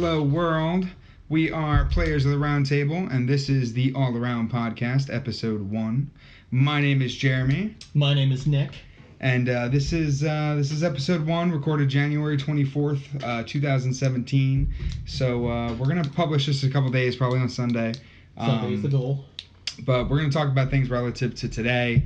Hello, world. We are Players of the Round Table, and this is the All Around Podcast, Episode 1. My name is Jeremy. My name is Nick. And this is Episode 1, recorded January 24th, 2017. So we're going to publish this in a couple days, probably on Sunday. Sunday's the goal. But we're going to talk about things relative to today.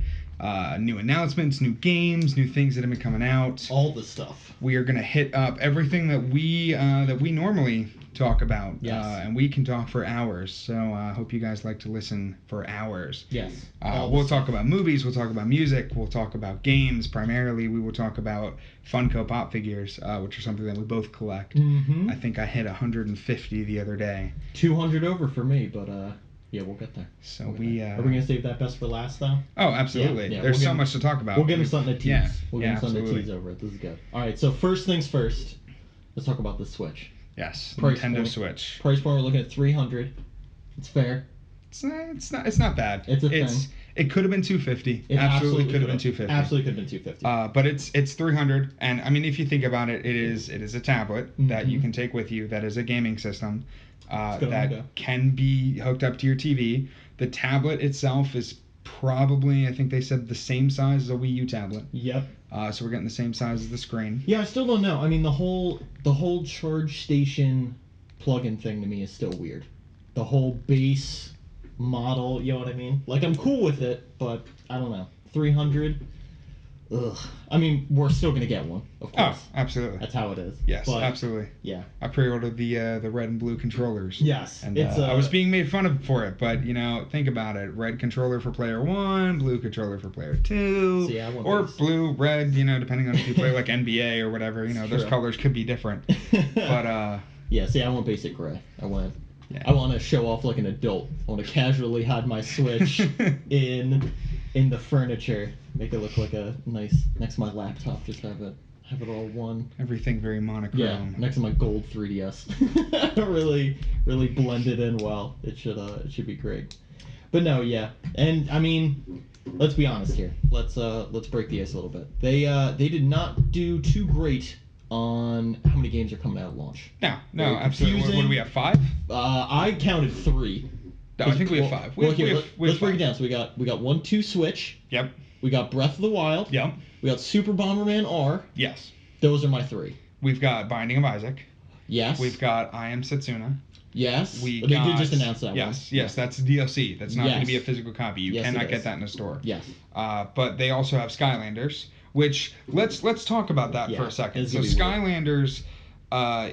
New announcements, new games, new things that have been coming out. All the stuff. We are going to hit up everything that we normally talk about. Yes. And we can talk for hours. So I hope you guys like to listen for hours. Yes. We'll talk about movies. We'll talk about music. We'll talk about games. Primarily, we will talk about Funko Pop figures, which are something that we both collect. Mm-hmm. I think I hit 150 the other day. 200 over for me, but yeah, we'll get there. So are we going to save that best for last, though? Oh, absolutely. Yeah, There's so much to talk about. We'll give them something to tease. Yeah, we'll give them something to tease over it. This is good. All right, so first things first, let's talk about the Switch. Yes, Price Nintendo point. Switch. Price point, we're looking at $300. It's fair. It's not bad. It's a thing. It could have been $250. It absolutely could have been $250. Absolutely could have been $250. But it's $300, and I mean, if you think about it, it is a tablet that you can take with you. That is a gaming system that can be hooked up to your TV. The tablet itself is probably, I think they said, the same size as a Wii U tablet. Yep. So we're getting the same size as the screen. Yeah, I still don't know. I mean, the whole charge station plug-in thing to me is still weird. The whole base model, you know what I mean? Like, I'm cool with it, but I don't know. 300. Ugh. I mean, we're still gonna get one, of course. Oh, absolutely. That's how it is. Yes, but, absolutely. Yeah. I pre-ordered the red and blue controllers. Yes. And I was being made fun of for it, but think about it: red controller for player 1, blue controller for player 2, or blue, red, depending on if you play like NBA or whatever. Those colors could be different. But yeah. See, I want basic gray. I want to show off like an adult. I want to casually hide my Switch in the furniture, make it look like a nice next to my laptop. Just have it all one. Everything very monochrome. Yeah, next to my gold 3DS. really blend it in well. It should be great. But no, yeah, and I mean, let's be honest here. Let's break the ice a little bit. They did not do too great on how many games are coming out at launch. No, absolutely. What do we have? 5? I counted 3. No, I think we have 5. Let's break it down. So we got 1-2 Switch. Yep. We got Breath of the Wild. Yep. We got Super Bomberman R. Yes. Those are my 3. We've got Binding of Isaac. Yes. We've got I Am Setsuna. Yes. They did just announce that one. Yes, that's a DLC. That's not going to be a physical copy. You cannot get that in a store. Yes. But they also have Skylanders, which let's talk about that for a second. So Skylanders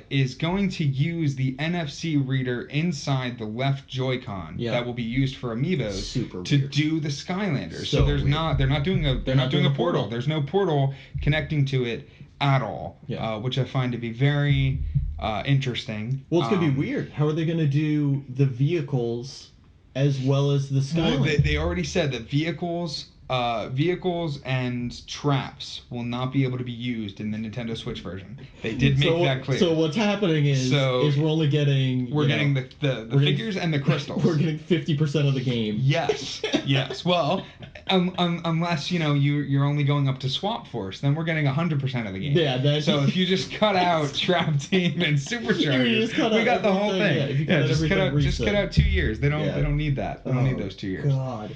is going to use the NFC reader inside the left Joy-Con that will be used for amiibos to do the Skylanders. So they're not doing a portal. There's no portal connecting to it at all, which I find to be very interesting. Well, it's going to be weird. How are they going to do the vehicles as well as the Skylanders? Well, they already said that vehicles and traps will not be able to be used in the Nintendo Switch version. They did make that clear. So what's happening is we're only getting the figures and the crystals. We're getting 50% of the game. Yes. Well, unless you're only going up to Swap Force, then we're getting 100% of the game. Yeah. So if you just cut out Trap Team and Superchargers, we got the whole thing. Yeah. Just cut out 2 years. They don't need that. They don't need those 2 years. God.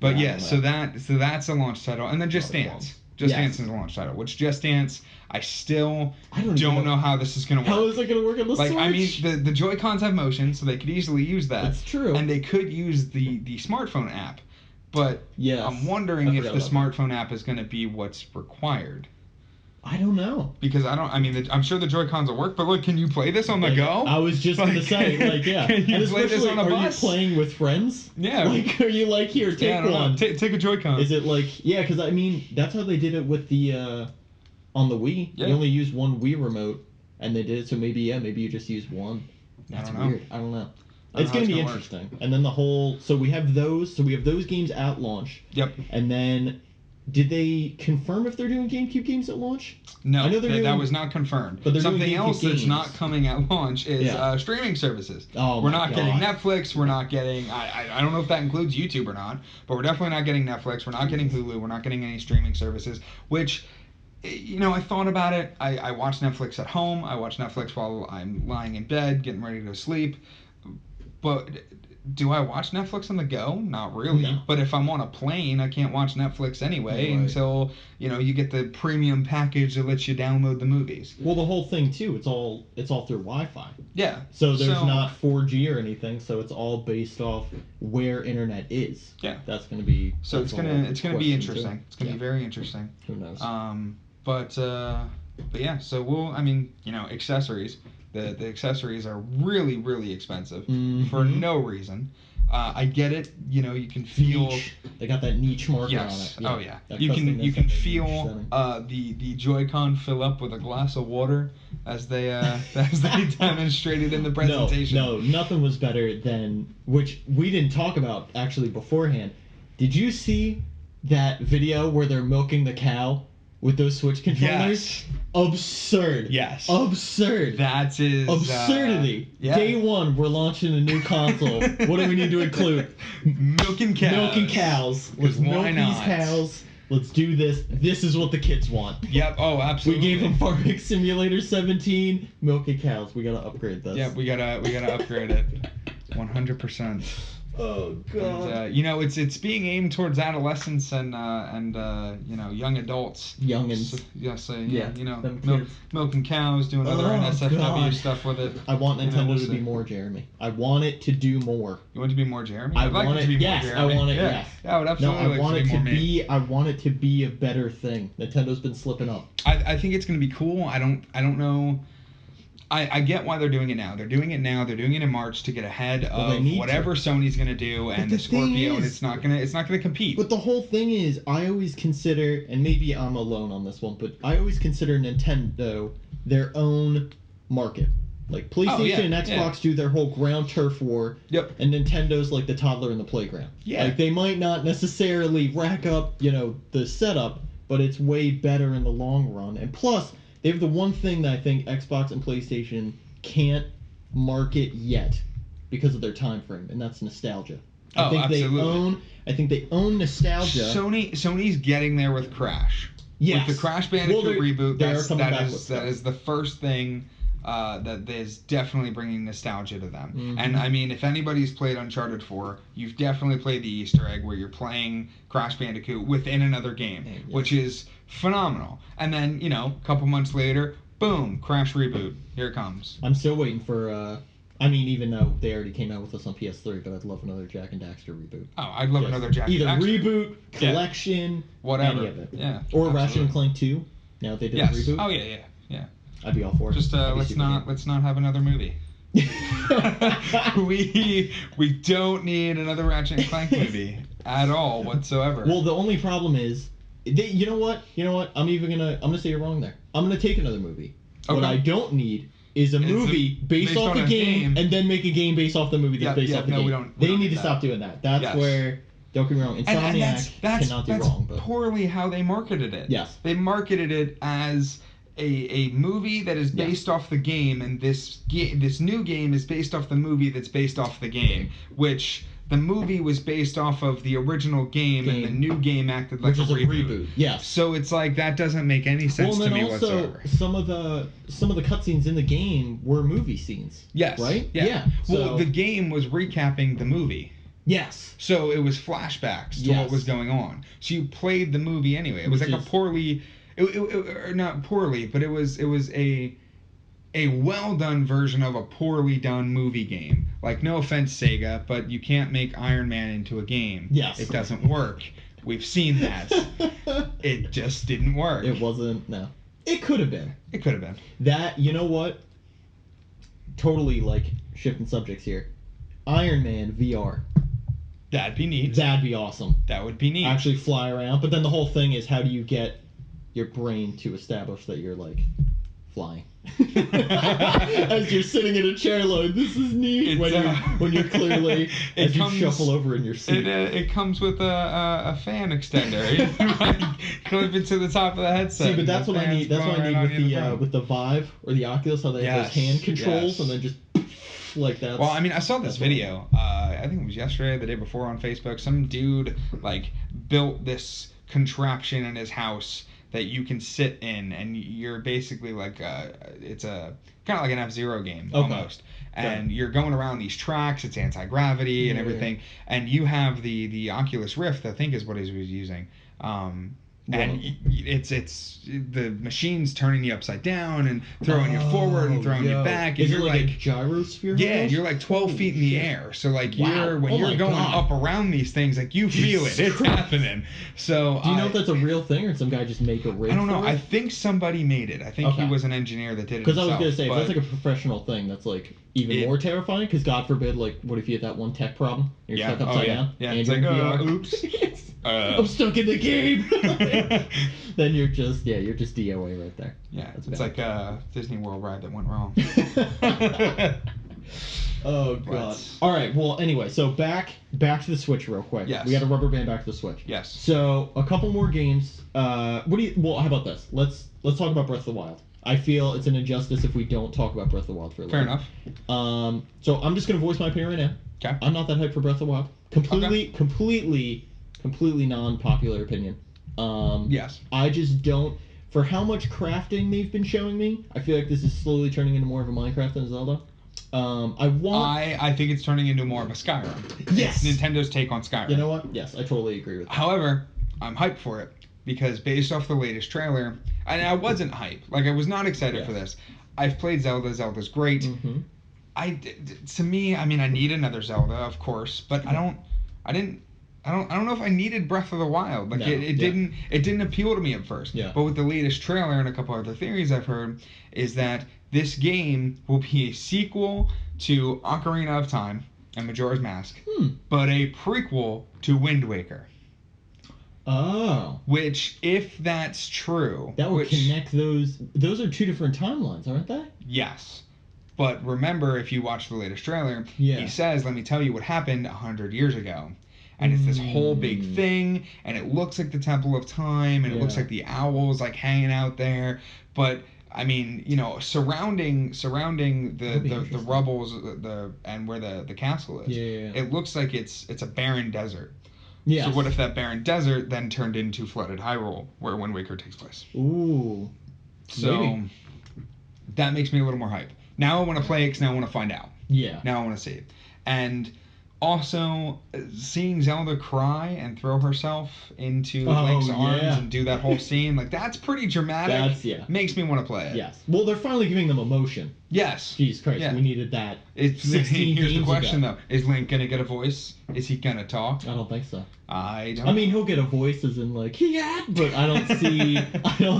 But so that's a launch title, and then Just Dance. Just Dance is a launch title. Which Just Dance, I still don't know how this is going to work. How is it going to work on the Switch? I mean, the Joy-Cons have motion, so they could easily use that. That's true. And they could use the smartphone app, but I'm wondering if the smartphone app is going to be what's required. I don't know. Because I'm sure the Joy-Cons will work, but look, can you play this on the go? I was just going to say, can you play this on a bus? Are you playing with friends? Yeah. Are you here, take one? Take a Joy-Con. Is it because I mean, that's how they did it with the, on the Wii. Yeah. You only used one Wii remote, and they did it, so maybe you just use one. That's weird. I don't know. It's going to be interesting. And then so we have those games at launch. Yep. And then, did they confirm if they're doing GameCube games at launch? No, I know that was not confirmed. But something else that's not coming at launch is streaming services. We're not getting Netflix. We're not getting. I don't know if that includes YouTube or not, but we're definitely not getting Netflix. We're not getting Hulu. We're not getting any streaming services, which I thought about it. I watch Netflix at home. I watch Netflix while I'm lying in bed, getting ready to go sleep. But do I watch Netflix on the go? Not really. No. But if I'm on a plane, I can't watch Netflix anyway Right. until, you get the premium package that lets you download the movies. Well, the whole thing too, it's all through Wi-Fi. Yeah. So there's not 4G or anything, so it's all based off where internet is. Yeah. That's going to be So it's gonna be interesting. Too. It's gonna be very interesting. Who knows? But yeah, so accessories. The accessories are really, really expensive for no reason. I get it. You can feel niche. They got that niche marker on yes. it. Yeah. Oh yeah. That You can feel setting. the Joy-Con fill up with a glass of water as they demonstrated in the presentation. No, nothing was better than, which we didn't talk about actually beforehand. Did you see that video where they're milking the cow with those Switch controllers? Yes. Absurd. Yes. Absurd. That is absurdity. Yeah. Day one, we're launching a new console. What do we need to include? Milking cows. Milking cows. Let's Why milk not? these cows. Let's do this. This is what the kids want. Yep. Oh, absolutely. We gave them Farming Simulator 17. Milking cows. We gotta upgrade this. Yep. We gotta upgrade it. 100%. Oh god. And it's being aimed towards adolescents and young adults. Youngins. Milking cows, doing other NSFW stuff with it. I want Nintendo we'll to be more Jeremy. I want it to do more. You want it to be more Jeremy? I I'd like want it to be more yes, Jeremy. I want it. Yeah. Yes. Yeah, I would absolutely I like want it it to be to more me. I want it to be a better thing. Nintendo's been slipping up. I think it's gonna be cool. I don't know. I get why they're doing it now. They're doing it now. They're doing it in March to get ahead of whatever Sony's gonna do, and the Scorpio, and it's not gonna compete. But the whole thing is, I always consider, and maybe I'm alone on this one, but I always consider Nintendo their own market. Like PlayStation and Xbox do their whole ground turf war, and Nintendo's like the toddler in the playground. Yeah. Like they might not necessarily rack up, the setup, but it's way better in the long run. And plus, they have the one thing that I think Xbox and PlayStation can't market yet because of their time frame, and that's nostalgia. I think they own nostalgia. Sony's getting there with Crash. Yes. With the Crash Bandicoot reboot, that is the first thing that is definitely bringing nostalgia to them. Mm-hmm. And I mean, if anybody's played Uncharted 4, you've definitely played the Easter egg where you're playing Crash Bandicoot within another game, which is phenomenal. And then, a couple months later, boom, Crash reboot. Here it comes. I'm still waiting for, even though they already came out with us on PS3, but I'd love another Jak and Daxter reboot. Oh, I'd love another Jak and Daxter. Either reboot, collection, whatever. Any of it. Yeah. Or Ratchet and Clank 2. Now that they did a reboot. Oh, yeah. I'd be all for it. Just let's not have another movie. we don't need another Ratchet and Clank movie at all whatsoever. Well, the only problem is, you know what? I'm gonna say you're wrong there. I'm gonna take another movie. Okay. What I don't need is a movie based off the game and then make a game based off the movie that's based off the game. They need to stop doing that. That's where. Don't get me wrong. Insomniac cannot do wrong. But poorly how they marketed it. Yes. They marketed it as a movie that is based off the game, and this new game is based off the movie that's based off the game, which the movie was based off of the original game. And the new game acted like a reboot. Yes. So it's like that doesn't make any sense to me whatsoever. Some of the cutscenes in the game were movie scenes. Yes. Right? Yeah. Well, the game was recapping the movie. Yes. So it was flashbacks to what was going on. So you played the movie anyway. It was like a poorly. Not poorly, but it was a well done version of a poorly done movie game. Like, no offense, Sega, but you can't make Iron Man into a game. Yes. It doesn't work. We've seen that. It just didn't work. It wasn't. No. It could have been. It could have been. That, you know what? Totally shifting subjects here. Iron Man VR. That'd be neat. That'd be awesome. That would be neat. Actually fly around. But then the whole thing is, how do you get your brain to establish that you're flying? As you're sitting in a chair this is neat. When you're clearly as you shuffle over in your seat. It comes with a fan extender. Clip it to the top of the headset. See, but that's what I need. That's what I need with the Vive or the Oculus. How they have those hand controls and then just like that. Well, I saw this video. I think it was yesterday, the day before on Facebook. Some dude built this contraption in his house that you can sit in, and you're basically like it's a kind of like an F-Zero game almost. And you're going around these tracks. It's anti-gravity and everything. And you have the Oculus Rift, I think is what he was using. And it's the machine's turning you upside down and throwing you forward and throwing you back. And is you're it like a gyrosphere? Yeah, you're like 12 feet in the air. So like you're going up around these things, like you feel it. It's happening. So do you know if that's a real thing or did some guy just make a rig? I don't know. For it? I think somebody made it. I think he was an engineer that did it. Because I was gonna say, if that's like a professional thing, that's like even more terrifying. Because God forbid, like, what if you had that one tech problem? You're stuck upside down. Yeah, it's like, oops. I'm stuck in the game. Then you're just DOA right there. Yeah, it's like a Disney World ride that went wrong. Oh god. All right. Well, anyway, so back to the Switch real quick. Yes. We got a rubber band back to the Switch. Yes. So a couple more games. Well, how about this? Let's talk about Breath of the Wild. I feel it's an injustice if we don't talk about Breath of the Wild for a little bit. Fair enough. So I'm just gonna voice my opinion right now. Okay. I'm not that hyped for Breath of the Wild. Completely non-popular opinion. Yes. I just don't. For how much crafting they've been showing me, I feel like this is slowly turning into more of a Minecraft than Zelda. I think it's turning into more of a Skyrim. Yes. It's Nintendo's take on Skyrim. You know what? Yes, I totally agree with that. However, I'm hyped for it because based off the latest trailer, and I wasn't hyped. Like I was not excited for this. I've played Zelda. Zelda's great. Mm-hmm. To me, I mean, I need another Zelda, of course, but I don't know if I needed Breath of the Wild. Like it didn't appeal to me at first. Yeah. But with the latest trailer and a couple other theories I've heard is that this game will be a sequel to Ocarina of Time and Majora's Mask, but a prequel to Wind Waker. Oh. Which, if that's true, that would connect those. Those are two different timelines, aren't they? Yes. But remember, if you watch the latest trailer, he says, "Let me tell you what happened 100 years ago." And it's this whole big thing, and it looks like the Temple of Time, and it looks like the owls like hanging out there. But I mean, you know, surrounding the rubbles, and where the castle is, it looks like it's a barren desert. Yeah. So what if that barren desert then turned into flooded Hyrule, where Wind Waker takes place? Ooh. So that makes me a little more hype. Now I want to play it because now I want to find out. Yeah. Now I want to see it. And also, seeing Zelda cry and throw herself into Link's arms and do that whole scene, like, that's pretty dramatic. Makes me want to play it. Yes. Well, they're finally giving them emotion. Yes. Jesus Christ, we needed that. Here's the question, though. Is Link going to get a voice? Is he going to talk? I don't think so. I mean, he'll get a voice as in, like, but I don't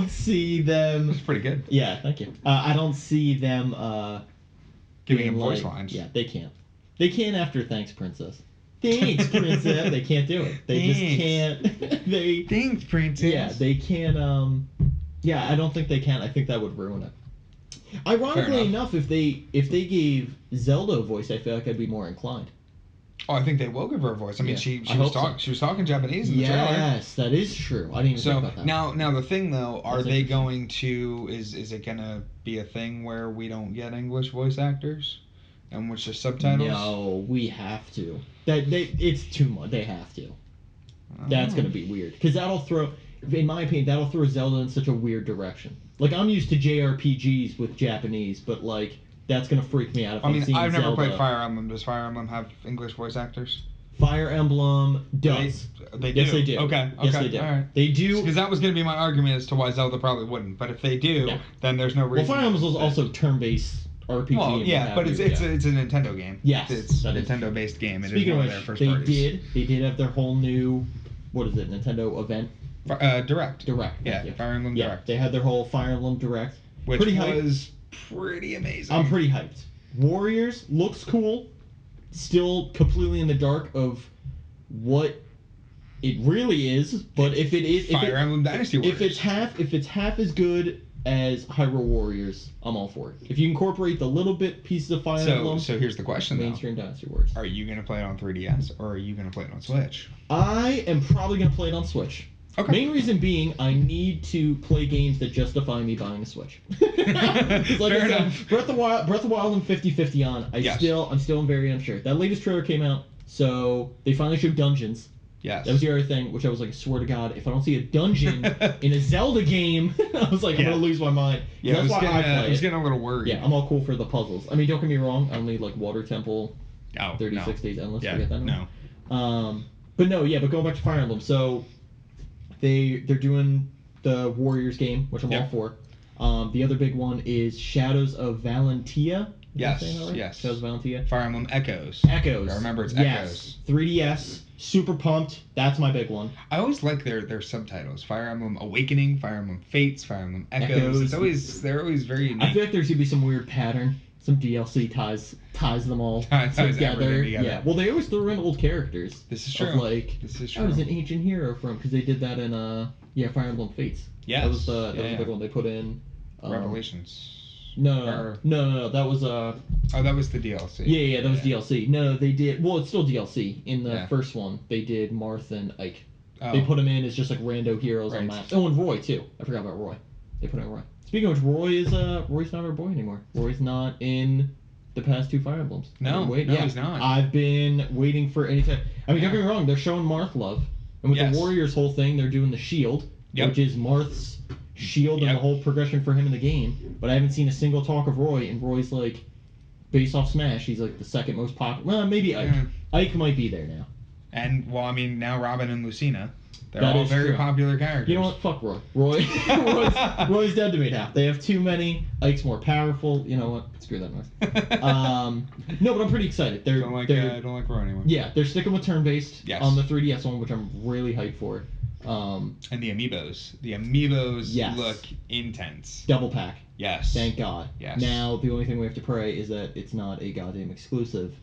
see them... That's pretty good. Yeah, thank you. I don't see them... giving him voice lines. Yeah, they can't. They can't after Thanks, Princess. Thanks, Princess. They can't do it. They just can't. Thanks, Princess. Yeah, they can't. I don't think they can. I think that would ruin it. Ironically enough, if they gave Zelda a voice, I feel like I'd be more inclined. Oh, I think they will give her a voice. I mean, she was talking Japanese in the trailer. Yes, that is true. I didn't even think about that. Now the thing though, are they going to? Is it gonna be a thing where we don't get English voice actors? And which are subtitles? No, we have to. It's too much. They have to. That's gonna be weird because that'll throw, in my opinion, Zelda in such a weird direction. Like I'm used to JRPGs with Japanese, but like that's gonna freak me out. If I've never played Fire Emblem. Does Fire Emblem have English voice actors? Fire Emblem does. They do. Yes, they do. Okay. Yes, they do. All right. They do. Because that was going to be my argument as to why Zelda probably wouldn't. But if they do, then there's no reason. Well, Fire Emblem is also turn-based RPG. Well, yeah, but it's a Nintendo game. Yes, it's a Nintendo-based game. Speaking of which, they did have their whole new, what is it, Nintendo event? Direct. Yeah, Fire Emblem Direct. They had their whole Fire Emblem Direct. Which was pretty amazing. I'm pretty hyped. Warriors looks cool. Still completely in the dark of what it really is, but if it is Fire Emblem Dynasty Warriors. If it's half as good as Hyrule Warriors, I'm all for it. If you incorporate the little bit pieces of Fire Emblem. So here's the question, mainstream Dynasty Warriors. Are you going to play it on 3DS or are you going to play it on Switch? I am probably going to play it on Switch. Okay. Main reason being, I need to play games that justify me buying a Switch. Fair enough. Breath of Wild and 50/50 on. I'm still very unsure. That latest trailer came out, so they finally showed dungeons. Yes. That was the other thing, which I was like, swear to God, if I don't see a dungeon in a Zelda game, I was like, I'm gonna lose my mind. Yeah, I was getting a little worried. Yeah, I'm all cool for the puzzles. I mean, don't get me wrong, I only like Water Temple, 36 Days Endless. Yeah, forget that no. But going back to Fire Emblem, so they're doing the Warriors game, which I'm all for. The other big one is Shadows of Valentia. Yes, right? yes. Shadows of Valentia. Fire Emblem Echoes. Echoes. I remember it's Echoes. 3DS. Super pumped. That's my big one. I always like their subtitles. Fire Emblem Awakening, Fire Emblem Fates, Fire Emblem Echoes. They're always very unique. I feel like there's gonna be some weird pattern. Some DLC ties them all together. Yeah. Well, they always throw in old characters. This is true. This is true. I was an ancient hero from because they did that in Fire Emblem Fates. Yes. That was the big one they put in. Revelations. No. That was Oh, that was the DLC. Yeah, that was DLC. No, they did. Well, it's still DLC. In the first one, they did Marth and Ike. Oh. They put them in as just like rando heroes on maps. Oh, and Roy too. I forgot about Roy. They put in Roy. Speaking of which, Roy's not our boy anymore. Roy's not in the past 2 Fire Emblems. He's not. I've been waiting for any time. I mean, don't get me wrong. They're showing Marth love, and with the Warriors whole thing, they're doing the shield, which is Marth's shield and the whole progression for him in the game. But I haven't seen a single talk of Roy, and Roy's like, based off Smash, he's like the second most popular. Well, maybe Ike. Ike might be there now. And well, I mean, now Robin and Lucina. They're all very popular characters. You know what? Fuck Roy. Roy's dead to me now. They have too many. Ike's more powerful. You know what? Screw that noise. No, but I'm pretty excited. Don't like Roy anymore. Yeah, they're sticking with turn-based on the 3DS one, which I'm really hyped for. And the amiibos. The amiibos look intense. Double pack. Yes. Thank God. Yes. Now, the only thing we have to pray is that it's not a goddamn exclusive,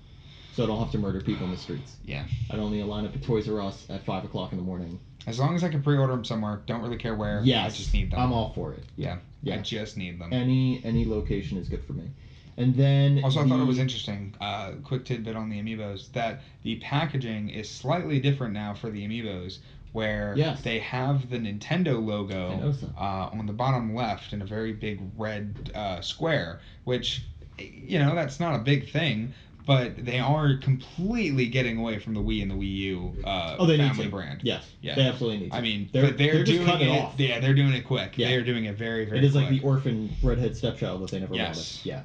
so I don't have to murder people in the streets. Yeah. I don't need to line up at Toys R Us at 5 o'clock in the morning. As long as I can pre-order them somewhere, don't really care where. Yes. I just need them. I'm all for it. Yeah. I just need them. Any location is good for me. And then also, I thought it was interesting, quick tidbit on the amiibos, that the packaging is slightly different now for the amiibos, where they have the Nintendo logo on the bottom left in a very big red square, which, that's not a big thing, but they are completely getting away from the Wii and the Wii U family brand. Yes, they absolutely need to. I mean, they're doing it off. Yeah, they're doing it quick. Yeah. They are doing it very, very quick. It is like the orphan redhead stepchild that they never wanted. Yeah.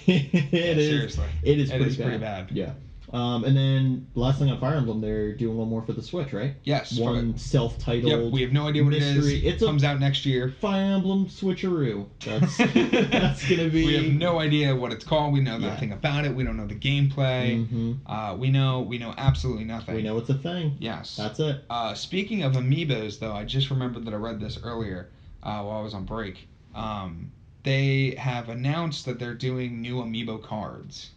Seriously. It is pretty bad. Yeah. And then last thing on Fire Emblem, they're doing one more for the Switch, right? Yes. One self-titled. Yep. We have no idea what mystery. It comes out next year. Fire Emblem Switcheroo. That's gonna be. We have no idea what it's called. We know nothing about it. We don't know the gameplay. Mm-hmm. We know absolutely nothing. We know it's a thing. Yes. That's it. Speaking of amiibos, though, I just remembered that I read this earlier while I was on break. They have announced that they're doing new amiibo cards.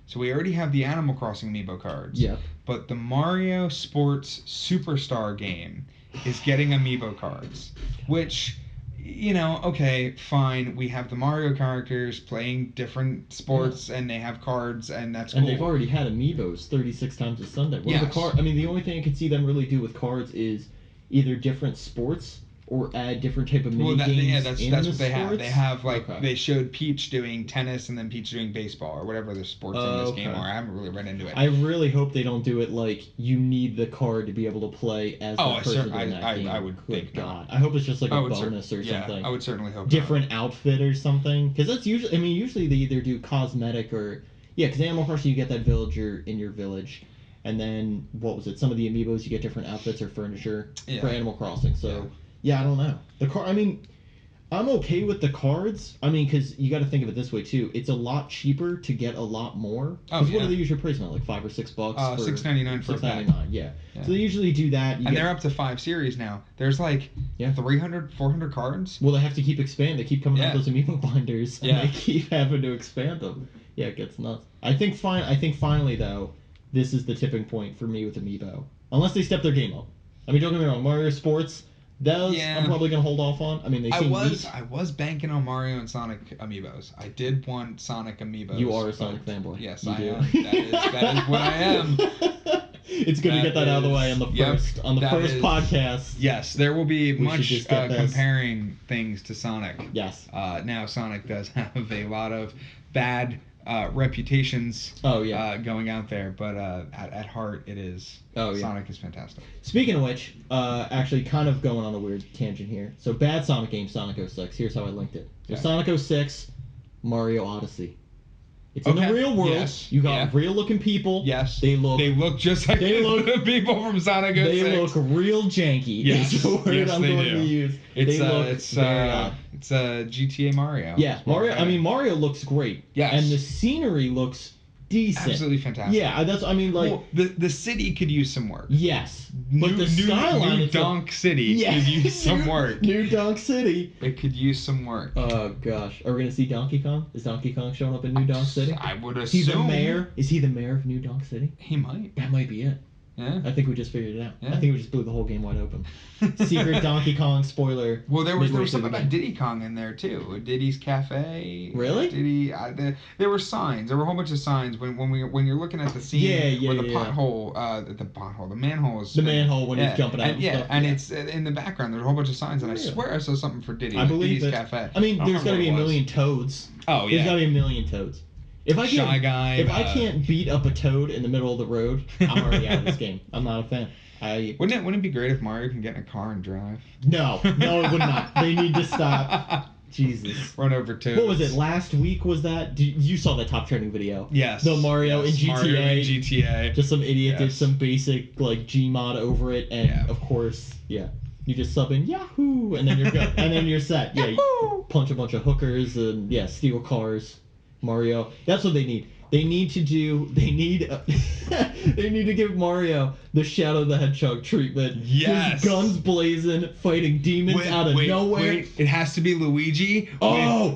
So we already have the Animal Crossing amiibo cards. Yep. But the Mario Sports Superstar game is getting amiibo cards, which, okay, fine. We have the Mario characters playing different sports, and they have cards, and that's cool. And they've already had amiibos 36 times a Sunday. The only thing I could see them really do with cards is either different sports or add different type of mini games. That's what they have. They have they showed Peach doing tennis and then Peach doing baseball or whatever the sports in this game are. I haven't really read into it. I really hope they don't do it like you need the card to be able to play as that person in that game. I would think not. I hope it's just like a bonus or something. I would certainly hope different outfit or something, because that's usually. I mean, usually they either do cosmetic or because Animal Crossing you get that villager in your village. And then what was it? Some of the amiibos you get different outfits or furniture for Animal Crossing. So. Yeah, I don't know. I'm okay with the cards. I mean, because you got to think of it this way too. It's a lot cheaper to get a lot more. What do they usually price now? Like $5 or $6 for $6.99 for $6.99. Yeah. So they usually do that. They're up to 5 series now. There's 300, 400 cards. Well, they have to keep expanding. They keep coming out with those amiibo binders, and they keep having to expand them. Yeah, it gets nuts. I think finally though, this is the tipping point for me with amiibo. Unless they step their game up. I mean, don't get me wrong. Mario Sports. I'm probably gonna hold off on. I mean, I was banking on Mario and Sonic amiibos. I did want Sonic amiibos. You are a Sonic fanboy. Yes, I am. That is what I am. It's good to get that out of the way on the first podcast. Yes, there will be much comparing things to Sonic. Yes. Now Sonic does have a lot of bad reputations going out there, but at heart it is. Sonic is fantastic. Speaking of which, actually kind of going on a weird tangent here. So bad Sonic game, Sonic 06. Here's how I linked it. There's Sonic 06, Mario Odyssey. It's in the real world. Yes. You got real looking people. Yes. They look just like the people from Sonic 06. They look real janky. Yes. Is the word I'm going to use. It's GTA Mario. Yeah, Mario. I mean, Mario looks great. Yes. And the scenery looks decent. Absolutely fantastic. Yeah, that's. I mean, like the city could use some work. Yes, but the skyline. New Donk City could use some work. New Donk City. It could use some work. Oh gosh, are we gonna see Donkey Kong? Is Donkey Kong showing up in New Donk City? I would assume. Is he the mayor? Is he the mayor of New Donk City? He might. That might be it. Yeah. I think we just figured it out. Yeah. I think we just blew the whole game wide open. Secret Donkey Kong spoiler. Well, there was something about Diddy Kong in there too. Diddy's Cafe. Really? Diddy. There were signs. There were a whole bunch of signs when you're looking at the scene where the pothole, the manhole is. The manhole when he's jumping out. And it's in the background. There's a whole bunch of signs, and I swear I saw something for Diddy. I believe Diddy's Cafe. I mean, there's got to be a million Toads. Oh yeah. There's got to be a million Toads. If I can't, If I can't beat up a Toad in the middle of the road, I'm already out of this game. I'm not a fan. Wouldn't it be great if Mario can get in a car and drive? No, it would not. They need to stop. Jesus. Run over Toads. What was it? Last week was that? You saw that top trending video? Yes. The Mario in GTA. Mario in GTA. Just some idiot did some basic like Gmod over it, and of course, you just sub in Yahoo, and then you're good, and then you're set. Yeah. You punch a bunch of hookers and steal cars. Mario. That's what they need. They need to give Mario the Shadow the Hedgehog treatment. Yes. Just guns blazing, fighting demons out of nowhere. Wait, it has to be Luigi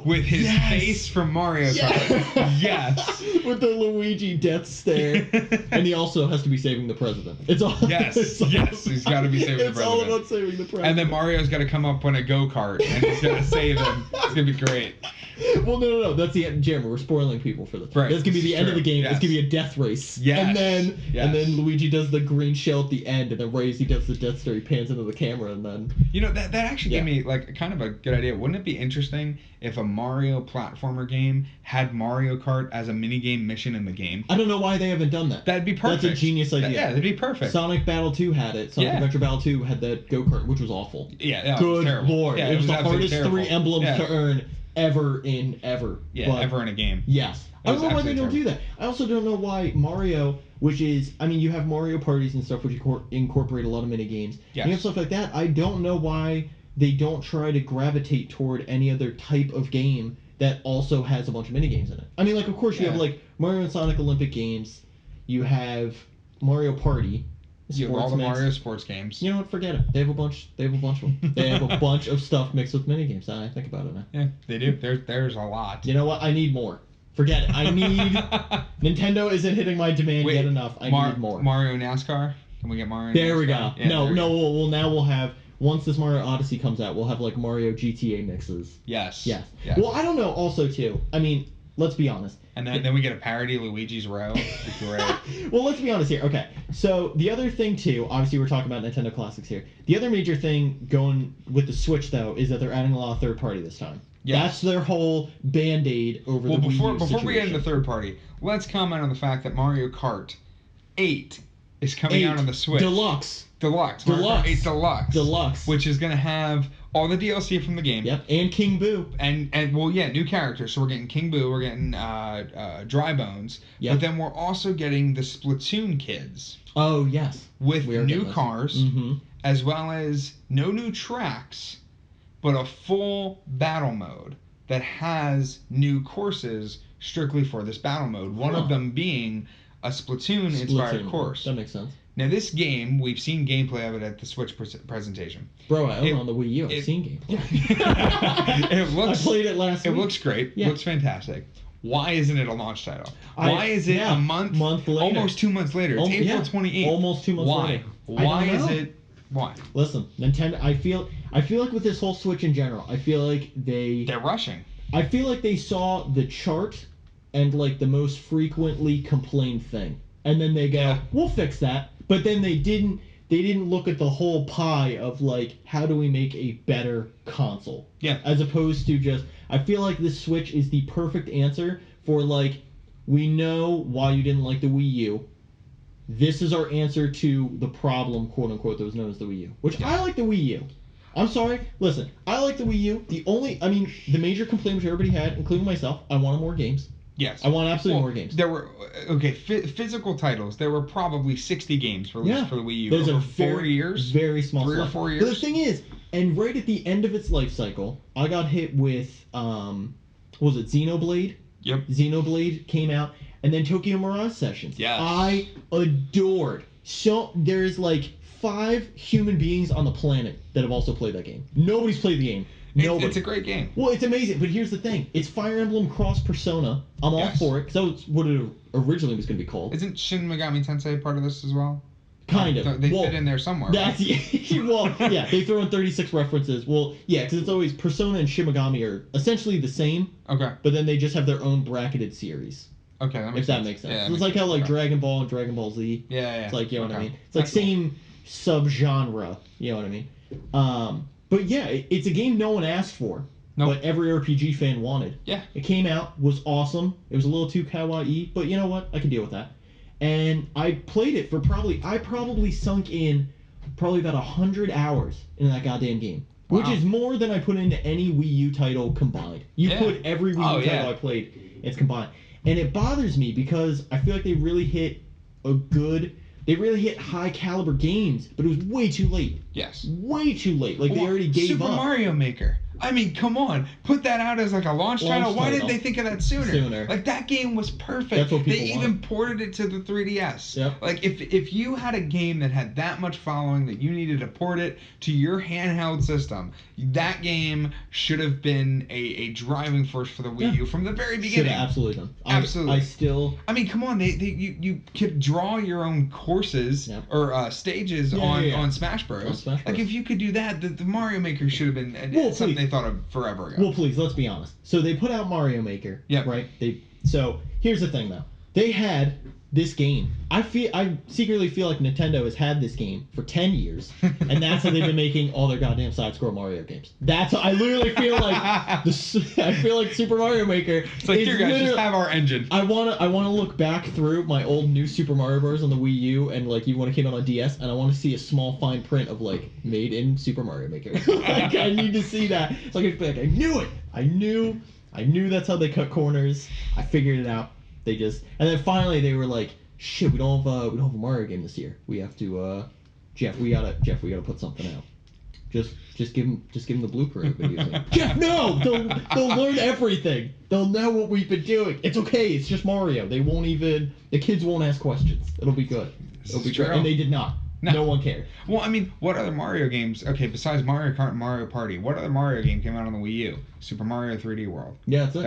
with his face from Mario Kart. Yes. With the Luigi death stare. And he also has to be saving the president. It's all Yes, he's got to be saving the president. It's all about saving the president. And then Mario's got to come up on a go-kart and he's got to save him. It's going to be great. Well, no. That's the end. Jeremy, we're spoiling people for this. Right. That's gonna be the end of the game. It's gonna be a death race. Yes. And then Luigi does the green shell at the end, and then he does the death stare. He pans into the camera, and then. That actually gave me like kind of a good idea. Wouldn't it be interesting if a Mario platformer game had Mario Kart as a minigame mission in the game? I don't know why they haven't done that. That'd be perfect. That's a genius idea. That'd be perfect. Sonic Battle 2 had it. Sonic Adventure Battle 2 had that go-kart, which was awful. Yeah, good it was terrible. Lord. Yeah, it was the hardest terrible. 3 emblems to earn ever. Yeah, ever in a game. Yes. I don't know why they don't do that. I also don't know why Mario, which is, I mean, you have Mario parties and stuff, which incorporate a lot of mini games. Yes. You have stuff like that. I don't know why they don't try to gravitate toward any other type of game that also has a bunch of mini games in it. I mean, like, of course, you have, like, Mario and Sonic Olympic Games. You have Mario Party. You have all the Mario sports games. You know what? Forget it. They have a bunch of them. They have a bunch of stuff mixed with mini games. I think about it now. Yeah, they do. There's a lot. You know what? I need more. Forget it. I need... Nintendo isn't hitting my demand yet enough. I need more. Mario NASCAR? Can we get Mario There NASCAR? We go. Yeah, Well, now we'll have... Once this Mario Odyssey comes out, we'll have, like, Mario GTA mixes. Yes. Well, I don't know, also, too. I mean, let's be honest. And then we get a parody of Luigi's Row. Great. Well, let's be honest here. Okay, so the other thing, too, obviously we're talking about Nintendo Classics here. The other major thing going with the Switch, though, is that they're adding a lot of third-party this time. Yes. That's their whole Band-Aid over the Wii U situation. Before we get into third-party, let's comment on the fact that Mario Kart 8 is coming out on the Switch. Deluxe. Mario Kart 8 Deluxe. Which is going to have all the DLC from the game. Yep, and King Boo. And new characters. So we're getting King Boo, we're getting Dry Bones. Yep. But then we're also getting the Splatoon kids. Oh, yes. With new cars, as well as no new tracks, but a full battle mode that has new courses strictly for this battle mode. One of them being a Splatoon-inspired course. That makes sense. Now, this game, we've seen gameplay of it at the Switch presentation. Bro, I own on the Wii U. I've seen gameplay. I played it last week. It looks great. Yeah. It looks fantastic. Why isn't it a launch title? Why is it a month later? Almost 2 months later. It's April 28th. Almost 2 months later. Why is it? Why? Listen, Nintendo. I feel like with this whole Switch in general, I feel like they're rushing. I feel like they saw the chart and like the most frequently complained thing, and then they go, "We'll fix that." But then they didn't look at the whole pie of like, how do we make a better console? Yeah. As opposed to just, I feel like this Switch is the perfect answer for like we know why you didn't like the Wii U. This is our answer to the problem, quote unquote, that was known as the Wii U. Which I like the Wii U. I'm sorry. Listen, I like the Wii U. The major complaint which everybody had, including myself, I wanted more games. Yes. I want absolutely more games. There were, physical titles. There were probably 60 games released for the Wii U. There's over a 4 years. Very small 3 or 4 years. But the thing is, and right at the end of its life cycle, I got hit with, what was it, Xenoblade? Yep. Xenoblade came out, and then Tokyo Mirage Sessions. Yes. I adored. So there's like 5 human beings on the planet that have also played that game. Nobody's played the game. Nobody. It's a great game. Well, it's amazing, but here's the thing. It's Fire Emblem Cross Persona. I'm all for it, because that was what it originally was going to be called. Isn't Shin Megami Tensei part of this as well? Kind of. They fit in there somewhere. That's they throw in 36 references. Well, yeah, because it's always Persona and Shin Megami are essentially the same. Okay. But then they just have their own bracketed series. Okay, that makes sense. That makes sense. Yeah, so it's like how like Dragon Ball and Dragon Ball Z. Yeah. It's like, you know what I mean? It's like same subgenre. You know what I mean? But yeah, it's a game no one asked for. Nope. But every RPG fan wanted. Yeah. It came out, was awesome. It was a little too kawaii, but you know what? I can deal with that. And I played it for I probably sunk in probably about 100 hours in that goddamn game. Wow. Which is more than I put into any Wii U title combined. You put every Wii U title I played, it's combined. And it bothers me because I feel like they really hit high caliber games, but it was way too late. Yes. Way too late. Like they already gave Super up. Mario Maker. I mean, come on. Put that out as like a launch title. Why didn't they think of that sooner? Like that game was perfect. That's what people They even ported it to the 3DS. Yep. Like if you had a game that had that much following that you needed to port it to your handheld system, that game should have been a driving force for the Wii U from the very beginning. Should have absolutely done. Absolutely. I mean, come on. You could draw your own courses or stages on Smash Bros. Like if you could do that, the Mario Maker should have been something they thought of forever ago. Well, please, let's be honest. So they put out Mario Maker, right? So here's the thing, though. They had this game. I secretly feel like Nintendo has had this game for 10 years, and that's how they've been making all their goddamn side-scroll Mario games. I literally feel like I feel like Super Mario Maker. It's like, here guys, just have our engine. I wanna look back through my old new Super Mario Bros. On the Wii U and like even when it came out on DS, and I want to see a small fine print of like made in Super Mario Maker. Like I need to see that. So I could be like, I knew it. I knew that's how they cut corners. I figured it out. And then finally they were like, shit, we don't have a Mario game this year. We have to Jeff, we gotta put something out. Just give him the blueprint we've been using. Jeff, no! They'll learn everything. They'll know what we've been doing. It's okay, it's just Mario. The kids won't ask questions. It'll be good. It'll be great. And they did not. No one cared. Well, I mean, what other Mario games, besides Mario Kart and Mario Party, what other Mario game came out on the Wii U? Super Mario 3D World. Yeah, that's it.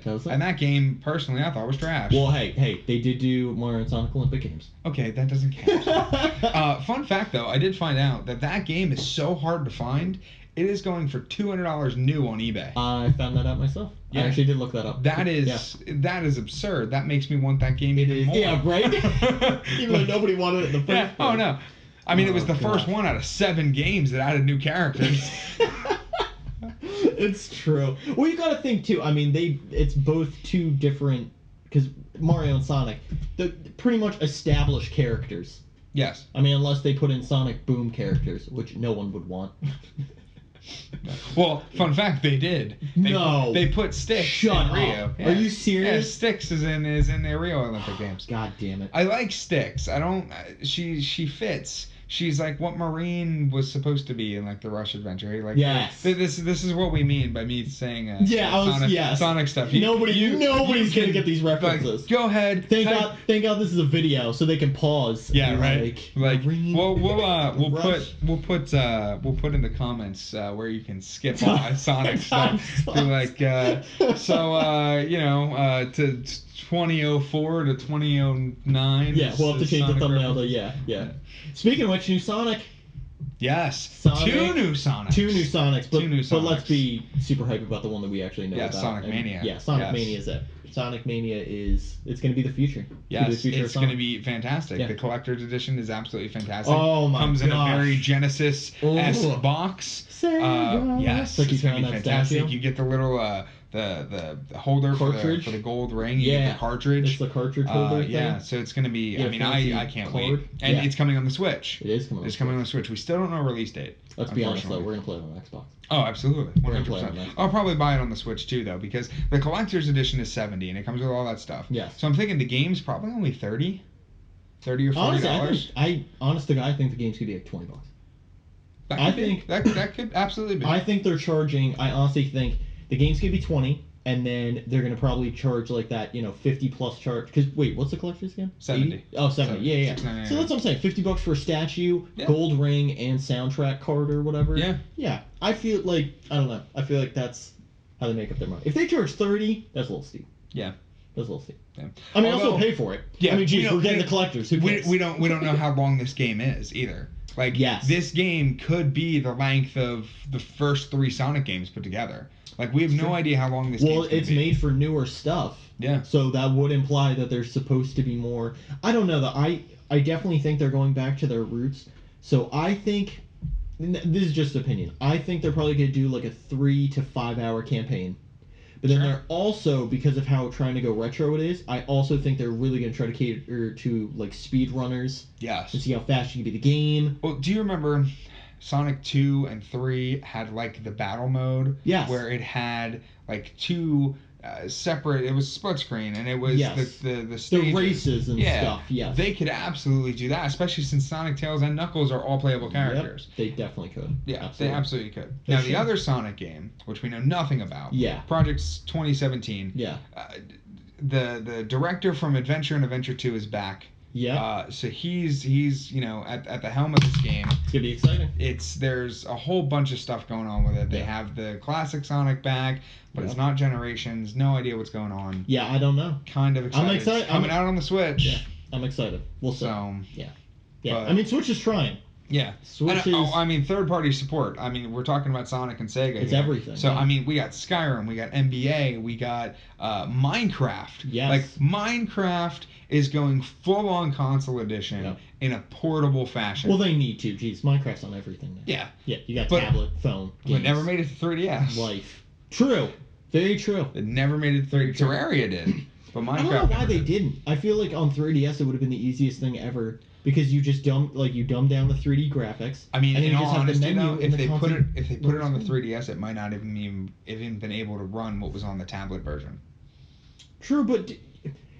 That was it. And that game, personally, I thought was trash. Well, hey, they did do Mario and Sonic Olympic Games. Okay, that doesn't count. Fun fact, though, I did find out that game is so hard to find, it is going for $200 new on eBay. I found that out myself. Yeah. I actually did look that up. That is absurd. That makes me want that game even more. Yeah, right? Even though nobody wanted it in the first place. Oh, no. I mean, it was the first one out of 7 games that added new characters. It's true. Well, you got to think too. I mean, it's both two different, because Mario and Sonic, they're pretty much established characters. Yes. I mean, unless they put in Sonic Boom characters, which no one would want. Well, fun fact, they did. They put Styx in Rio. Yeah. Are you serious? Yeah, Styx is in the Rio Olympic Games. God damn it. I like Styx. She fits. She's like what Marine was supposed to be in like the Rush Adventure. Like, yes. This is what we mean by me saying Sonic stuff. Nobody's gonna get these references. Like, go ahead. Thank God this is a video so they can pause. Yeah, right. Like we'll put in the comments where you can skip Sonic stuff. Be like to 2004 to 2009. Yeah, we'll have to change the thumbnail to yeah. Speaking of which, new Sonic. Yes. 2 new Sonics. 2 new Sonics. But let's be super hype about the one that we actually know about. Sonic Mania. Yeah, Sonic Mania is it. Sonic Mania it's going to be the future. Yes, it's going to be fantastic. Yeah. The collector's edition is absolutely fantastic. Oh my Comes in a very Genesis-esque box. Yes, it's going to be fantastic. You get the little the holder for the gold ring. You get the cartridge. It's the cartridge holder thing. Yeah, so it's going to be, I mean, I can't wait. And it's coming on the Switch. It is coming on the Switch. It's coming on the Switch. We still don't know a release date. Let's be honest, though. We're going to play it on Xbox. Oh, absolutely. 100%. I'll probably buy it on the Switch, too, though, because the collector's edition is $70, and it comes with all that stuff. Yes. So I'm thinking the game's probably only $30 or $40. Honest to God, I think the game's going to be like $20. I think that could absolutely be. I think they're charging. I honestly think the game's gonna be $20, and then they're gonna probably charge like that, $50+ charge. Because wait, what's the collector's again? $70. 80? Oh, $70. Yeah. So that's what I'm saying. $50 for a statue, gold ring, and soundtrack card or whatever. Yeah. Yeah. I feel like I don't know. I feel like that's how they make up their money. If they charge $30, that's a little steep. Yeah. That's a little steep. Yeah. I mean, also pay for it. Yeah. I mean, geez, we're getting the collectors. Who cares? We don't know how long this game is either. Like, this game could be the length of the first 3 Sonic games put together. Like, we have no idea how long this game is. Well, it's made for newer stuff. Yeah. So that would imply that there's supposed to be more. I don't know. I definitely think they're going back to their roots. So I think, this is just opinion, I think they're probably going to do like a 3 to 5 hour campaign. But then they're also, because of how trying to go retro it is, I also think they're really going to try to cater to like speed runners. Yes. And see how fast you can beat the game. Well, do you remember Sonic 2 and 3 had like the battle mode? Yes. Where it had like 2 separate, it was split screen, and it was the stages. The races and stuff, yes. They could absolutely do that, especially since Sonic, Tails, and Knuckles are all playable characters. Yep, they definitely could. Yeah, absolutely. They absolutely could. Now, the other Sonic game, which we know nothing about, Project 2017, the director from Adventure and Adventure 2 is back. Yeah. So he's at the helm of this game. It's gonna be exciting. There's a whole bunch of stuff going on with it. They have the classic Sonic back, but it's not Generations. No idea what's going on. Yeah, I don't know. Kind of excited. I'm excited. It's coming out on the Switch. Yeah, I'm excited. We'll see. So, yeah. I mean, Switch is trying. Yeah. Switch is... I mean, third-party support. I mean, we're talking about Sonic and Sega. It's everything. So, I mean, we got Skyrim, we got NBA, we got Minecraft. Yes. Like, Minecraft is going full-on console edition in a portable fashion. Well, they need to. Jeez, Minecraft's on everything now. Yeah. Yeah, you got tablet, phone, games. It never made it to 3DS. Life. True. Very true. It never made it to 3DS. Terraria did. But Minecraft I don't know why they didn't. I feel like on 3DS it would have been the easiest thing ever. Because you just dumb down the 3D graphics. I mean, and in all honesty, if they put it on the 3DS, 3DS, it might not even been able to run what was on the tablet version. True, but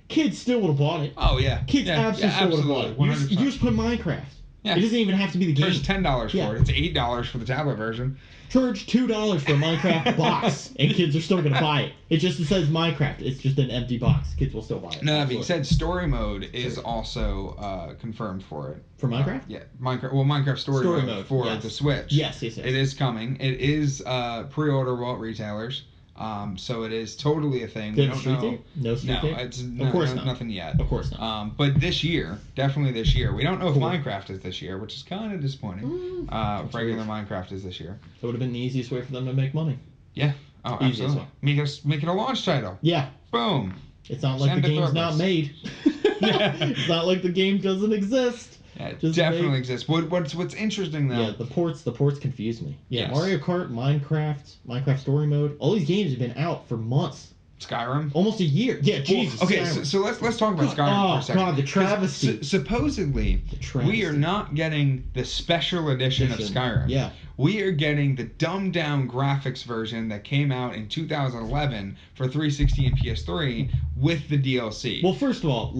kids still would have bought it. Oh yeah, kids absolutely would have bought it. You just put Minecraft. Yeah. It doesn't even have to be the game. Charge $10 for it. It's $8 for the tablet version. Charge $2 for a Minecraft box, and kids are still going to buy it. It just says Minecraft. It's just an empty box. Kids will still buy it. No, that being said, story mode is also confirmed for it. For Minecraft? Yeah, Minecraft. Well, Minecraft story mode for the Switch. Yes. It is coming. It is pre-orderable at retailers. So it is totally a thing. We don't know. No street tape? It's of course not. Nothing yet. Of course not. But this year, definitely this year. We don't know if Minecraft is this year, which is kind of disappointing. Regular Minecraft is this year. That would have been the easiest way for them to make money. Yeah. Oh, absolutely. Make it a launch title. Yeah. Boom. It's not like the game's not made. It's not like the game doesn't exist. Yeah, it definitely exists. What's interesting though? Yeah, the ports confuse me. Yeah, yes. Mario Kart, Minecraft Story Mode. All these games have been out for months. Skyrim. Almost a year. Yeah, Jesus. Okay, so let's talk about Skyrim for a second. Oh God, the travesty. Supposedly, we are not getting the special edition of Skyrim. Yeah. We are getting the dumbed down graphics version that came out in 2011 for 360 and PS3 with the DLC. Well, first of all,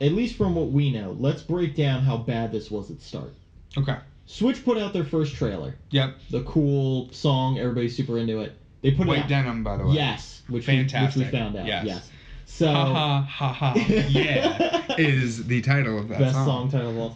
at least from what we know, let's break down how bad this was at the start. Okay. Switch put out their first trailer. Yep. The cool song, everybody's super into it. They put it out. White denim, by the way. Yes. Which fantastic. We found out. Yes. So. Ha ha ha ha. Yeah. Is the title of that best song title of all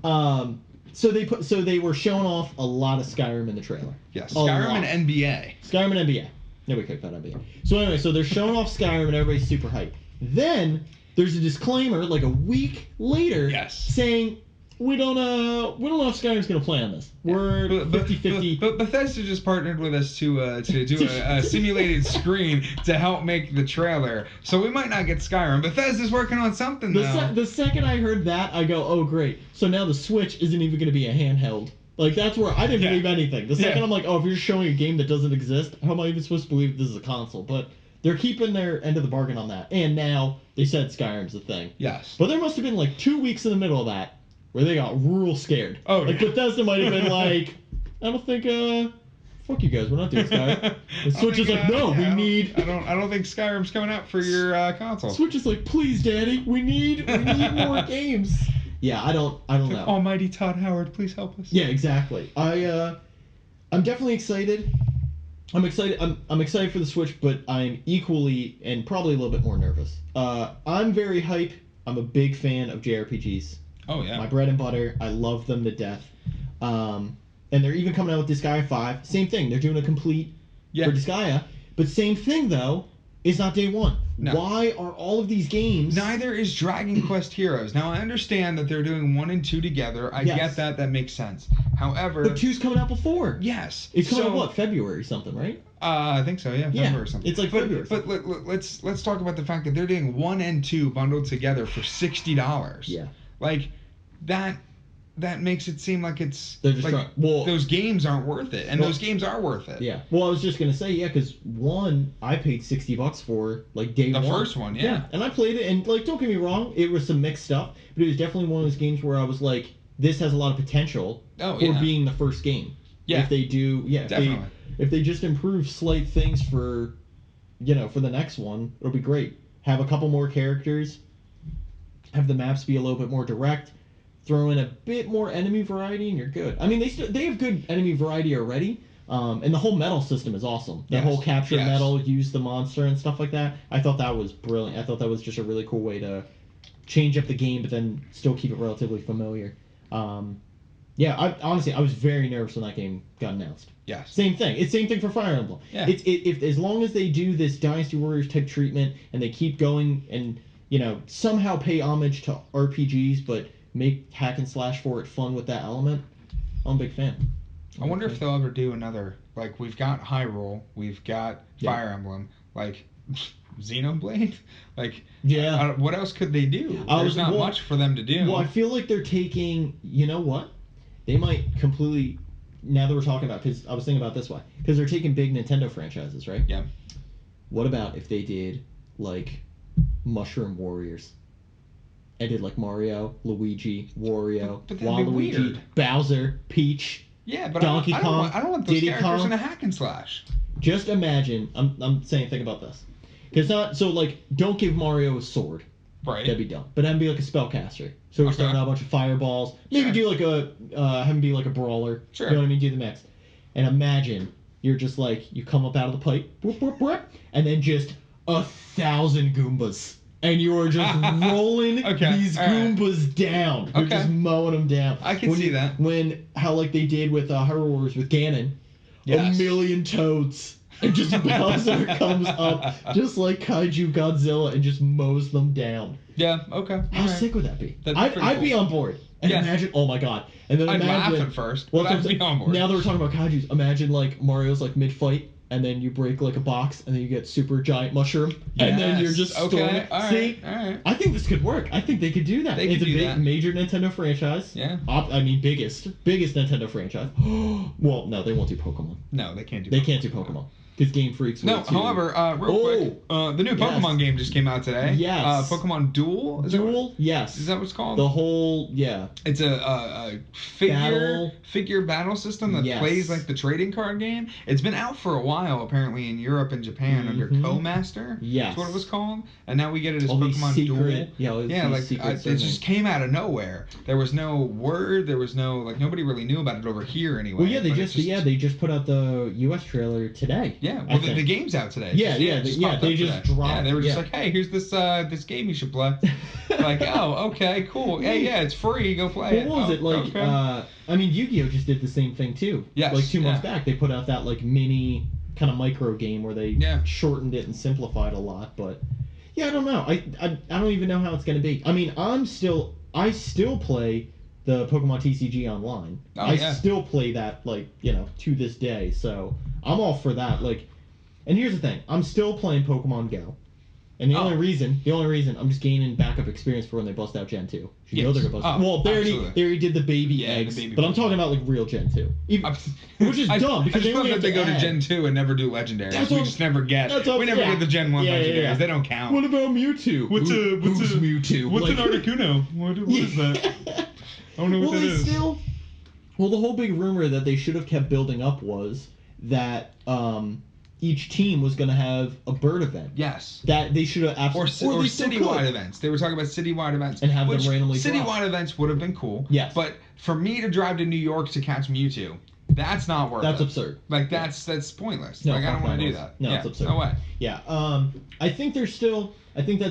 time. So they were showing off a lot of Skyrim in the trailer. Yes. Skyrim and NBA. Skyrim and NBA. Nobody cared about NBA. So anyway, they're showing off Skyrim and everybody's super hyped. Then there's a disclaimer like a week later saying we don't know if Skyrim's gonna play on this. We're 50-50. But Bethesda just partnered with us to do a simulated screen to help make the trailer. So we might not get Skyrim. Bethesda's working on something though. The second I heard that, I go, oh great. So now the Switch isn't even gonna be a handheld. Like, that's where I didn't believe anything. The second I'm like, oh, if you're showing a game that doesn't exist, how am I even supposed to believe this is a console? But they're keeping their end of the bargain on that. And now they said Skyrim's a thing. Yes. But there must have been like 2 weeks in the middle of that where they got real scared. Oh, like, Bethesda might have been like, I don't think, fuck you guys, we're not doing Skyrim. And Switch is like, no, we need... I don't think Skyrim's coming out for your console. Switch is like, please, Daddy, we need more games. Yeah, I don't know. Almighty Todd Howard, please help us. Yeah, exactly. I'm definitely excited. I'm excited for the Switch, but I'm equally and probably a little bit more nervous. I'm very hype. I'm a big fan of JRPGs. Oh yeah. My bread and butter. I love them to death. And they're even coming out with Disgaea 5. Same thing. They're doing a complete for Disgaea. But same thing though. It's not day one. No. Why are all of these games... Neither is Dragon Quest Heroes. Now, I understand that they're doing 1 and 2 together. I get that. That makes sense. However... But 2's coming out before. Yes. It's coming out, what, February or something, right? I think so, yeah. February or something. It's like February. But let's talk about the fact that they're doing 1 and 2 bundled together for $60. Yeah. Like, that makes it seem like it's... They're just like, those games aren't worth it. And those games are worth it. Yeah. Well, I was just going to say, because 1, I paid $60 for, like, day one. The first one, yeah. And I played it, and, like, don't get me wrong, it was some mixed stuff, but it was definitely one of those games where I was like, this has a lot of potential for being the first game. Yeah. If they do... Yeah, definitely. If they just improve slight things for, for the next one, it'll be great. Have a couple more characters. Have the maps be a little bit more direct. Throw in a bit more enemy variety and you're good. I mean, they have good enemy variety already, and the whole medal system is awesome. The whole capture medal, use the monster and stuff like that. I thought that was brilliant. I thought that was just a really cool way to change up the game, but then still keep it relatively familiar. Honestly, I was very nervous when that game got announced. Yes. Same thing. It's same thing for Fire Emblem. Yeah. If as long as they do this Dynasty Warriors type treatment and they keep going and somehow pay homage to RPGs, but make hack and slash for it fun with that element, I'm a big fan. I wonder if they'll ever do another, like, we've got Hyrule, we've got Fire Emblem, like, Xenoblade? Like, what else could they do? There's not much for them to do. Well, I feel like they're taking, you know what? They might completely, now that we're talking about, because I was thinking about this way, because they're taking big Nintendo franchises, right? Yeah. What about if they did, like, Mushroom Warriors? I did like Mario, Luigi, Wario, Waluigi, Bowser, Peach, Donkey Kong. I don't want those characters in a hack and slash. Just imagine. I'm saying, think about this. Because don't give Mario a sword. Right. That'd be dumb. But have him be like a spellcaster. So we're throwing out a bunch of fireballs. Maybe do like have him be like a brawler. Sure. You know what I mean? Do the mix. And imagine you're just like, you come up out of the pipe, whoop, whoop, whoop, and then just 1,000 Goombas. And you are just rolling these Goombas down. You're just mowing them down. I can see that. How like they did with Hyrule Warriors with Ganon. Yes. 1,000,000 toads. And just Bowser comes up just like Kaiju Godzilla and just mows them down. Yeah, okay. How sick would that be? I'd be on board. And imagine, oh my god. And then I'd laugh at first, but I'd be on board. Now that we're talking about Kaijus, imagine like Mario's like mid-fight, and then you break like a box, and then you get super giant mushroom, and then you're just storming. All right. I think this could work. I think they could do that. It's a big, major Nintendo franchise. Yeah. I mean, biggest Nintendo franchise. Well, no, they won't do Pokemon. No, they can't do. They can't do Pokemon. Because Game Freak's No, however, real quick, the new Pokemon game just came out today. Yes. Pokemon Duel? Yes. Is that what it's called? The whole, It's a figure battle system that plays like the trading card game. It's been out for a while, apparently, in Europe and Japan under Co-Master. Yes. That's what it was called. And now we get it as all Pokemon Duel. It just came out of nowhere. There was no word. There was no, nobody really knew about it over here anyway. Well, they just put out the US trailer today. Yeah, well, the game's out today. They just dropped. Yeah, they were just like, hey, here's this game you should play. Like, oh, okay, cool. Hey, it's free. Go play it. What was it like? Okay. I mean, Yu-Gi-Oh just did the same thing too. Yes. Like 2 months back, they put out that like mini kind of micro game where they shortened it and simplified a lot. But I don't know. I don't even know how it's gonna be. I mean, I still play the Pokemon TCG online. I still play that to this day. So I'm all for that. And here's the thing. I'm still playing Pokemon Go. And the only reason I'm just gaining backup experience for when they bust out Gen 2. You know they're gonna bust out. Well, they already did the baby eggs, but I'm talking about like real Gen 2. Which is dumb because I just love that they go to Gen 2 and never do legendaries. We just never get. We never get the Gen 1 legendaries. They don't count. What about Mewtwo? What's Mewtwo? What's an Articuno? What is that? I don't know what that is. Well, the whole big rumor that they should have kept building up was that each team was going to have a bird event. Yes. That they should have absolutely... Or citywide events. They were talking about citywide events. And have them randomly citywide events would have been cool. Yes. But for me to drive to New York to catch Mewtwo, that's not worth it. That's absurd. Like, that's pointless. No, like, I don't want to do that. No, it's absurd. No way. Yeah. I think that's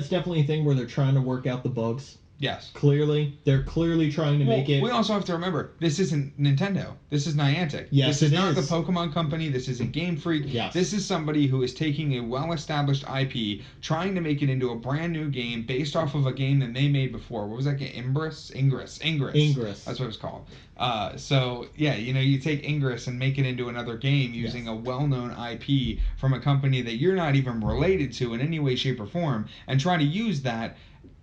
definitely a thing where they're trying to work out the bugs. Yes. Clearly. They're clearly trying to make it... We also have to remember, this isn't Nintendo. This is Niantic. Yes, this is not the Pokemon Company. This isn't Game Freak. Yes. This is somebody who is taking a well-established IP, trying to make it into a brand new game based off of a game that they made before. What was that game? Ingress. That's what it was called. So, yeah, you take Ingress and make it into another game using a well-known IP from a company that you're not even related to in any way, shape, or form, and try to use that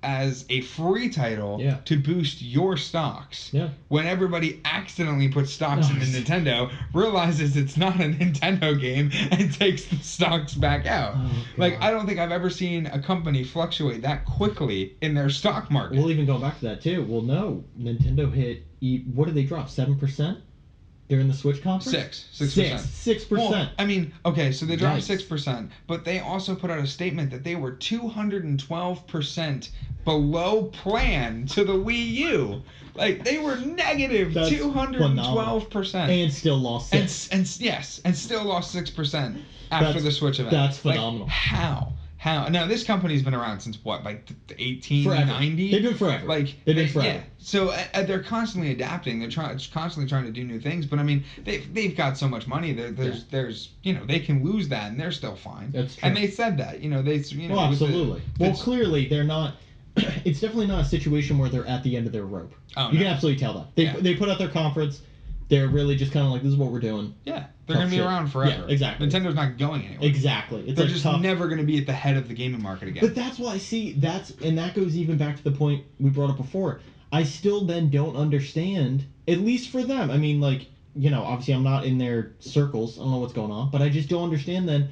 as a free title to boost your stocks. Yeah. When everybody accidentally puts stocks into Nintendo, realizes it's not a Nintendo game, and takes the stocks back out. Like, I don't think I've ever seen a company fluctuate that quickly in their stock market. We'll even go back to that too. Well, no, Nintendo hit, what did they drop, 7%? During the Switch conference? 6%. 6%. Well, I mean, okay, so they dropped 6%, but they also put out a statement that they were 212% below plan to the Wii U. Like, they were negative 212%. And still lost 6%. And still lost 6% after the Switch event. That's phenomenal. Like, how? Now, this company's been around since what, like 1890? They've been forever. Like, they've been forever. Yeah. So they're constantly adapting. They're constantly trying to do new things. But I mean, they've got so much money. There's they can lose that and they're still fine. That's true. And they said that. Well, absolutely. Clearly they're not. It's definitely not a situation where they're at the end of their rope. Oh, you can absolutely tell that. They put out their conference. They're really just kind of like, this is what we're doing. Yeah, they're going to be around forever. Yeah, exactly. Nintendo's not going anywhere. Exactly. They're just never going to be at the head of the gaming market again. But that's why I see and that goes even back to the point we brought up before. I still then don't understand, at least for them. I mean, like, obviously I'm not in their circles. I don't know what's going on, but I just don't understand then,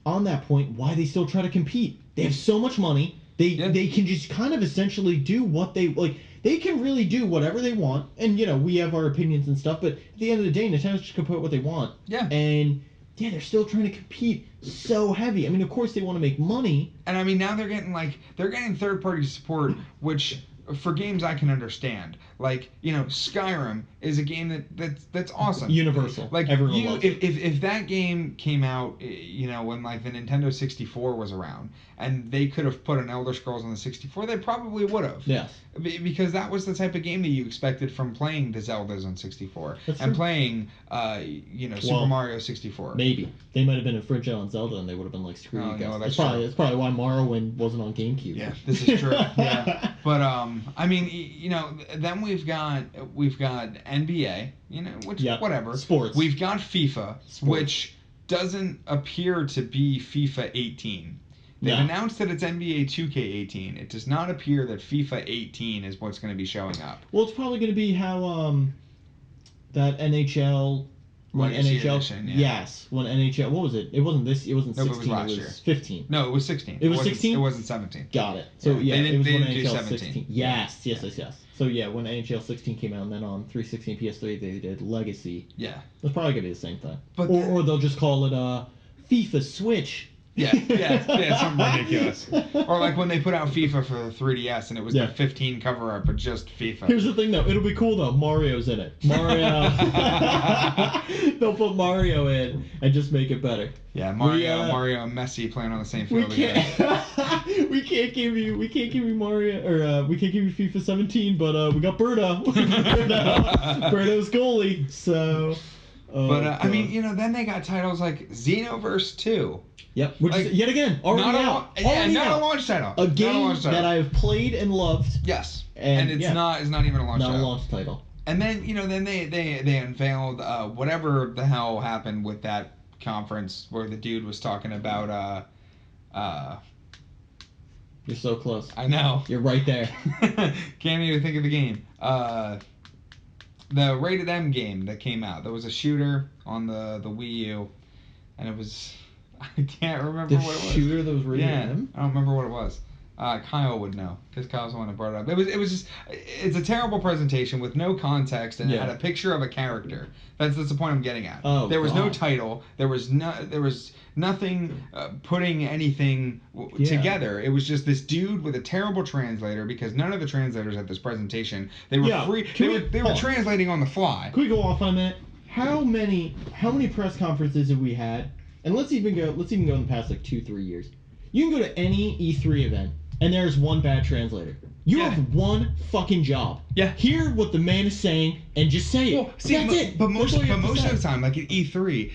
on that point, why they still try to compete. They have so much money. They can just kind of essentially do what they like. They can really do whatever they want, and we have our opinions and stuff. But at the end of the day, Nintendo's just gonna put what they want. Yeah. And they're still trying to compete so heavy. I mean, of course they want to make money. And I mean, now they're getting third-party support, which for games I can understand. Like, Skyrim is a game that's awesome. Universal. Like, everyone loves it. If that game came out, when like the Nintendo 64 was around, and they could have put an Elder Scrolls on the 64, they probably would have. Yes. Because that was the type of game that you expected from playing the Zeldas on 64 That's and true. playing, Super Mario 64. Maybe they might have been infringing on Zelda, and they would have been like, "Screw you guys." No, that's probably why Morrowind wasn't on GameCube. Yeah, this is true. Yeah, but I mean, then we've got NBA, which whatever. Sports. We've got FIFA, which doesn't appear to be FIFA 18. They've announced that it's NBA 2K18. It does not appear that FIFA 18 is what's going to be showing up. Well, it's probably going to be how that NHL. When Legacy NHL, edition, yes, when NHL, what was it? It wasn't 16. It was last year. 15. No, it was 16. It was 16. It wasn't 17. Got it. So it was when NHL 17. 16. Yes. So when NHL 16 came out, and then on 360 and PS3 they did Legacy. Yeah. It's probably gonna be the same thing. But or they'll just call it FIFA Switch. Yeah, something ridiculous. Or like when they put out FIFA for the 3DS and it was the 15 cover art, but just FIFA. Here's the thing though, it'll be cool though. Mario's in it. Mario. They'll put Mario in and just make it better. Yeah, Mario and Messi playing on the same field together. we can't give you Mario, or we can't give you FIFA 17, but we got Berto. Berto's goalie. So. I mean, then they got titles like Xenoverse 2. Yep, which is, yet again, already out. Not a launch title. A game that I have played and loved. Yes, and it's not even a launch title. Not a launch title. And then, then they unveiled whatever the hell happened with that conference where the dude was talking about You're so close. I know. You're right there. Can't even think of the game. The Rated M game that came out. There was a shooter on the Wii U, and it was... I can't remember what it was. The shooter that was rated M? I don't remember what it was. Kyle would know, because Kyle's the one that brought it up. It was just... It's a terrible presentation with no context, and it had a picture of a character. That's the point I'm getting at. Oh, there was no title. There was nothing putting anything together. It was just this dude with a terrible translator, because none of the translators at this presentation, they were free. They were translating on the fly. Can we go off on that? How many press conferences have we had? And let's even go in the past like 2-3 years. You can go to any E3 event, and there's one bad translator. You have one fucking job. Yeah. Hear what the man is saying and just say it. That's it. But most of the time, like at E3,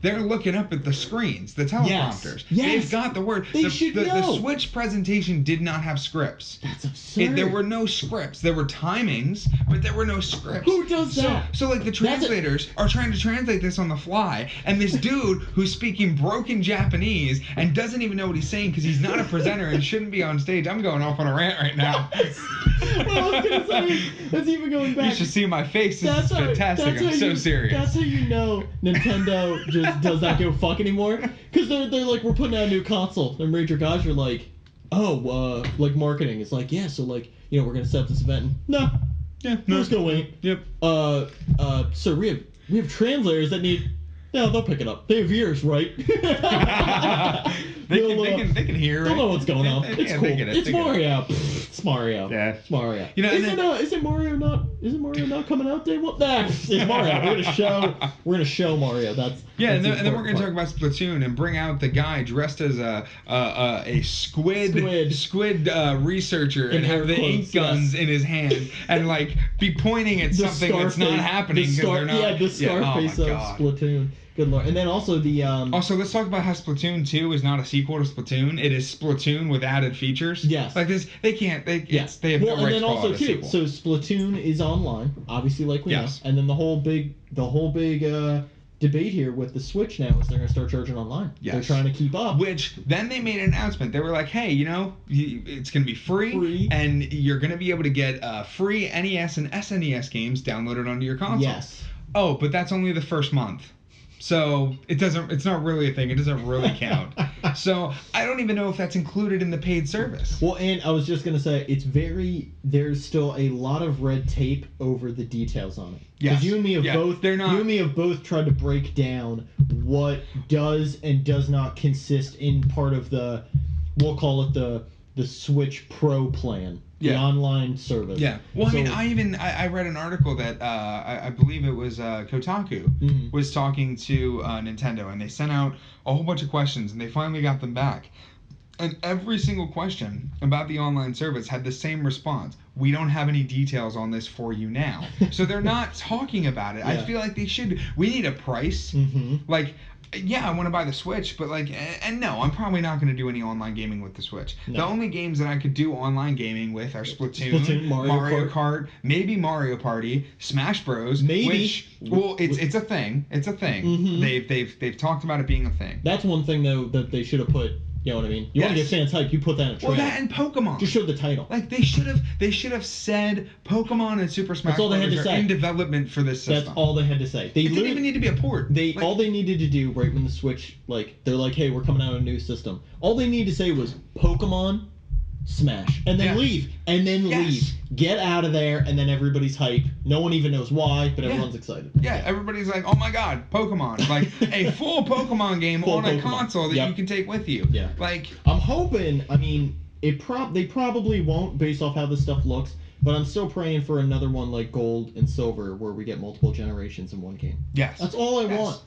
they're looking up at the screens, the teleprompters. Yes. They've got the word. They should know. The Switch presentation did not have scripts. That's absurd. There were no scripts. There were timings, but there were no scripts. Who does that? So like the translators are trying to translate this on the fly, and this dude who's speaking broken Japanese and doesn't even know what he's saying because he's not a presenter and shouldn't be on stage. I'm going off on a rant right now. Well, I was gonna say, that's even going back. You should see my face. This is fantastic. I'm so serious. That's how you know Nintendo just does not give a fuck anymore. Because they're like, we're putting out a new console. And major guys are like, like marketing. It's like, yeah, so like, we're gonna set up this event. And, we're just gonna wait. Yep. So we have translators that need. Yeah, they'll pick it up. They have ears, right? They can hear. They'll know what's going on. It's cool. It's Mario. It's Mario. Yeah. It's Mario. Isn't Mario not coming out day one? It's Mario. We're gonna show Mario. That's and then we're gonna talk about Splatoon and bring out the guy dressed as a squid researcher and have the ink guns in his hand and like be pointing at something that's not happening because they're not. Yeah, the Scarface of Splatoon. Good lord. And then also the Also, let's talk about how Splatoon 2 is not a sequel to Splatoon. It is Splatoon with added features. Yes. Like this, they can't. They have no right to call it a sequel. So Splatoon is online, obviously, like we know. And then the whole big debate here with the Switch now is they're going to start charging online. Yes. They're trying to keep up. Which then they made an announcement. They were like, hey, it's going to be free, and you're going to be able to get free NES and SNES games downloaded onto your console. Yes. Oh, but that's only the first month. So it's not really a thing. It doesn't really count. So I don't even know if that's included in the paid service. Well, and I was just going to say, there's still a lot of red tape over the details on it. Yes. Because you and me have both tried to break down what does and does not consist in part of we'll call it the Switch Pro plan. The online service. Yeah. Well, I mean, I read an article that I believe it was Kotaku was talking to Nintendo, and they sent out a whole bunch of questions, and they finally got them back. And every single question about the online service had the same response. We don't have any details on this for you now. So they're not talking about it. I feel like they should. We need a price. Like, yeah, I want to buy the Switch, but no, I'm probably not going to do any online gaming with the Switch. No. The only games that I could do online gaming with are Splatoon, Mario Kart, maybe Mario Party, Smash Bros. Maybe. It's a thing. It's a thing. They've talked about it being a thing. That's one thing though that they should have put. You know what I mean? You want to get fans hyped, you put that in a trailer. Well, that and Pokemon. Just show the title. Like they should have said Pokemon and Super Smash Bros. Are in development for this system. That's all they had to say. It didn't even need to be a port. All they needed to do right when the Switch, they're like, hey, we're coming out with a new system. All they needed to say was Pokemon, Smash, and then leave, and then leave. Get out of there, and then everybody's hype. No one even knows why, but everyone's excited. Yeah, everybody's like, oh my god, Pokemon. Like, a full Pokemon game on a console that you can take with you. Yeah. Like, I'm hoping, I mean, they probably won't based off how this stuff looks, but I'm still praying for another one like Gold and Silver where we get multiple generations in one game. Yes. That's all I want.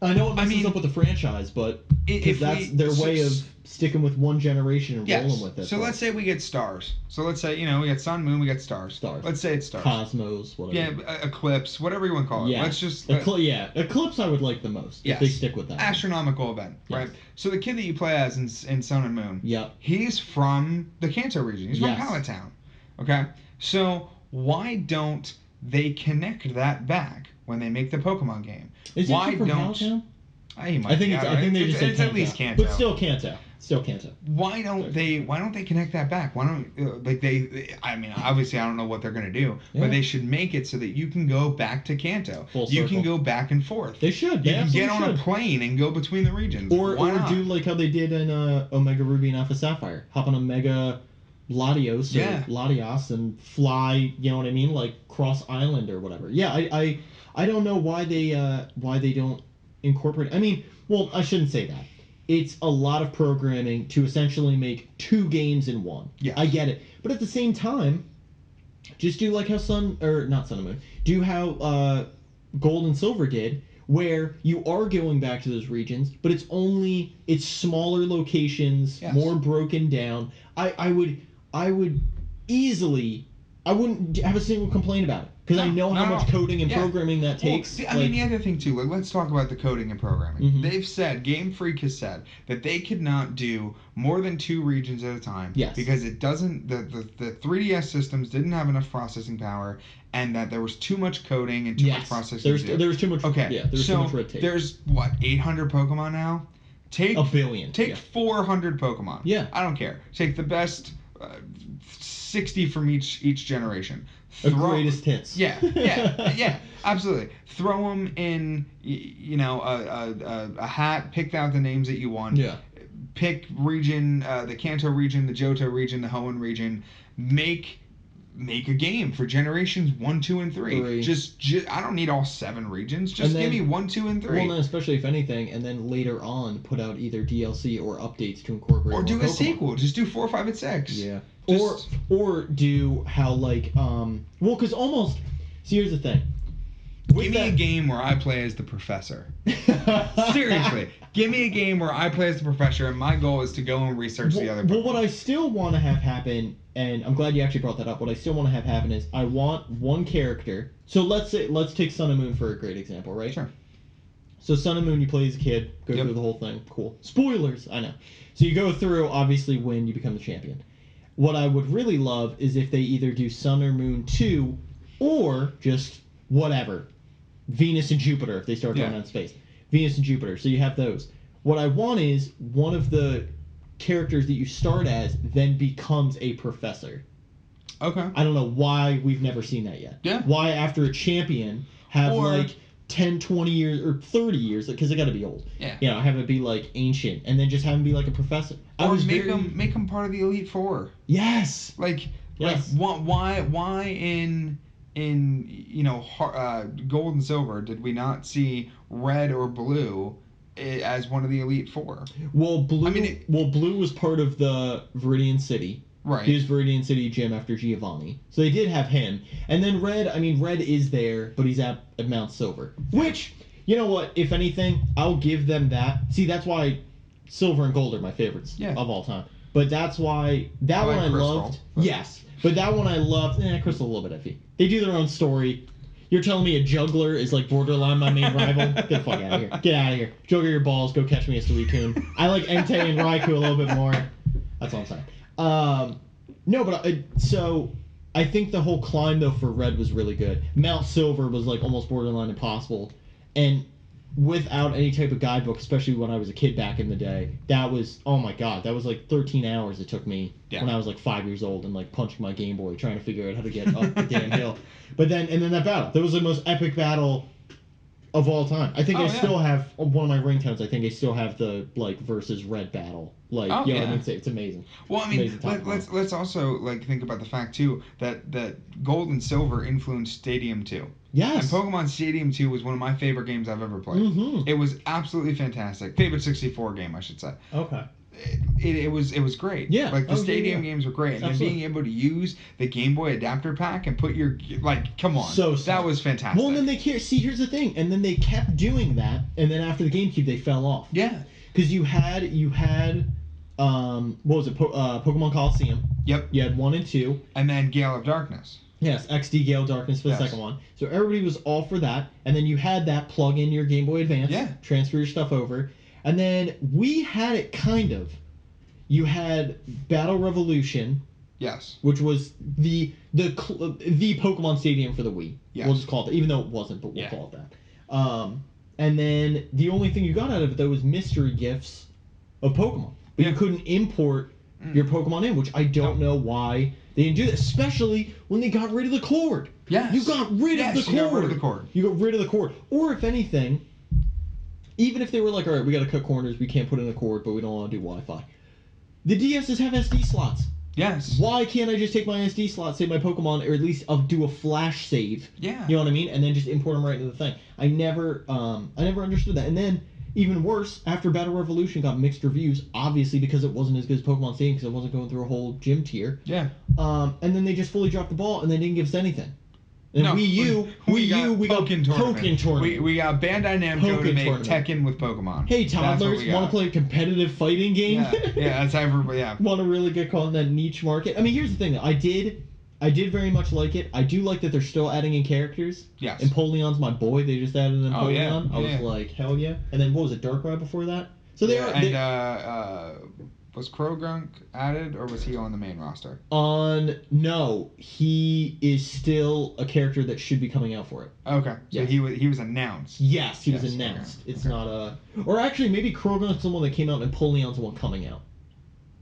I know it messes up with the franchise, but that's their way of sticking with one generation and rolling with it. So let's say we get stars. So let's say, we get Sun, Moon, we get stars. Let's say it's stars. Cosmos, whatever. Yeah, Eclipse, whatever you want to call it. Yeah. Let's just... Eclipse I would like the most, if they stick with that. Astronomical event, right? So the kid that you play as in Sun and Moon, he's from the Kanto region. He's from Pallet Town. Okay? So why don't they connect that back when they make the Pokemon game? Is he from Pallet Town? I think they just say it's at least Kanto. But still Kanto. Still Kanto. Why don't they connect that back? Why don't I mean, obviously I don't know what they're gonna do, but they should make it so that you can go back to Kanto. You can go back and forth. They should. You can get on a plane and go between the regions. Or do like how they did in Omega Ruby and Alpha Sapphire. Hop on Omega Latios or Latios and fly. You know what I mean? Like cross island or whatever. Yeah, I don't know why they don't incorporate. I mean, well, I shouldn't say that. It's a lot of programming to essentially make 2 games in one. Yes. I get it. But at the same time, just do like how not Sun and Moon, do how Gold and Silver did, where you are going back to those regions, but it's smaller locations, more broken down. I would easily, I wouldn't have a single complaint about it. Because I know how much coding and programming that takes. Well, I mean, the other thing, too, let's talk about the coding and programming. Mm-hmm. They've said, Game Freak has said, that they could not do more than 2 regions at a time. Yes. Because it doesn't, the 3DS systems didn't have enough processing power, and that there was too much coding and too much processing. There was too much. Okay. Yeah, there's too much red tape. There's, 800 Pokemon now? Take a billion. Take 400 Pokemon. Yeah. I don't care. Take the best 60 from each generation. Greatest hits. Yeah, absolutely. Throw them in, a hat. Pick out the names that you want. Yeah. Pick region, the Kanto region, the Johto region, the Hoenn region. Make a game for generations 1, 2, and 3. Just I don't need all 7 regions. Just give me 1, 2, and 3. Well, then especially if anything, and then later on put out either DLC or updates to incorporate. Or do a sequel. Just do 4, 5, and 6. Yeah. Or do how because almost. See, here's the thing. Give me a game where I play as the professor. Seriously. Give me a game where I play as the professor, and my goal is to go and research the other Pokemon. Well, what I still want to have happen, and I'm glad you actually brought that up, what I still want to have happen is I want one character. So let's take Sun and Moon for a great example, right? Sure. So Sun and Moon, you play as a kid, go through the whole thing. Cool. Spoilers, I know. So you go through, obviously, when you become the champion. What I would really love is if they either do Sun or Moon 2, or just whatever. Venus and Jupiter, if they start going out in space. Venus and Jupiter, so you have those. What I want is one of the characters that you start as then becomes a professor. Okay. I don't know why we've never seen that yet. Yeah. Why after a champion have 10, 20 years or 30 years, because they got to be old. Yeah. Have it be ancient, and then just have him be a professor. Or make him part of the Elite Four. Yes. Why in Gold and Silver did we not see Red or Blue as one of the Elite Four? Well, Blue was part of the Viridian City. Right. He was Viridian City Gym after Giovanni. So they did have him. And then Red is there, but he's at Mount Silver. Which, you know what, if anything, I'll give them that. See, that's why Silver and Gold are my favorites of all time. But that's why that one I loved. Yes. But that one I loved. Crystal a little bit iffy. They do their own story. You're telling me a juggler is borderline my main rival? Get the fuck out of here. Get out of here. Juggle your balls. Go catch me a Suicune. I like Entei and Raikou a little bit more. That's all I'm saying. So I think the whole climb though for Red was really good. Mount Silver was almost borderline impossible, and without any type of guidebook, especially when I was a kid back in the day, that was 13 hours it took me when I was 5 years old and punching my Game Boy trying to figure out how to get up the damn hill. But then that battle, that was the most epic battle of all time. I think still have one of my ringtones. I think I still have the versus Red battle. What I mean? It's amazing. Well, I mean, let's also think about the fact too that Gold and Silver influenced Stadium 2. Yes. And Pokemon Stadium 2 was one of my favorite games I've ever played. Mm-hmm. It was absolutely fantastic. Favorite 64 game, I should say. Okay. It was great. Yeah. The Stadium games were great. And then being able to use the Game Boy adapter pack and put your come on. That was fantastic. Well, and then here's the thing. And then they kept doing that, and then after the GameCube they fell off. Yeah. Because you had what was it? Pokemon Coliseum. Yep. You had 1 and 2. And then Gale of Darkness. Yes, XD Gale Darkness for the second one. So everybody was all for that. And then you had that plug in your Game Boy Advance. Yeah. Transfer your stuff over. And then we had it kind of. You had Battle Revolution. Yes. Which was the Pokemon Stadium for the Wii. Yes. We'll just call it that. Even though it wasn't, but we'll call it that. And then the only thing you got out of it, though, was mystery gifts of Pokemon. but you couldn't import your Pokemon in, which I don't know why they didn't do that, especially when they got rid of the cord. Yes. You got rid of the cord. You got rid of the cord. You got rid of the cord. Or if anything, even if they were like, all right, we got to cut corners, we can't put in a cord, but we don't want to do Wi-Fi. The DSs have SD slots. Yes. Why can't I just take my SD slot, save my Pokemon, or at least do a flash save? Yeah. You know what I mean? And then just import them right into the thing. I never understood that. And then, even worse, after Battle Revolution got mixed reviews, obviously because it wasn't as good as Pokemon Stadium, because it wasn't going through a whole gym tier. Yeah. And then they just fully dropped the ball, and they didn't give us anything. And no, we got Pokken Tournament. We got Bandai Namco Pokken to make tournament. Tekken with Pokemon. Hey, toddlers, want to play a competitive fighting game? Yeah, that's everybody. Yeah. Want to really get caught in that niche market? I mean, here's the thing. I did very much like it. I do like that they're still adding in characters. Yes. Empoleon's my boy. They just added an Empoleon. Oh, yeah. I was like, hell yeah. And then what was it, Darkrai before that? So they are. And was Krogunk added, or was he on the main roster? No, he is still a character that should be coming out for it. Okay, so yes. he was announced. Yes, he was announced. Okay. It's not a, or actually maybe Krogunk's the one that came out and Empoleon's the one coming out.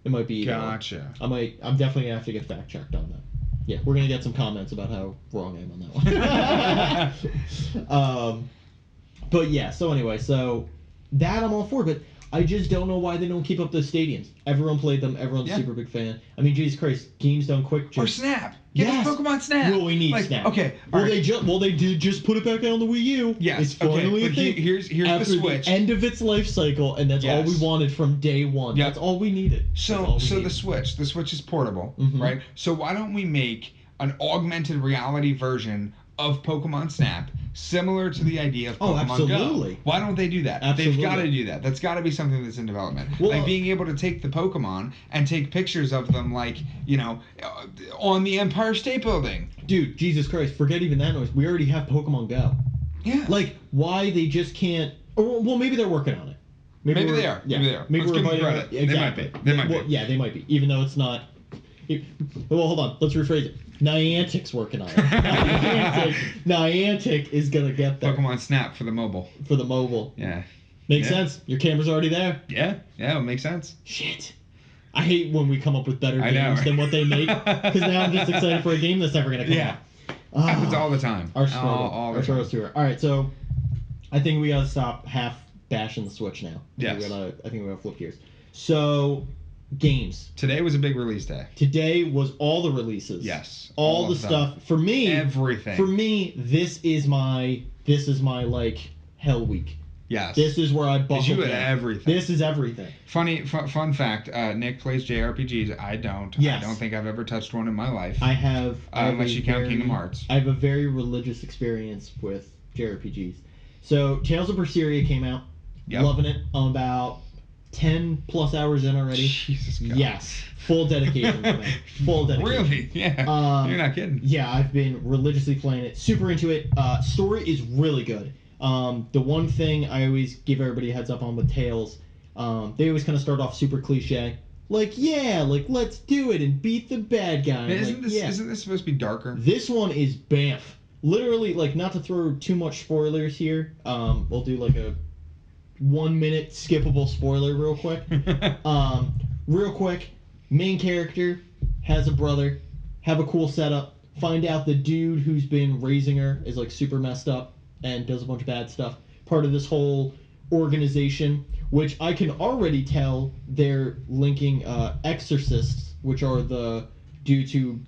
It might be. Gotcha. I'm definitely gonna have to get fact checked on that. Yeah, we're gonna get some comments about how wrong I am on that one. But yeah, so anyway, so that I'm all for, but I just don't know why they don't keep up those stadiums. Everyone played them. Everyone's a super big fan. I mean, Jesus Christ, games done quick. Or Snap. Get us Pokemon Snap. Well, we need Snap. Okay. They did just put it back out on the Wii U. Yes. It's finally a thing. Here's after the Switch. The end of its life cycle, and that's all we wanted from day one. Yep. That's all we needed. So the Switch is portable, right? So why don't we make an augmented reality version of Pokemon Snap, similar to the idea of Pokemon Go. Why don't they do that? Absolutely. They've got to do that. That's got to be something that's in development. Well, like being able to take the Pokemon and take pictures of them, like, on the Empire State Building. Dude, Jesus Christ, forget even that noise. We already have Pokemon Go. Yeah. Like, why they just can't... Well, maybe they're working on it. Maybe they are. Yeah. Maybe they are. Maybe Let's give them credit. Exactly. They might be. Yeah, they might be. Even though it's not... Well, hold on. Let's rephrase it. Niantic's working on it. Niantic is going to get there. Pokemon Snap for the mobile. Yeah. Makes sense. Your camera's already there. Yeah, it makes sense. Shit. I hate when we come up with better games than what they make. Because now I'm just excited for a game that's never going to come out. Happens all the time. Our throws to her. All right, so I think we got to stop half bashing the Switch now. Yes. I think we got to flip gears. So... games. Today was a big release day. Today was all the releases. Yes. All the stuff. For me, everything. For me, this is my like hell week. Yes. This is where I buckle you down. Everything. This is everything. Fun fact, Nick plays JRPGs. I don't. Yes. I don't think I've ever touched one in my life. I have unless you count Kingdom Hearts. I have a very religious experience with JRPGs. So Tales of Berseria came out. Yep. Loving it. I'm about 10 plus hours in already. Jesus God. Yes. Full dedication. Full dedication. Really? Yeah. You're not kidding. Yeah, I've been religiously playing it. Super into it. Story is really good. The one thing I always give everybody a heads up on with Tales, they always kind of start off super cliche. Like, let's do it and beat the bad guy. Isn't this supposed to be darker? This one is BAMF. Literally, like, not to throw too much spoilers here. We'll do like a 1 minute skippable spoiler real quick. Real quick, main character has a brother, have a cool setup, find out the dude who's been raising her is like super messed up and does a bunch of bad stuff. Part of this whole organization, which I can already tell they're linking exorcists, which are due to,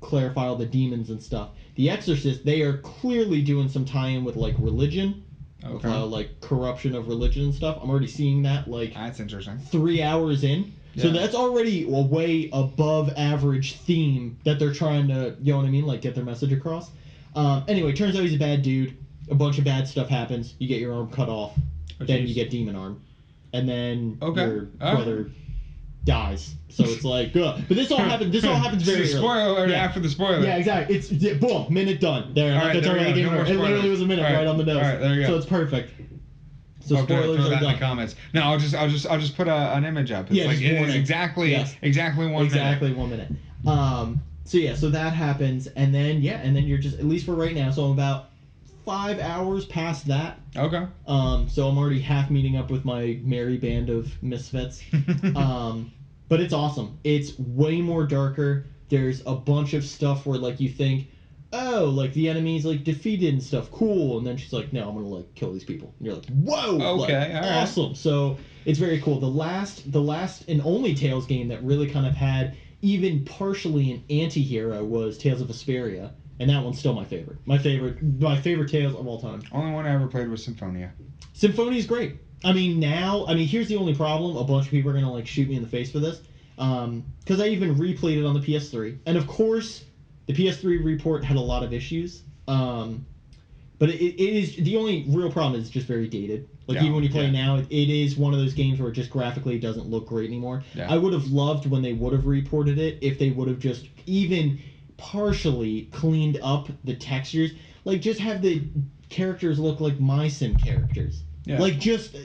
clarify all the demons and stuff. The exorcists, they are clearly doing some tie-in with like religion. Okay. Like corruption of religion and stuff. I'm already seeing that that's interesting. 3 hours in. Yeah. So that's already a way above average theme that they're trying to, like get their message across. Anyway, turns out he's a bad dude. A bunch of bad stuff happens. You get your arm cut off. Then you get demon arm. And then your brother dies. So it's like, but this all happens very early. Spoiler after the spoiler. Yeah, exactly. It's boom, minute done. There, I'm not gonna turn the game over. It literally was a minute right on the nose. All right, there you go. So it's perfect. So spoilers throw are that done. in the comments. No, I'll just put an image up. It's like it is exactly 1 minute. Exactly 1 minute. So that happens, and then you're just, at least for right now. So I'm about 5 hours past that. Okay. So I'm already half meeting up with my merry band of misfits. But it's awesome. It's way more darker. There's a bunch of stuff where, like, you think, oh, like, the enemy's, like, defeated and stuff. Cool. And then she's like, no, I'm gonna, like, kill these people. And you're like, whoa! Okay, like, all awesome. Right. So it's very cool. The last and only Tales game that really kind of had even partially an anti-hero was Tales of Vesperia. And that one's still my favorite. My favorite Tales of all time. Only one I ever played was Symphonia. Symphonia's great. Here's the only problem. A bunch of people are going to, like, shoot me in the face for this. Because I even replayed it on the PS3. And, of course, the PS3 report had a lot of issues. But it is... The only real problem is just very dated. Like, even when you play it now, it is one of those games where it just graphically doesn't look great anymore. Yeah. I would have loved when they would have reported it if they would have just even partially cleaned up the textures. Like, just have the characters look like my sim characters. Yeah. Like, just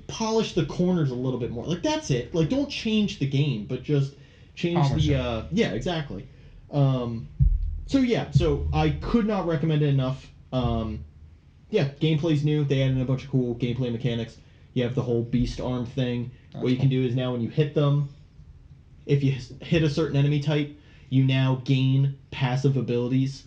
polish the corners a little bit more. Like, that's it. Like, don't change the game, but just change the... Yeah, exactly. So I could not recommend it enough. Gameplay's new. They added a bunch of cool gameplay mechanics. You have the whole beast arm thing. That's what you can do is now when you hit them, if you hit a certain enemy type, you now gain passive abilities.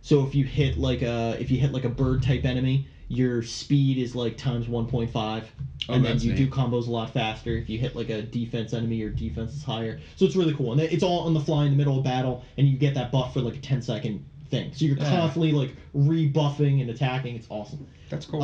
So if you hit like a bird type enemy, your speed is like times 1.5, and then you do combos a lot faster. If you hit like a defense enemy, your defense is higher. So it's really cool, and it's all on the fly in the middle of battle, and you get that buff for like a 10-second thing. So you're constantly like rebuffing and attacking. It's awesome. That's cool.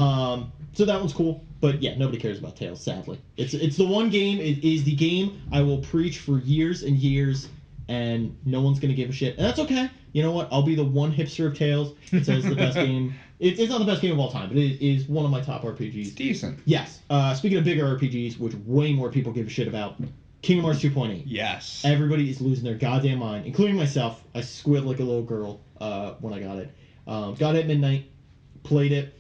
So that one's cool, but yeah, nobody cares about Tales. Sadly, it's the one game. It is the game I will preach for years and years, and no one's gonna give a shit, and that's okay. You know what? I'll be the one hipster of Tales that says the best game. It's not the best game of all time, but it is one of my top RPGs. It's decent. Yes. Speaking of bigger RPGs, which way more people give a shit about, Kingdom Hearts 2.8. Yes. Everybody is losing their goddamn mind, including myself. I squealed like a little girl when I got it. Got it at midnight, played it.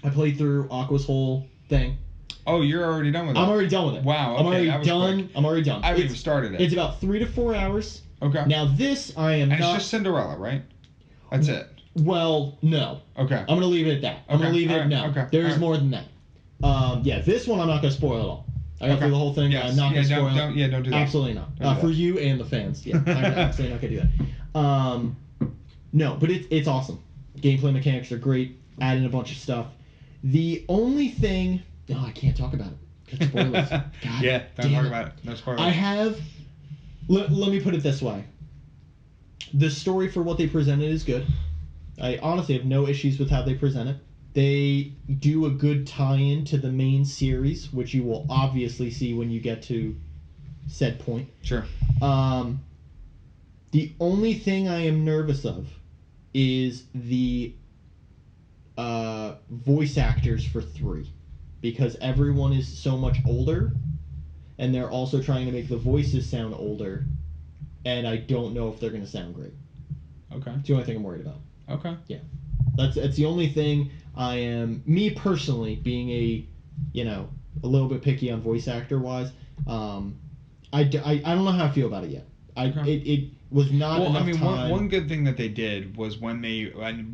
I played through Aqua's whole thing. Oh, you're already done with it? I'm already done with it. Wow, okay. I'm already done. I haven't even started it. It's about 3 to 4 hours. Okay. Now this, And it's just Cinderella, right? That's it. Well, no. Okay. I'm going to leave it at that. I'm going to leave it no. Okay. There's more than that. This one I'm not going to spoil at all. I got through the whole thing. Yes. I'm not going to spoil it. Don't do that. Absolutely not. For you and the fans. Yeah, I'm absolutely not going to do that. No, but it's awesome. Gameplay mechanics are great. Adding a bunch of stuff. The only thing... No, I can't talk about it. That's spoilers. God don't talk about it. No spoilers. I have... Let me put it this way. The story for what they presented is good. I honestly have no issues with how they present it. They do a good tie-in to the main series, which you will obviously see when you get to said point. Sure. The only thing I am nervous of is the voice actors for 3. Because everyone is so much older, and they're also trying to make the voices sound older, and I don't know if they're going to sound great. Okay. It's the only thing I'm worried about. Okay. Yeah. That's the only thing I am... Me personally, being a little bit picky on voice actor-wise, I don't know how I feel about it yet. It was not enough time. One good thing that they did was when they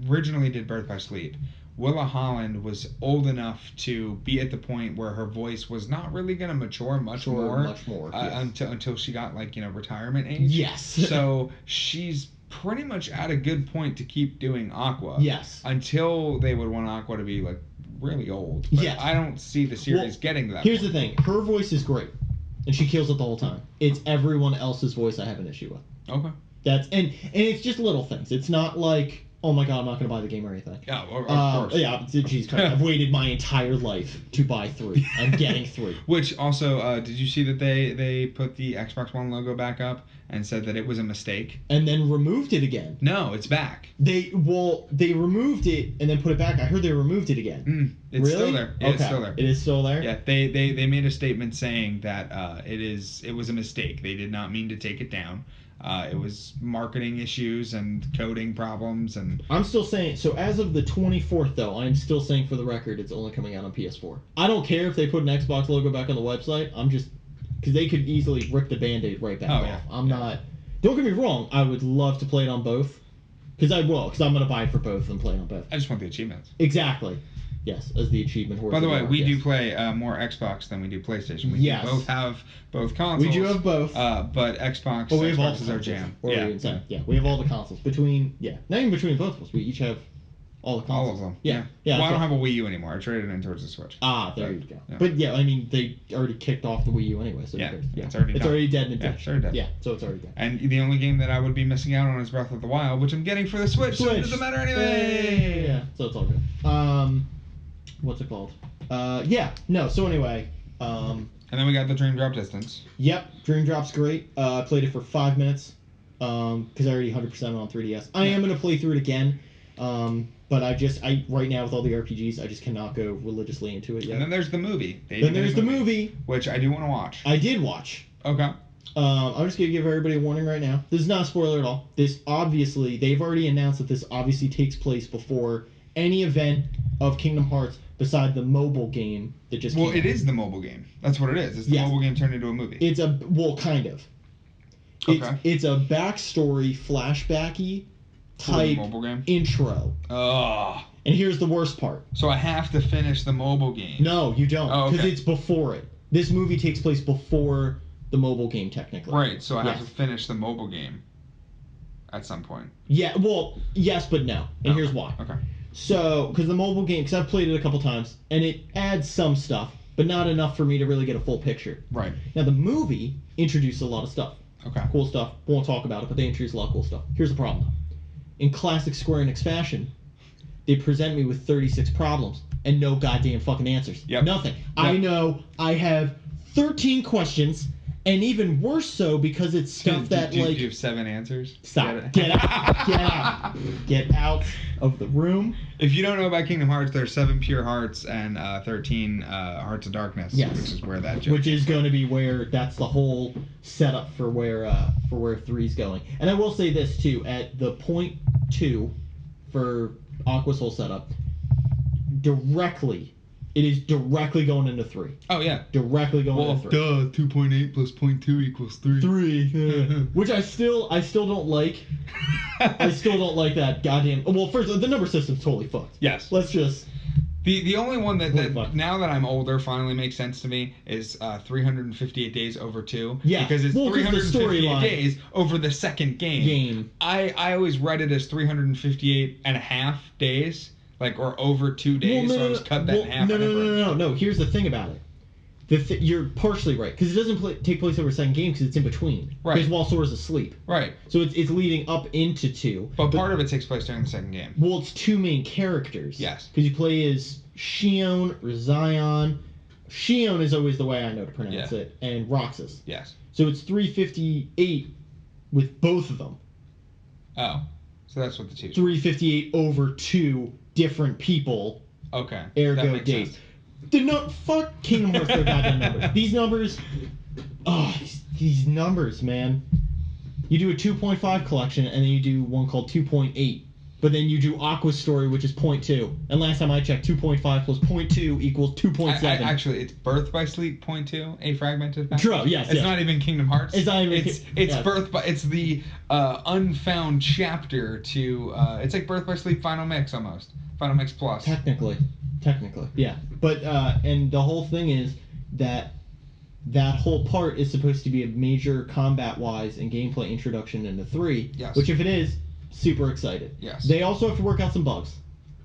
originally did Birth by Sleep, Willa Holland was old enough to be at the point where her voice was not really going to mature much more yes. until she got retirement age. Yes. So she's pretty much at a good point to keep doing Aqua. Yes. Until they would want Aqua to be really old. But yes. I don't see the series getting to that. Here's the thing: her voice is great, and she kills it the whole time. It's everyone else's voice I have an issue with. Okay. And it's just little things. It's not like, oh my god, I'm not going to buy the game or anything. Yeah, of course. Yeah, geez, I've waited my entire life to buy 3. I'm getting 3. Which also, did you see that they put the Xbox One logo back up and said that it was a mistake? And then removed it again. No, it's back. They removed it and then put it back. I heard they removed it again. It's really? Still there. Okay. It's still there. It is still there? Yeah, they made a statement saying that it was a mistake. They did not mean to take it down. It was marketing issues and coding problems, and I'm still saying, so as of the 24th though, I'm still saying for the record it's only coming out on PS4. I don't care if they put an Xbox logo back on the website. I'm just, because they could easily rip the Band-Aid right back off. I'm not, don't get me wrong, I would love to play it on both, Because I'm going to buy it for both and play on both. I just want the achievements. Exactly. Yes, as the achievement horse. By the way, we do play more Xbox than we do PlayStation. We do both have both consoles. We do have both. But Xbox, we have Xbox is our jam. We have all the consoles. Not even between both of us. We each have all the consoles. All of them. Yeah. Well, I don't have a Wii U anymore. I traded it in towards the Switch. There you go. Yeah. But I mean, they already kicked off the Wii U anyway. So it's already dead in a ditch. It's already dead. Yeah, so it's already dead. And the only game that I would be missing out on is Breath of the Wild, which I'm getting for the Switch. So it doesn't matter anyway. Yeah. So it's all good. What's it called? So anyway. And then we got the Dream Drop Distance. Yep, Dream Drop's great. I played it for 5 minutes because I already 100% on 3DS. I am going to play through it again, but I right now with all the RPGs, I just cannot go religiously into it yet. And then there's the movie. The movie. Which I do want to watch. I did watch. Okay. I'm just going to give everybody a warning right now. This is not a spoiler at all. This obviously, they've already announced that this obviously takes place before any event of Kingdom Hearts beside the mobile game that just came out. It is the mobile game. That's what it is. It's the mobile game turned into a movie. It's kind of. It's a backstory, flashbacky type mobile game? Intro. Oh. And here's the worst part. So I have to finish the mobile game. No, you don't. Because it's before it. This movie takes place before the mobile game, technically. Right, so I have to finish the mobile game at some point. Yeah, well, yes, but no. And here's why. Okay. So, because the mobile game, because I've played it a couple times, and it adds some stuff, but not enough for me to really get a full picture. Right. Now, the movie introduced a lot of stuff. Okay. Cool stuff. Won't talk about it, but they introduced a lot of cool stuff. Here's the problem, though. In classic Square Enix fashion, they present me with 36 problems and no goddamn fucking answers. Yep. Nothing. Yep. I know I have 13 questions, and even worse so because it's stuff do you have 7 answers? Stop. Get out. Get out. Get out of the room. If you don't know about Kingdom Hearts, there's 7 pure hearts and 13 hearts of darkness. Yes. Which is where that joke Which is going to be where that's the whole setup for where 3's going. And I will say this too, at the point 2 for Aqua's whole setup, it is directly going into 3. Oh, yeah. Directly going into 3. Duh, 2.8 plus 0.2 equals 3. 3. Which I still don't like. I still don't like that goddamn... Well, first, the number system's totally fucked. Yes. Let's just... The only one that now that I'm older finally makes sense to me is 358 days over 2. Yeah. Because it's 358 days over the second game. I always read it as 358 and a half days. Or over 2 days, so I just cut that in half. No. Here's the thing about it. You're partially right, because it doesn't take place over a second game, because it's in between. Right. Because while Sora's asleep. Right. So it's leading up into 2. But part of it takes place during the second game. Well, it's 2 main characters. Yes. Because you play as Xion or Zion. Xion is always the way I know to pronounce it, and Roxas. Yes. So it's 358 with both of them. Oh. So that's what the 2 is. 358 over 2 different people. Okay. Ergo days. Fuck Kingdom Hearts, their goddamn numbers. These numbers. Oh, these numbers, man. You do a 2.5 collection, and then you do one called 2.8. But then you do Aqua's story, which is 0.2. And last time I checked, 2.5 plus 0.2 equals 2.7. Actually, it's Birth by Sleep 0.2, a fragmented package. True, yes. It's not even Kingdom Hearts. It's not even... It's Birth by... It's the unfound chapter to... it's like Birth by Sleep Final Mix, almost. Final Mix Plus. Technically, yeah. But, and the whole thing is that whole part is supposed to be a major combat-wise and gameplay introduction into 3. Yes. Which, if it is... super excited. Yes. They also have to work out some bugs.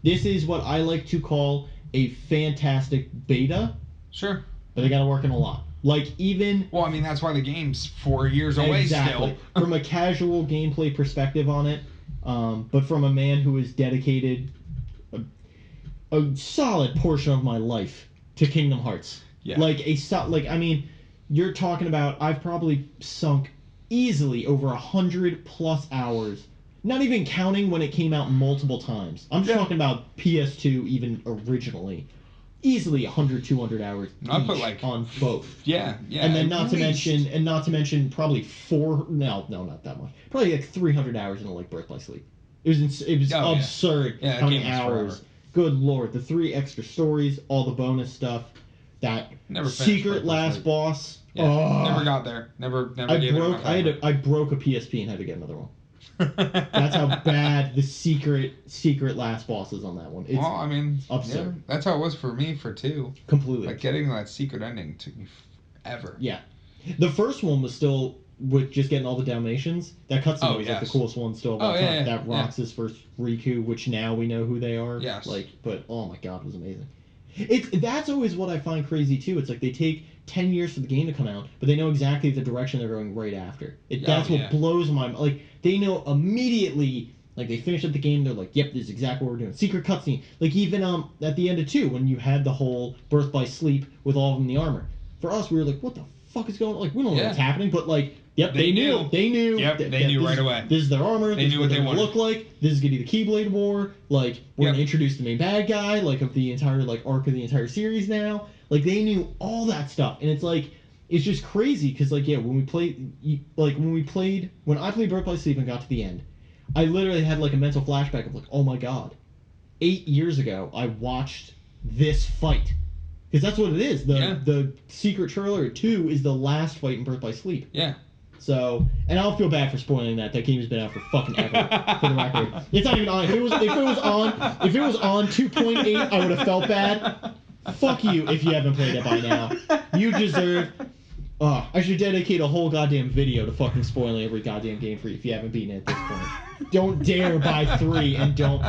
This is what I like to call a fantastic beta. Sure. But they got to work on a lot. Even... Well, I mean, that's why the game's 4 years away still. From a casual gameplay perspective on it, but from a man who has dedicated a solid portion of my life to Kingdom Hearts. Yeah. I mean, you're talking about... I've probably sunk easily over 100+ hours. Not even counting when it came out multiple times. I'm just talking about PS2 even originally. Easily 100, 200 hours each on both. Yeah. And then not to mention probably not that much. Probably 300 hours into Birth by Sleep. It was absurd how many hours. Forever. Good lord, the 3 extra stories, all the bonus stuff, that secret last boss. Yeah, never got there. Never gave it enough. I broke a PSP and had to get another one. That's how bad the secret last boss is on that one. It's well, I mean, absurd. Yeah, that's how it was for me for 2. Completely. Like, getting that secret ending took me forever. Yeah. The first one was still, with just getting all the Dalmatians, that cutscene was like the coolest one still about that Roxas versus Riku, which now we know who they are. Yes. Like, but oh my god, it was amazing. That's always what I find crazy too. It's like they take 10 years for the game to come out, but they know exactly the direction they're going right after. That's what blows my mind. Like, they know immediately, like, they finish up the game, they're like, yep, this is exactly what we're doing. Secret cutscene. Like, even at the end of 2, when you had the whole Birth by Sleep with all of them in the armor. For us, we were like, what the fuck is going on? Like, we don't know what's happening, but, like, yep, they knew. They knew. Yep, they knew right away. This is their armor. They knew what they wanted. Look like. This is going to be the Keyblade War. Like, we're going to introduce the main bad guy, like, of the entire, like, arc of the entire series now. Like, they knew all that stuff. And it's like, it's just crazy because, like, when I played Birth by Sleep and got to the end, I literally had, like, a mental flashback of, like, oh my god, 8 years ago, I watched this fight. Because that's what it is. The secret trailer 2 is the last fight in Birth by Sleep. Yeah. So, and I don't feel bad for spoiling that. That game has been out for fucking ever. For the record, it's not even on. If it was on 2.8, I would have felt bad. Fuck you if you haven't played it by now. You deserve. I should dedicate a whole goddamn video to fucking spoiling every goddamn game for you if you haven't beaten it at this point. Don't dare buy 3 and don't.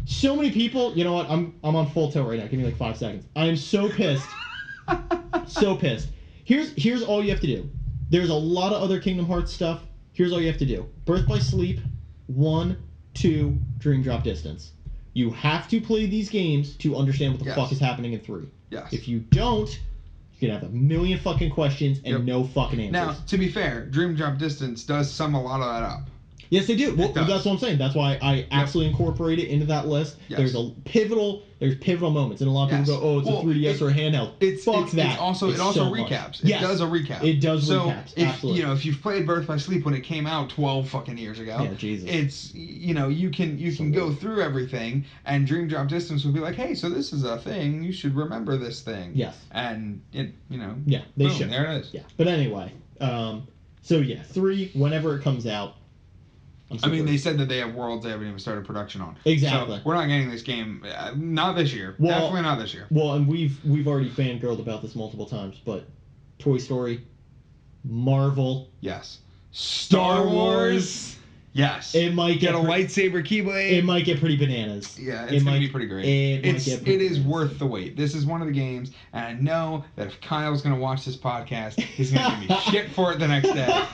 So many people. You know what? I'm on full tilt right now. Give me like 5 seconds. I am so pissed. So pissed. Here's all you have to do. There's a lot of other Kingdom Hearts stuff. Here's all you have to do. Birth by Sleep, 1, 2, Dream Drop Distance. You have to play these games to understand what the fuck is happening in 3. Yes. If you don't, you can have a million fucking questions and no fucking answers. Now, to be fair, Dream Drop Distance does sum a lot of that up. Yes, they do. Well, that's what I'm saying. That's why I absolutely incorporate it into that list. Yes. There's pivotal moments, and a lot of people go, "Oh, it's a 3DS or a handheld." Fuck that. It also recaps. It does a recap. It does recaps. Absolutely. If you've played Birth by Sleep when it came out 12 fucking years ago, yeah, Jesus. It's you can go through everything, and Dream Drop Distance will be like, "Hey, so this is a thing. You should remember this thing." Yes. And they boom, should. There it is. Yeah. But anyway, 3 whenever it comes out. I mean, they said that they have worlds they haven't even started production on. Exactly. So we're not getting this game, not this year. Well, definitely not this year. Well, and we've already fangirled about this multiple times, but Toy Story, Marvel. Yes. Star Wars. Yes. It might get a lightsaber keyblade. It might get pretty bananas. Yeah, it's going to be pretty great. It is worth the wait. This is one of the games, and I know that if Kyle's going to watch this podcast, he's going to give me shit for it the next day.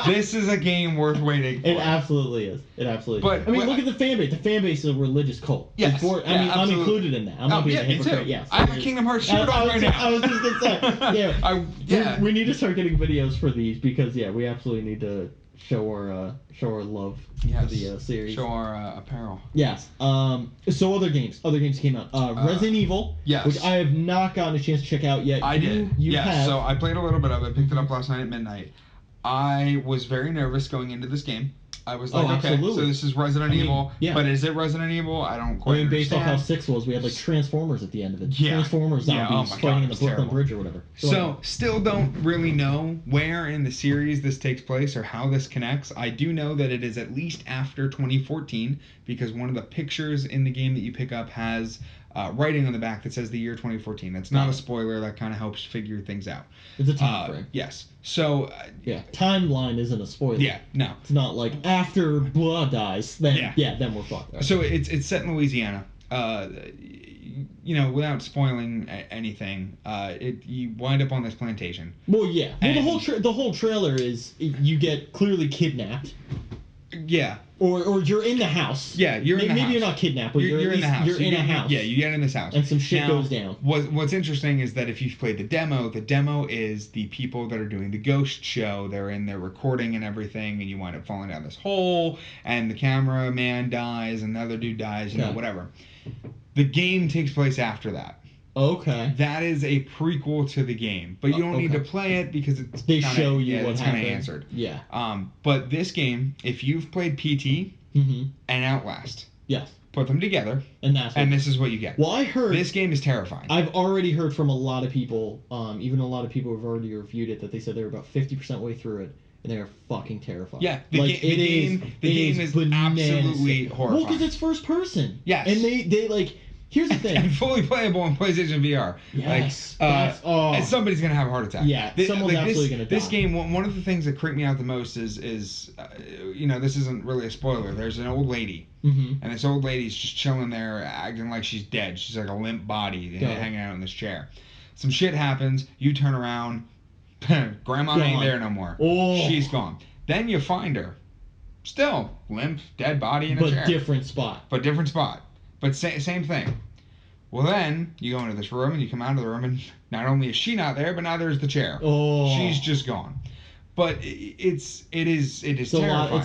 This is a game worth waiting for. It absolutely is. But I mean, look at the fan base. The fan base is a religious cult. Yes. I'm included in that. I'm not being a hypocrite. Yes. I have a Kingdom Hearts shirt on right now. I was just going to say, we need to start getting videos for these because we absolutely need to show our love for the series. Show our apparel. Yes. So other games came out. Resident Evil, which I have not gotten a chance to check out yet. I did. You have. So I played a little bit of it. Picked it up last night at midnight. I was very nervous going into this game. I was like, okay, so this is Resident Evil, but is it Resident Evil? I don't quite understand. Based off how 6 was, we had like Transformers at the end of it. Yeah. Transformers zombies fighting in the Brooklyn Bridge or whatever. So still don't really know where in the series this takes place or how this connects. I do know that it is at least after 2014 because one of the pictures in the game that you pick up has writing on the back that says the year 2014. That's not a spoiler. That kind of helps figure things out. It's a time frame. Yes. So... timeline isn't a spoiler. Yeah, no. It's not like after blah dies, then then we're fucked. Right? So it's set in Louisiana. Without spoiling anything, you wind up on this plantation. Well, yeah. Well, the whole trailer is you get clearly kidnapped. Yeah. Or you're in the house. Yeah, you're in the house. Maybe you're not kidnapped, but you're in the house. You're in a house. Yeah, you get in this house. And some shit goes down. What's interesting is that if you've played the demo is the people that are doing the ghost show. They're in there recording and everything, and you wind up falling down this hole, and the cameraman dies, and the other dude dies, whatever. The game takes place after that. Okay. That is a prequel to the game, but you don't need to play it because they show you what happened. It's kind of answered. Yeah. But this game, if you've played PT and Outlast, put them together, and this is what you get. Well, I heard this game is terrifying. I've already heard from a lot of people, even a lot of people who've already reviewed it, that they said they were about 50% way through it, and they are fucking terrifying. Yeah, the game is absolutely horrifying. Well, because it's first person. Yes. And they like, here's the thing. And fully playable in PlayStation VR. Yes. And somebody's going to have a heart attack. Yeah, someone's absolutely going to die. This game, one of the things that creeped me out the most is this isn't really a spoiler. There's an old lady. Mm-hmm. And this old lady's just chilling there, acting like she's dead. She's like a limp body hanging out in this chair. Some shit happens. You turn around. Grandma ain't there no more. Oh. She's gone. Then you find her. Still limp, dead body in a chair. But different spot. But same thing. Well, then you go into this room and you come out of the room and not only is she not there, but now there's the chair. Oh. She's just gone. But it is terrifying. It's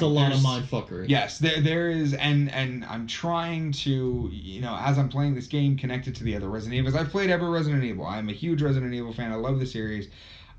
a lot of mindfuckery. Yes, there is, and I'm trying to, as I'm playing this game, connect it to the other Resident Evils. I've played every Resident Evil. I'm a huge Resident Evil fan. I love the series.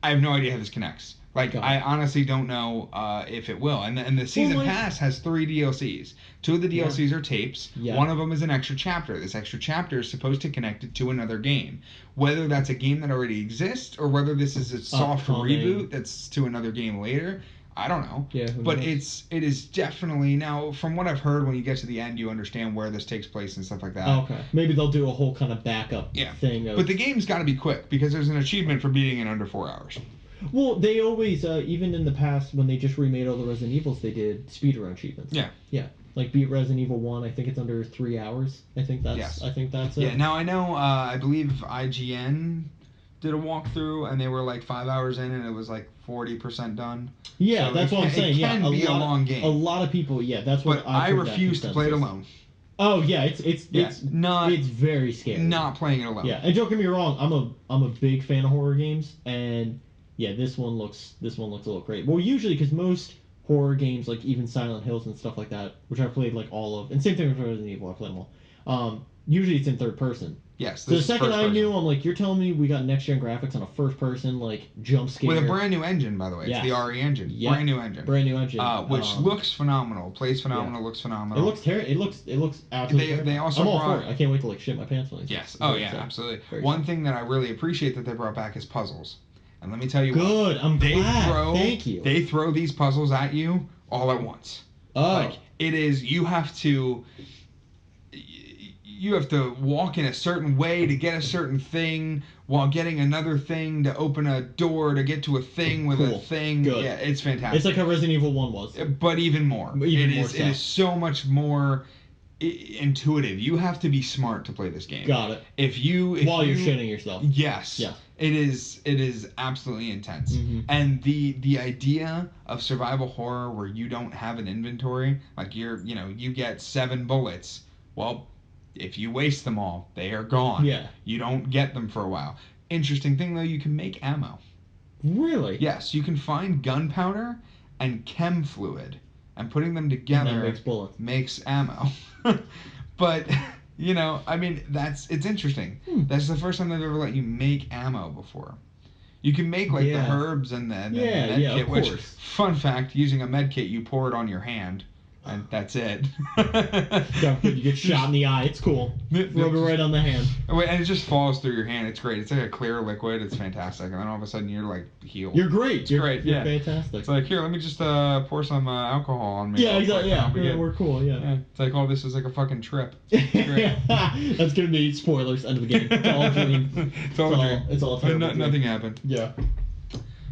I have no idea how this connects. I honestly don't know if it will. And the season pass has 3 DLCs. 2 of the DLCs are tapes. Yeah. One of them is an extra chapter. This extra chapter is supposed to connect it to another game. Whether that's a game that already exists or whether this is a soft reboot that's to another game later, I don't know. Yeah, but it is definitely, now from what I've heard, when you get to the end, you understand where this takes place and stuff like that. Okay. Maybe they'll do a whole kind of backup thing. But the game's got to be quick because there's an achievement for beating it under 4 hours. Well, they always, even in the past, when they just remade all the Resident Evils, they did speedrun achievements. Yeah. Yeah. Like beat Resident Evil 1, I think it's under 3 hours. I think that's it. Yeah, now I know, I believe IGN did a walkthrough and they were like 5 hours in and it was like 40% done. Yeah, so that's what I'm saying. It can be a long game. A lot of people, that's what I refuse to play it alone. Oh yeah, it's very scary. Not playing it alone. Yeah, and don't get me wrong, I'm a big fan of horror games, and yeah, this one looks a little great. Well, usually because most horror games, like even Silent Hills and stuff like that, which I've played like all of, and same thing with Resident Evil, I've played them all. Usually it's in third person. Yes. So the second I knew, I'm like, you're telling me we got next gen graphics on a first person like jump scare with a brand new engine, by the way. It's the RE engine. Yeah. Brand new engine. Which looks phenomenal. Plays phenomenal. Looks phenomenal. It looks terrible. It looks absolutely. They also I'm all for it. I can't wait to like shit my pants when I see it. Yes. Oh yeah, absolutely. One thing that I really appreciate that they brought back is puzzles. And let me tell you what. I'm glad. Thank you. They throw these puzzles at you all at once. Oh. Like it is. You have to walk in a certain way to get a certain thing while getting another thing to open a door to get to a thing with a thing. Good. Yeah, it's fantastic. It's like how Resident Evil 1 was. But even more. It is so much more intuitive. You have to be smart to play this game. Got it. While you're shitting yourself. Yes. Yeah. It is absolutely intense. Mm-hmm. And the idea of survival horror where you don't have an inventory, like you get 7 bullets. Well, if you waste them all, they are gone. Yeah. You don't get them for a while. Interesting thing, though, you can make ammo. Really? Yes, you can find gunpowder and chem fluid, and putting them together makes ammo. But, it's interesting. That's the first time they've ever let you make ammo before. You can make, the herbs and the med kit, which, fun fact, using a med kit, you pour it on your hand. And that's it. You get shot in the eye. It's cool. Rub it right on the hand. And it just falls through your hand. It's great. It's like a clear liquid. It's fantastic. And then all of a sudden you're like healed. You're great. You're fantastic. It's like, here, let me just pour some alcohol on me. Yeah, exactly. Yeah, we're cool. Yeah. It's like, oh, this is like a fucking trip. It's great. That's gonna be spoilers. End of the game. It's all a dream. It's all terrible. Nothing happened. Yeah.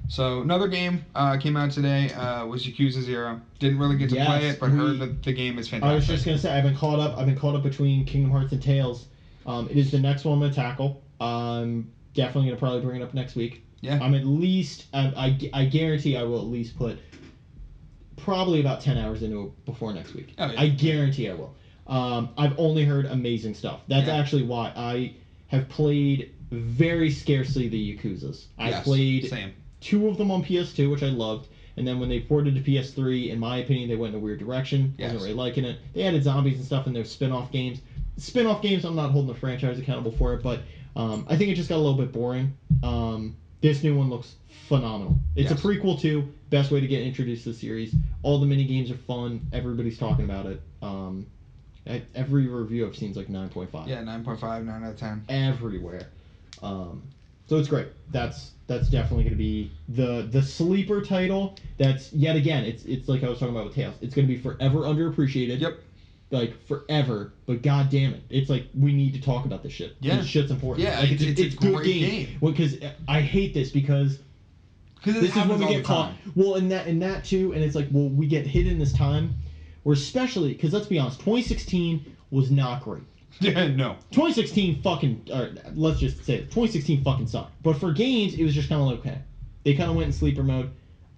So another game came out today was Yakuza 0. Didn't really get to play it, but heard that the game is fantastic. I was just gonna say I've been caught up between Kingdom Hearts and Tales. It is the next one I'm gonna tackle. I'm definitely gonna probably bring it up next week. Yeah. I'm at least I guarantee I will at least put probably about 10 hours into it before next week. Oh, yeah. I guarantee I will. I've only heard amazing stuff. That's actually why I have played very scarcely the Yakuzas. I played 2 of them on PS2, which I loved, and then when they ported to PS3, in my opinion, they went in a weird direction. Wasn't really liking it. They added zombies and stuff in their spin-off games. Spin-off games, I'm not holding the franchise accountable for it, but I think it just got a little bit boring. This new one looks phenomenal. It's a prequel to, best way to get introduced to the series. All the mini-games are fun. Everybody's talking about it. Every review I've seen is like 9.5. Yeah, 9.5, 9 out of 10. Everywhere. So it's great. That's definitely going to be the sleeper title. That's yet again. It's like I was talking about with Tales. It's going to be forever underappreciated. Yep. Like forever, but god damn it, it's like we need to talk about this shit. Yeah. This shit's important. Yeah, like, it's a good great game. Because I hate this because this is when we get caught. Well, in that too, and it's like, well, we get hit in this time, where especially because let's be honest, 2016 was not great. Yeah, no. 2016 fucking, or let's just say it, 2016 fucking sucked. But for games, it was just kind of okay. They kind of went in sleeper mode.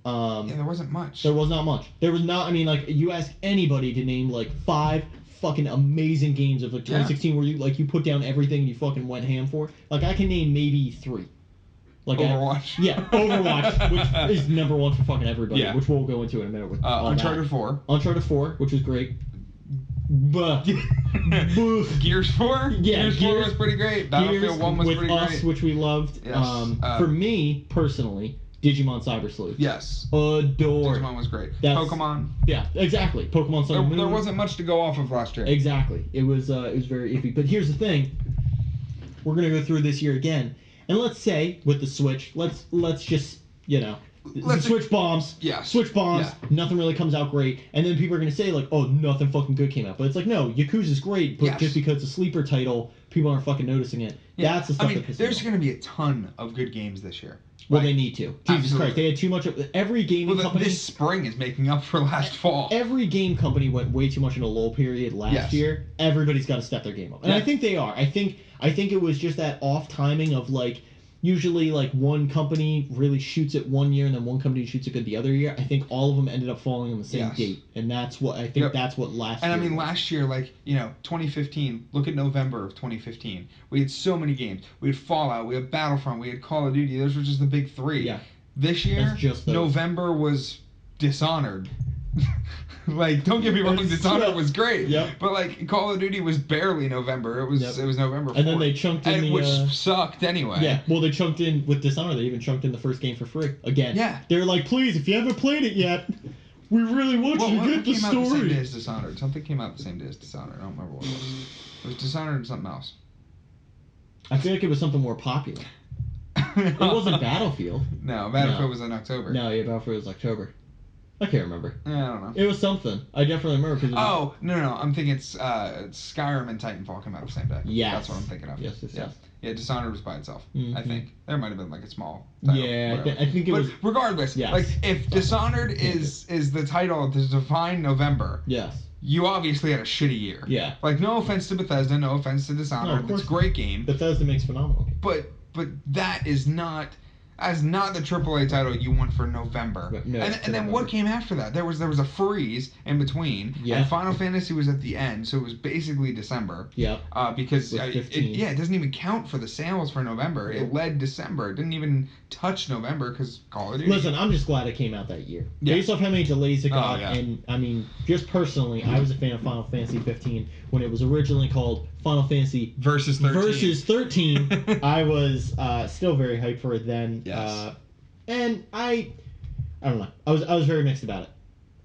Yeah, there wasn't much. There was not much. There was not. I mean, like you ask anybody to name like 5 fucking amazing games of like 2016 where you put down everything and you fucking went ham for. Like I can name maybe 3. Like Overwatch. Overwatch, which is number 1 for fucking everybody. Yeah. Which we'll go into in a minute with Uncharted 4. Uncharted 4, which was great. Gears 4? Yeah, Gears 4 was pretty great. Battlefield 1 was pretty great. great. Which we loved. Yes. For me, personally, Digimon Cyber Sleuth. Yes. Adored. Digimon was great. Pokemon. Yeah, exactly. Pokemon Sun and Moon. There wasn't much to go off of last year. Exactly. It was very iffy. But here's the thing. We're going to go through this year again. And let's say, with the Switch, let's just, Switch bombs. Yeah. Switch bombs. Yeah. Nothing really comes out great. And then people are going to say, like, oh, nothing fucking good came out. But it's like, no, Yakuza's great, but just because it's a sleeper title, people aren't fucking noticing it. Yeah. That's the stuff that pisses me off. There's going to be a ton of good games this year. Well, they need to. Jesus Christ, they had too much of every gaming company. This spring is making up for last fall. Every game company went way too much in a lull period last year. Everybody's got to step their game up, and I think they are. I think it was just that off timing of like. Usually, like, one company really shoots it one year, and then one company shoots it good the other year. I think all of them ended up falling on the same date, and that's what I think. That's what last year. And I mean, last year, 2015. Look at November of 2015. We had so many games. We had Fallout. We had Battlefront. We had Call of Duty. Those were just the big 3. Yeah. This year, November was Dishonored. Don't get me wrong, Dishonored was great. Yep. But Call of Duty was barely November. It was November 4th. And then they chunked in which sucked anyway. Yeah. Well, they chunked in with Dishonored. They even chunked in the first game for free again. Yeah. They're like, please, if you haven't played it yet, we really want you to get the story. What came out the same day as Dishonored? Something came out the same day as Dishonored. I don't remember what it was. It was Dishonored and something else. I feel like it was something more popular. It wasn't Battlefield. No, Battlefield was in October. No, yeah, Battlefield was October. I can't remember. Yeah, I don't know. It was something. I definitely remember. No. I'm thinking it's Skyrim and Titanfall came out the same day. Yes. That's what I'm thinking of. Yes. Yeah, Dishonored was by itself, I think. There might have been a small title. Yeah, I think it was. But regardless, if Dishonored is the title to define November, yes, you obviously had a shitty year. Yeah. No offense to Bethesda, no offense to Dishonored. It's a great game. Bethesda makes phenomenal games. But that is not... As not the AAA title you want for November. No, and then what came after that? There was a freeze in between. Yeah. And Final Fantasy was at the end, so it was basically December. Yeah. Because it doesn't even count for the sales for November. It led December. It didn't even touch November because Call of Duty. Listen, I'm just glad it came out that year. Yeah. Based off how many delays it got, and I mean, just personally, I was a fan of Final Fantasy 15 when it was originally called Final Fantasy Versus 13. I was still very hyped for it then. Yes. And I don't know. I was very mixed about it.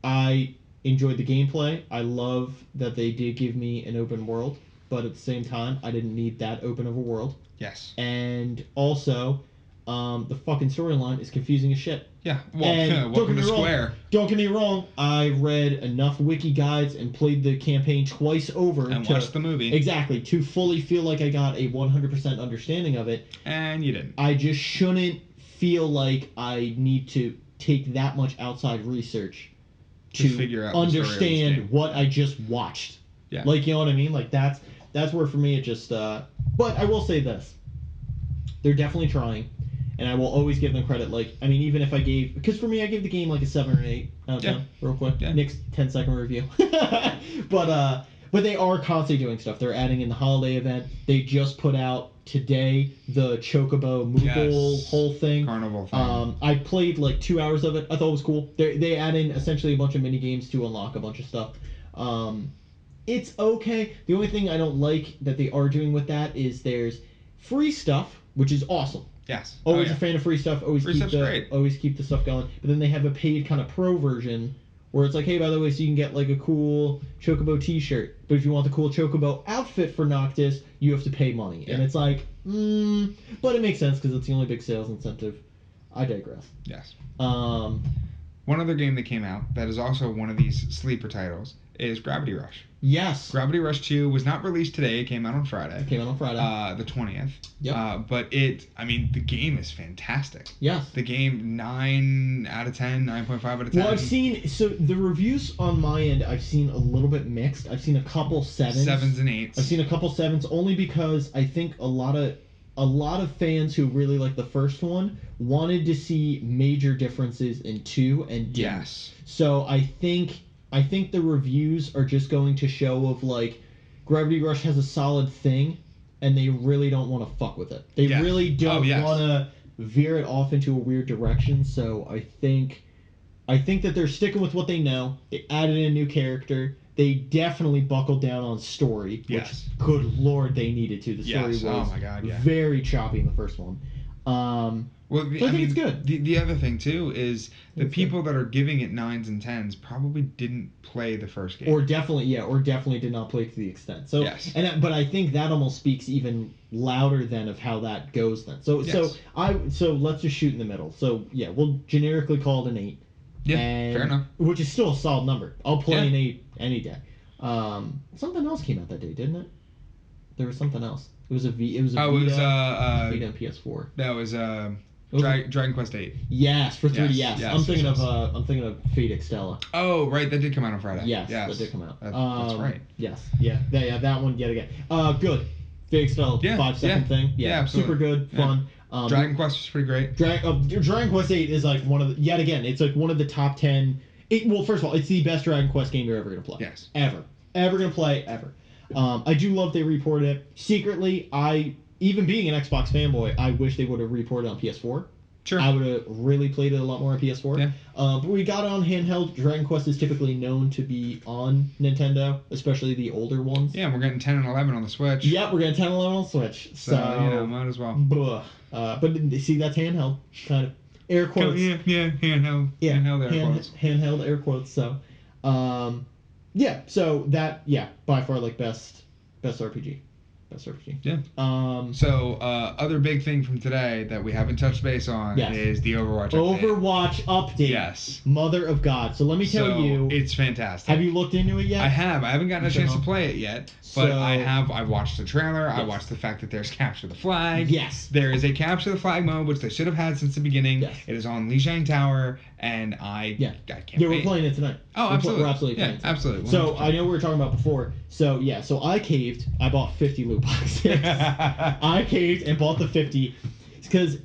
I enjoyed the gameplay. I love that they did give me an open world, but at the same time, I didn't need that open of a world. Yes. And also, the fucking storyline is confusing as shit. Yeah, well, welcome to Square. Don't get me wrong, I read enough wiki guides and played the campaign twice over. And watched the movie. Exactly, to fully feel like I got a 100% understanding of it. And you didn't. I just shouldn't feel like I need to take that much outside research to figure out understand what I just watched. Yeah. You know what I mean? That's where for me it just... But I will say this. They're definitely trying. And I will always give them credit. Even if I gave... Because for me, I gave the game a 7 or 8 out of 10. Real quick. Yeah. Nick's 10-second review. But they are constantly doing stuff. They're adding in the holiday event. They just put out today the Chocobo Moogle whole thing. Carnival thing. I played 2 hours of it. I thought it was cool. They add in essentially a bunch of mini games to unlock a bunch of stuff. It's okay. The only thing I don't like that they are doing with that is there's free stuff, which is awesome. Yes. Always a fan of free stuff. Always free keep the stuff going. But then they have a paid kind of pro version where it's like, hey, by the way, so you can get a cool Chocobo t-shirt. But if you want the cool Chocobo outfit for Noctis, you have to pay money. Yeah. And it's like, but it makes sense because it's the only big sales incentive. I digress. Yes. One other game that came out that is also one of these sleeper titles is Gravity Rush. Yes. Gravity Rush 2 was not released today. It came out on Friday. The 20th. Yep. But the game is fantastic. Yes. The game, 9 out of 10, 9.5 out of 10. Well, I've seen, so the reviews on my end, I've seen a little bit mixed. I've seen a couple 7s. 7s and 8s. I've seen a couple 7s only because I think a lot of fans who really like the first one wanted to see major differences in 2 and didn't. Yes. So I think the reviews are just going to show of like Gravity Rush has a solid thing and they really don't want to fuck with it. They really don't want to veer it off into a weird direction. So I think that they're sticking with what they know. They added in a new character. They definitely buckled down on story, which, good lord, they needed to. The story was very choppy in the first one. Well, I think it's good. The other thing, too, is the people that are giving it 9s and 10s probably didn't play the first game. Or definitely did not play to the extent. So, but I think that almost speaks even louder then of how that goes then. So let's just shoot in the middle. So, yeah, we'll generically call it an 8. Yeah, fair enough. Which is still a solid number. I'll play an 8 any day. Something else came out that day, didn't it? There was something else. It was a Vita and PS4. That was Dragon Quest 8. Yes, for 3DS. Yes, I'm thinking of Fate Extella. Oh, right, that did come out on Friday. Yes, that did come out. That's right. Yes, that one yet again. Good. Fate Extella, 5-second thing. Yeah, absolutely. Super good, fun. Dragon Quest was pretty great. Dragon Quest 8 is like one of the, yet again, it's like one of the top 10. Well, first of all, it's the best Dragon Quest game you're ever going to play. Yes. Ever going to play, ever. I do love they reported it. Secretly, even being an Xbox fanboy, I wish they would have reported on PS4. Sure. I would have really played it a lot more on PS4. Yeah. But we got it on handheld. Dragon Quest is typically known to be on Nintendo, especially the older ones. Yeah, we're getting 10 and 11 on the Switch. Yep, we're getting 10 and 11 on the Switch. So might as well. But see, that's handheld, kind of. Air quotes. Yeah, handheld. Yeah, handheld air quotes. Handheld air quotes. So, so that, by far, like, best RPG. Yeah. Other big thing from today that we haven't touched base on is the Overwatch update. Overwatch update. Yes. Mother of God. So let me tell you. It's fantastic. Have you looked into it yet? I have. I haven't gotten a chance to play it yet. But I watched the trailer. Yes. I watched the fact that there's Capture the Flag. Yes. There is a Capture the Flag mode, which they should have had since the beginning. Yes. It is on Lijiang Tower, and I can't wait. Yeah, we're playing it tonight. Oh, absolutely. We're absolutely playing it tonight. Absolutely. 100%. So I know we were talking about before. So I caved. I bought 50 loot boxes. I caved and bought the 50.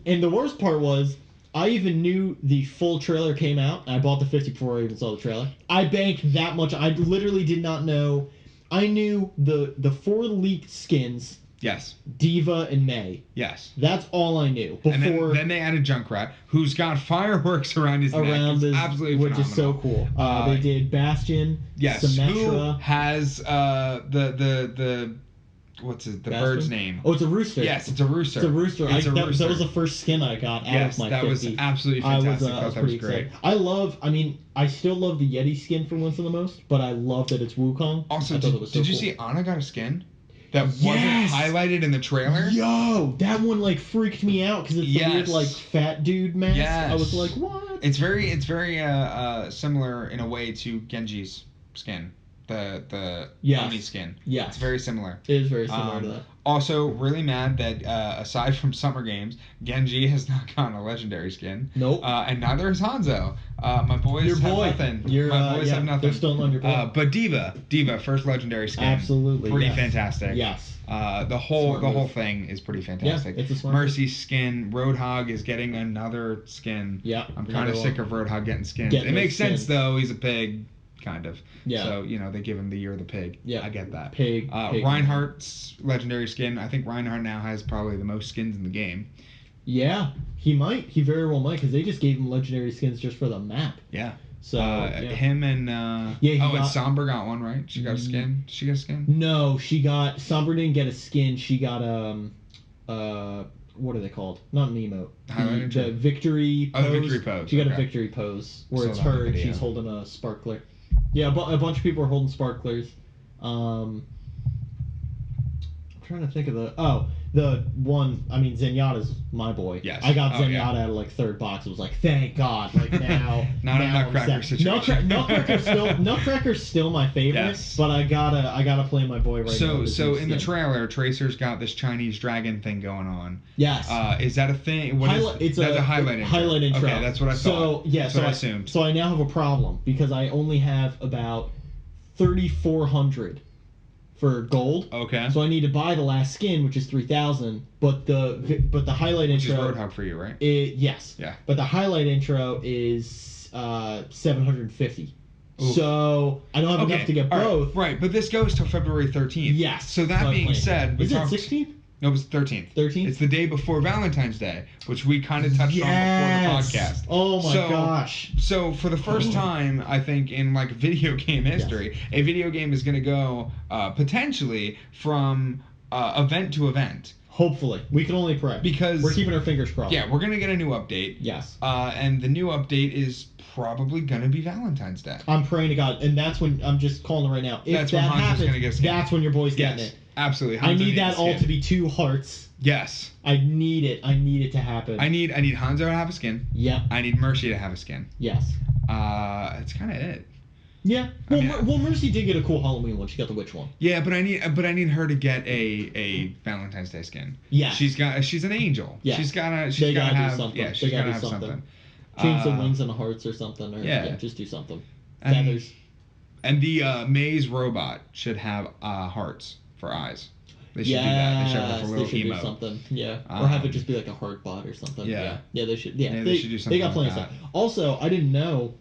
And the worst part was, I even knew the full trailer came out. And I bought the 50 before I even saw the trailer. I banked that much. I literally did not know. I knew the 4 leaked skins. Yes. Diva and May. Yes. That's all I knew. Before, and then they added Junkrat, who's got fireworks around his neck. It's absolutely phenomenal. Which is so cool. They did Bastion. Yes. Symmetra. Who has the what's it? The Bastion? Bird's name? Oh, it's a rooster. Yes, it's a rooster. It's a rooster. That was the first skin I got out of my 50. That was absolutely fantastic. I was pretty great. I still love the Yeti skin for Winston the most, but I love that it's Wukong. Also, did you see Ana got a skin? That wasn't highlighted in the trailer? Yo, that one like freaked me out because it's the weird like fat dude mask. Yes. I was like, what? It's very similar in a way to Genji's skin. The Oni skin. Yeah. It's very similar. It is very similar to that. Also, really mad that aside from Summer Games, Genji has not gotten a legendary skin. Nope. And neither has Hanzo. My boys have nothing. My boys have nothing. They're still on your boy. But Diva, first legendary skin. Absolutely. Pretty fantastic. Yes. The whole thing is pretty fantastic. Yeah, it's a smart Mercy's skin. Roadhog is getting another skin. Yeah. I'm kind of sick of Roadhog getting skins. It makes sense though. He's a pig. Kind of. Yeah. So, they give him the Year of the Pig. Yeah. I get that. Pig. Reinhardt's legendary skin. I think Reinhardt now has probably the most skins in the game. Yeah. He might. He very well might, because they just gave him legendary skins just for the map. Yeah. So, him and... and Sombra got one, right? She got a skin? Did she get a skin? No, Sombra didn't get a skin. She got, what are they called? Not an emote. The victory pose. Oh, the victory pose. She got a victory pose, where it's her and she's holding a sparkler. Yeah, a bunch of people are holding sparklers. I'm trying to think of the one, I mean, Zenyatta's my boy. Yes. I got Zenyatta at like third box. It was like, thank God. Like now. Not now a Nutcracker situation. Nutcracker's still my favorite. Yes. But I gotta play my boy right now. So in the trailer, Tracer's got this Chinese dragon thing going on. Yes. Is that a thing? It's that's a highlight intro. Highlight intro. Okay, that's what I thought. So yeah, that's what I assumed. So I now have a problem because I only have about 3,400 for gold. Okay. So I need to buy the last skin, which is 3,000. But the highlight which intro. Which is Roadhog for you, right? Yes. Yeah. But the highlight intro is 750. Ooh. So I don't have enough to get both. Right, but this goes till February 13th. Yes. So that being said, is it 16th? No, it was 13th. 13th? It's the day before Valentine's Day, which we kind of touched on before the podcast. Oh my gosh. So for the first time, I think, in like video game history, a video game is going to go potentially from event to event. Hopefully. We can only pray. Because we're keeping our fingers crossed. Yeah, we're going to get a new update. Yes. And the new update is probably going to be Valentine's Day. I'm praying to God. And that's when, I'm just calling it right now. If that's that when Hanzo's happens, going to get skinned. that's when your boy's getting it. Absolutely. Hanzo I need that all to be 2 hearts. Yes. I need it. I need it to happen. I need Hanzo to have a skin. Yeah. I need Mercy to have a skin. Yes. It's kind of it. Yeah. Well, Mercy did get a cool Halloween one. She got the witch one. Yeah, but I need her to get a Valentine's Day skin. Yeah. She's an angel. Yeah. She's gotta have something. Yeah, she's gotta have something. Change the wings and the hearts or something. Or, yeah. Just do something. Feathers. And the Maze robot should have hearts for eyes. They should do that. They should have like a little emote. Do something. Yeah. Or have it just be like a heart bot or something. Yeah. Yeah, they should. Yeah, they should do something. They got plenty of stuff. Also, I didn't know.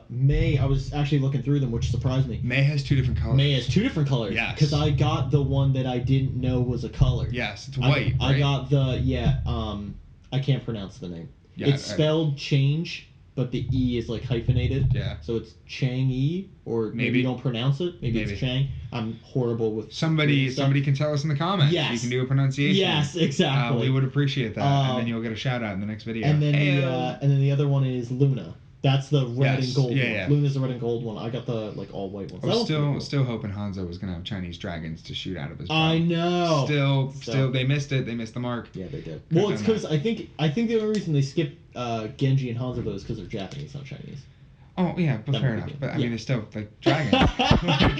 May, I was actually looking through them, which surprised me. May has 2 different colors. May has 2 different colors. Yes. Because I got the one that I didn't know was a color. Yes, it's white. I got the I can't pronounce the name. Yeah, it's spelled change, but the E is like hyphenated. Yeah. So it's Chang-E, or maybe you don't pronounce it. Maybe it's Chang. I'm horrible with somebody can tell us in the comments. Yes. You can do a pronunciation. Yes, exactly. We would appreciate that, and then you'll get a shout out in the next video. And then the other one is Luna. That's the red and gold one. Yeah. Luna's the red and gold one. I got the all white one. I was still hoping Hanzo was gonna have Chinese dragons to shoot out of his bow. I know. Still, they missed it. They missed the mark. Yeah, they did. Well, it's because I think the only reason they skipped Genji and Hanzo though is because they're Japanese, not Chinese. Oh yeah, but fair enough. But I mean, it's still like dragons.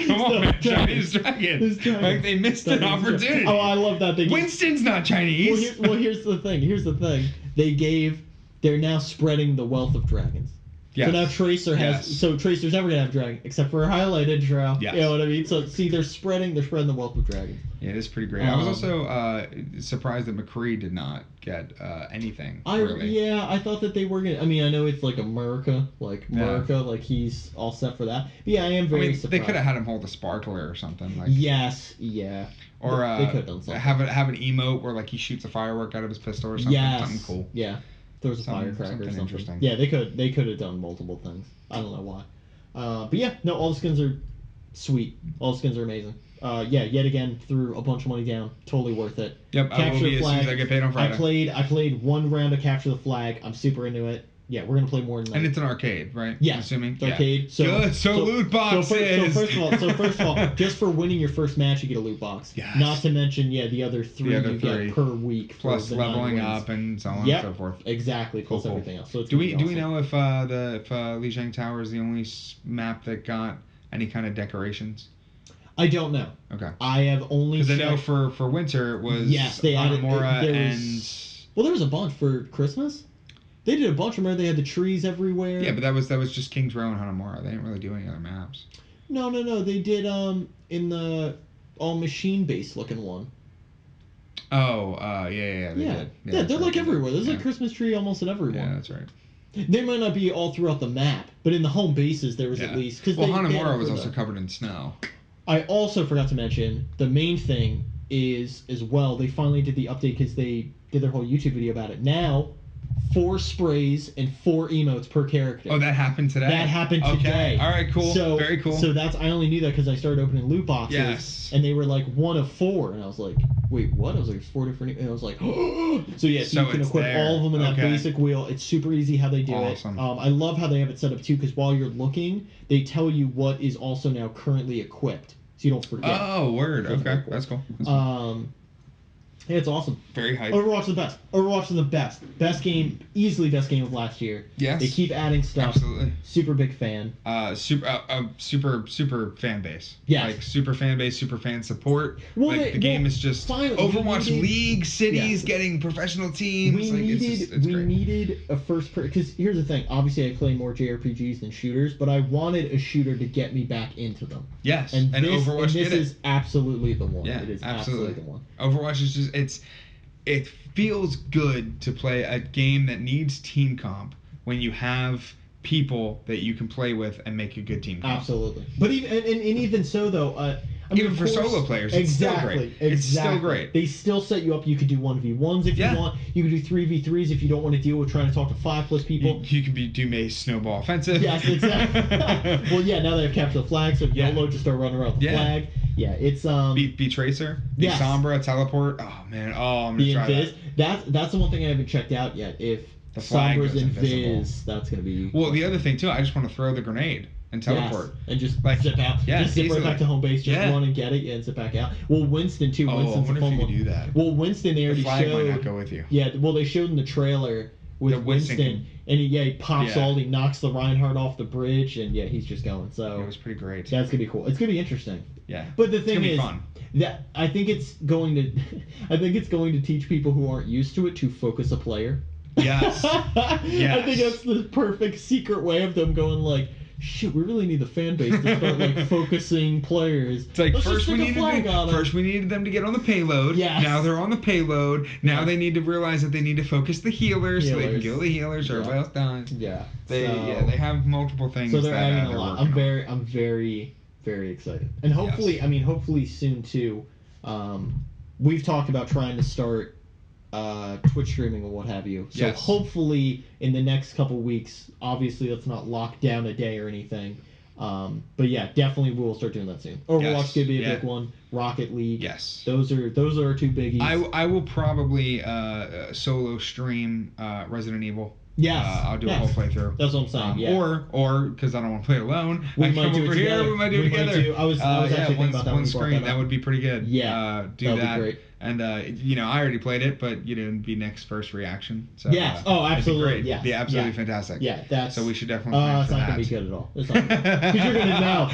Come on, man, Chinese dragons. Like they missed an opportunity. Oh, I love that thing. Winston's not Chinese. Well, here's the thing. They're now spreading the wealth of dragons. Yes. So now Tracer has. So Tracer's never gonna have dragon except for a highlight intro. Yes. You know what I mean? So see, they're spreading the wealth of dragons. Yeah, it is pretty great. I was also surprised that McCree did not get anything. I thought that they were gonna. I mean, I know it's like America, like he's all set for that. But yeah, I am very surprised. They could have had him hold a sparkler or something. Like. Yes. Yeah. Or they could have done something. Have an emote where like he shoots a firework out of his pistol or something. Yes. Something cool. Yeah. There was a firecracker or something. Interesting. Yeah, they could have done multiple things. I don't know why. But yeah, no, all the skins are sweet. All the skins are amazing. Yet again, threw a bunch of money down. Totally worth it. Yep, I will be as soon as I get paid on Friday. I played 1 round of Capture the Flag. I'm super into it. Yeah, we're gonna play more than that. And it's an arcade, right? Yeah, I'm assuming. It's arcade. So, good. So loot boxes. So first of all, just for winning your first match, you get a loot box. Yes. Not to mention, the other three you get per week. Plus leveling up and so on and so forth. Exactly. Plus cool. Everything else. So it's do we know if Lijiang Tower is the only map that got any kind of decorations? I don't know. Okay. I have only because I know for winter it was they added and well, there was a bunch for Christmas. They did a bunch. Remember, they had the trees everywhere. Yeah, but that was just King's Row and Hanamura. They didn't really do any other maps. No. They did in the all machine based looking one. Oh, yeah. They did. Yeah, they're like everywhere. There's a Christmas tree almost in every one. Yeah, that's right. They might not be all throughout the map, but in the home bases there was at least. Hanamura was also covered in snow. I also forgot to mention the main thing is as well. They finally did the update because they did their whole YouTube video about it. Now. 4 sprays and 4 emotes per character. Oh, that happened today? That happened today. All right, cool. So, very cool. So I only knew that because I started opening loot boxes. Yes. And they were like 1 of 4. And I was like, wait, what? I was like, 4 different... And I was like, oh! So you can equip all of them in that basic wheel. It's super easy how they do it. I love how they have it set up too because while you're looking, they tell you what is also now currently equipped. So you don't forget. Oh, word. Okay. That's cool. Yeah, it's awesome. Very hype. Overwatch is the best. Overwatch is the best. Best game, easily best game of last year. Yes. They keep adding stuff. Absolutely. Super big fan. Super fan base. Yeah. Like super fan base, super fan support. Well, like the game is just Overwatch League cities getting professional teams. We needed a first person, because here's the thing. Obviously, I play more JRPGs than shooters, but I wanted a shooter to get me back into them. Yes. And Overwatch did it. This is absolutely the one. Yeah, it is absolutely the one. Overwatch is just it feels good to play a game that needs team comp when you have people that you can play with and make a good team comp. Absolutely. But even so though, I mean, even for solo players, it's still great. It's still great. They still set you up. You could do 1v1s if you want. You could do 3v3s if you don't want to deal with trying to talk to 5+ people. You could do Mace Snowball Offensive. Yes, exactly. Well, yeah, now they've captured the flag, so YOLO just start running around the flag. Yeah, it's Be Tracer, Be Sombra, Teleport. Oh man, I'm gonna try that. That's the one thing I haven't checked out yet. If Sombra's Invis, that's gonna be. Well, the other thing too, I just want to throw the grenade and teleport. Yes, and just zip out. Yeah, just zip right back to home base, just run and get it, and zip back out. Well, Winston too. Winston's I wonder if you could do that. Well, Winston, they already flag showed. Might not go with you. Yeah, well, they showed in the trailer with Winston, and he pops all, he knocks the Reinhardt off the bridge, and he's just going. So it was pretty great. That's gonna be cool. It's gonna be interesting. Yeah. But the thing is, fun. that I think it's going to teach people who aren't used to it to focus a player. Yes. I think that's the perfect secret way of them going like, shit, we really need the fan base to start like focusing players. It's like first we needed them to get on the payload. Yes. Now they're on the payload. Now they need to realize that they need to focus the healers. So they can kill the healers or everybody else dies. Yeah. They have multiple things. So they're adding a lot. I'm very excited. And hopefully, hopefully soon too. We've talked about trying to start Twitch streaming or what have you. So hopefully in the next couple weeks, obviously let's not lock down a day or anything. But yeah, definitely we'll start doing that soon. Overwatch could be a big one. Rocket League. Yes. Those are our two biggies. I will probably solo stream Resident Evil. Yes. I'll do a whole playthrough. That's what I'm saying. Or because I don't want to play it alone, we might do it together. We might do it together. I was actually thinking about that one screen. That would be pretty good. Yeah. Do that. Be great. And I already played it, but it'd be Nick's first reaction. So yes. Absolutely. Yeah. It'd be absolutely fantastic. Yeah. That's. So we should definitely. It's not gonna be good at all. It's not. Because you're gonna know.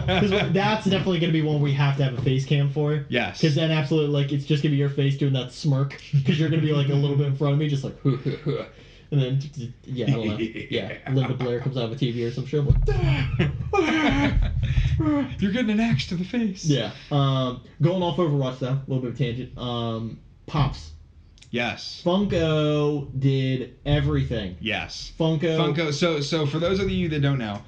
Because that's definitely gonna be one we have to have a face cam for. Yes. Because then absolutely it's just gonna be your face doing that smirk. Because you're gonna be like a little bit in front of me, just like. And then, I don't know. Yeah, Linda Blair comes out of a TV or some shit. Like, you're getting an axe to the face. Yeah. Going off Overwatch though, a little bit of a tangent. Pops. Yes. Funko did everything. Yes. Funko. So for those of you that don't know,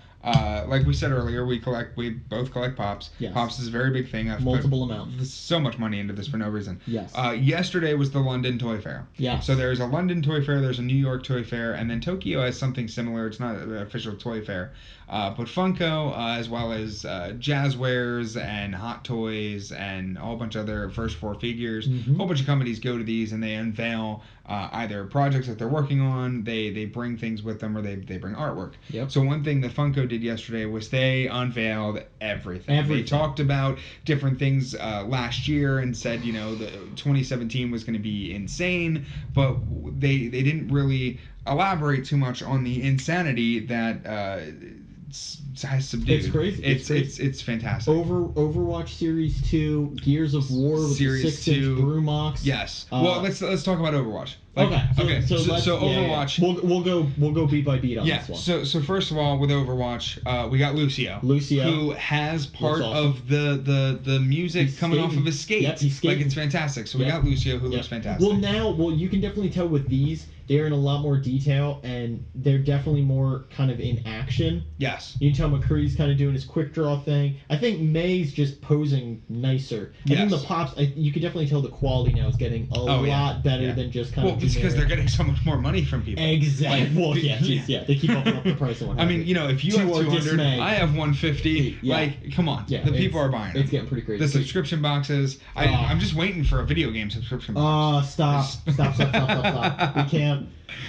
like we said earlier, we both collect Pops. Yes. Pops is a very big thing. I've multiple amounts. So much money into this for no reason. Yes. Yesterday was the London Toy Fair. Yeah. So there's a London Toy Fair, there's a New York Toy Fair, and then Tokyo has something similar. It's not an official toy fair. But Funko, as well as Jazzwares and Hot Toys and a whole bunch of other first four figures, a whole bunch of companies go to these and they unveil either projects that they're working on, they bring things with them, or they bring artwork. Yep. So one thing that Funko did yesterday was they unveiled everything. They talked about different things last year and said, the 2017 was going to be insane, but they didn't really elaborate too much on the insanity that has subdued. It's crazy. It's fantastic. Overwatch Series 2, Gears of War with Series the 6-inch 2. Brewmox. Yes. Well, let's talk about Overwatch. Okay. So Overwatch. We'll go beat by beat on this one. So first of all, with Overwatch, we got Lucio, who has part of the music coming off of his skate. Yep, he's skating. It's fantastic. So we got Lucio, who looks fantastic. Well, you can definitely tell with these, they're in a lot more detail, and they're definitely more kind of in action. Yes. You can tell McCree's kind of doing his quick draw thing. I think May's just posing nicer. I think the Pops, you can definitely tell the quality now is getting a lot better than just kind of. Well, it's because they're getting so much more money from people. Exactly. Well, they keep upping up the price of one. I mean, if you have 200, I have 150. Like, come on. The people are buying it. It's getting pretty crazy. The subscription boxes. I'm just waiting for a video game subscription box. Stop. We can't.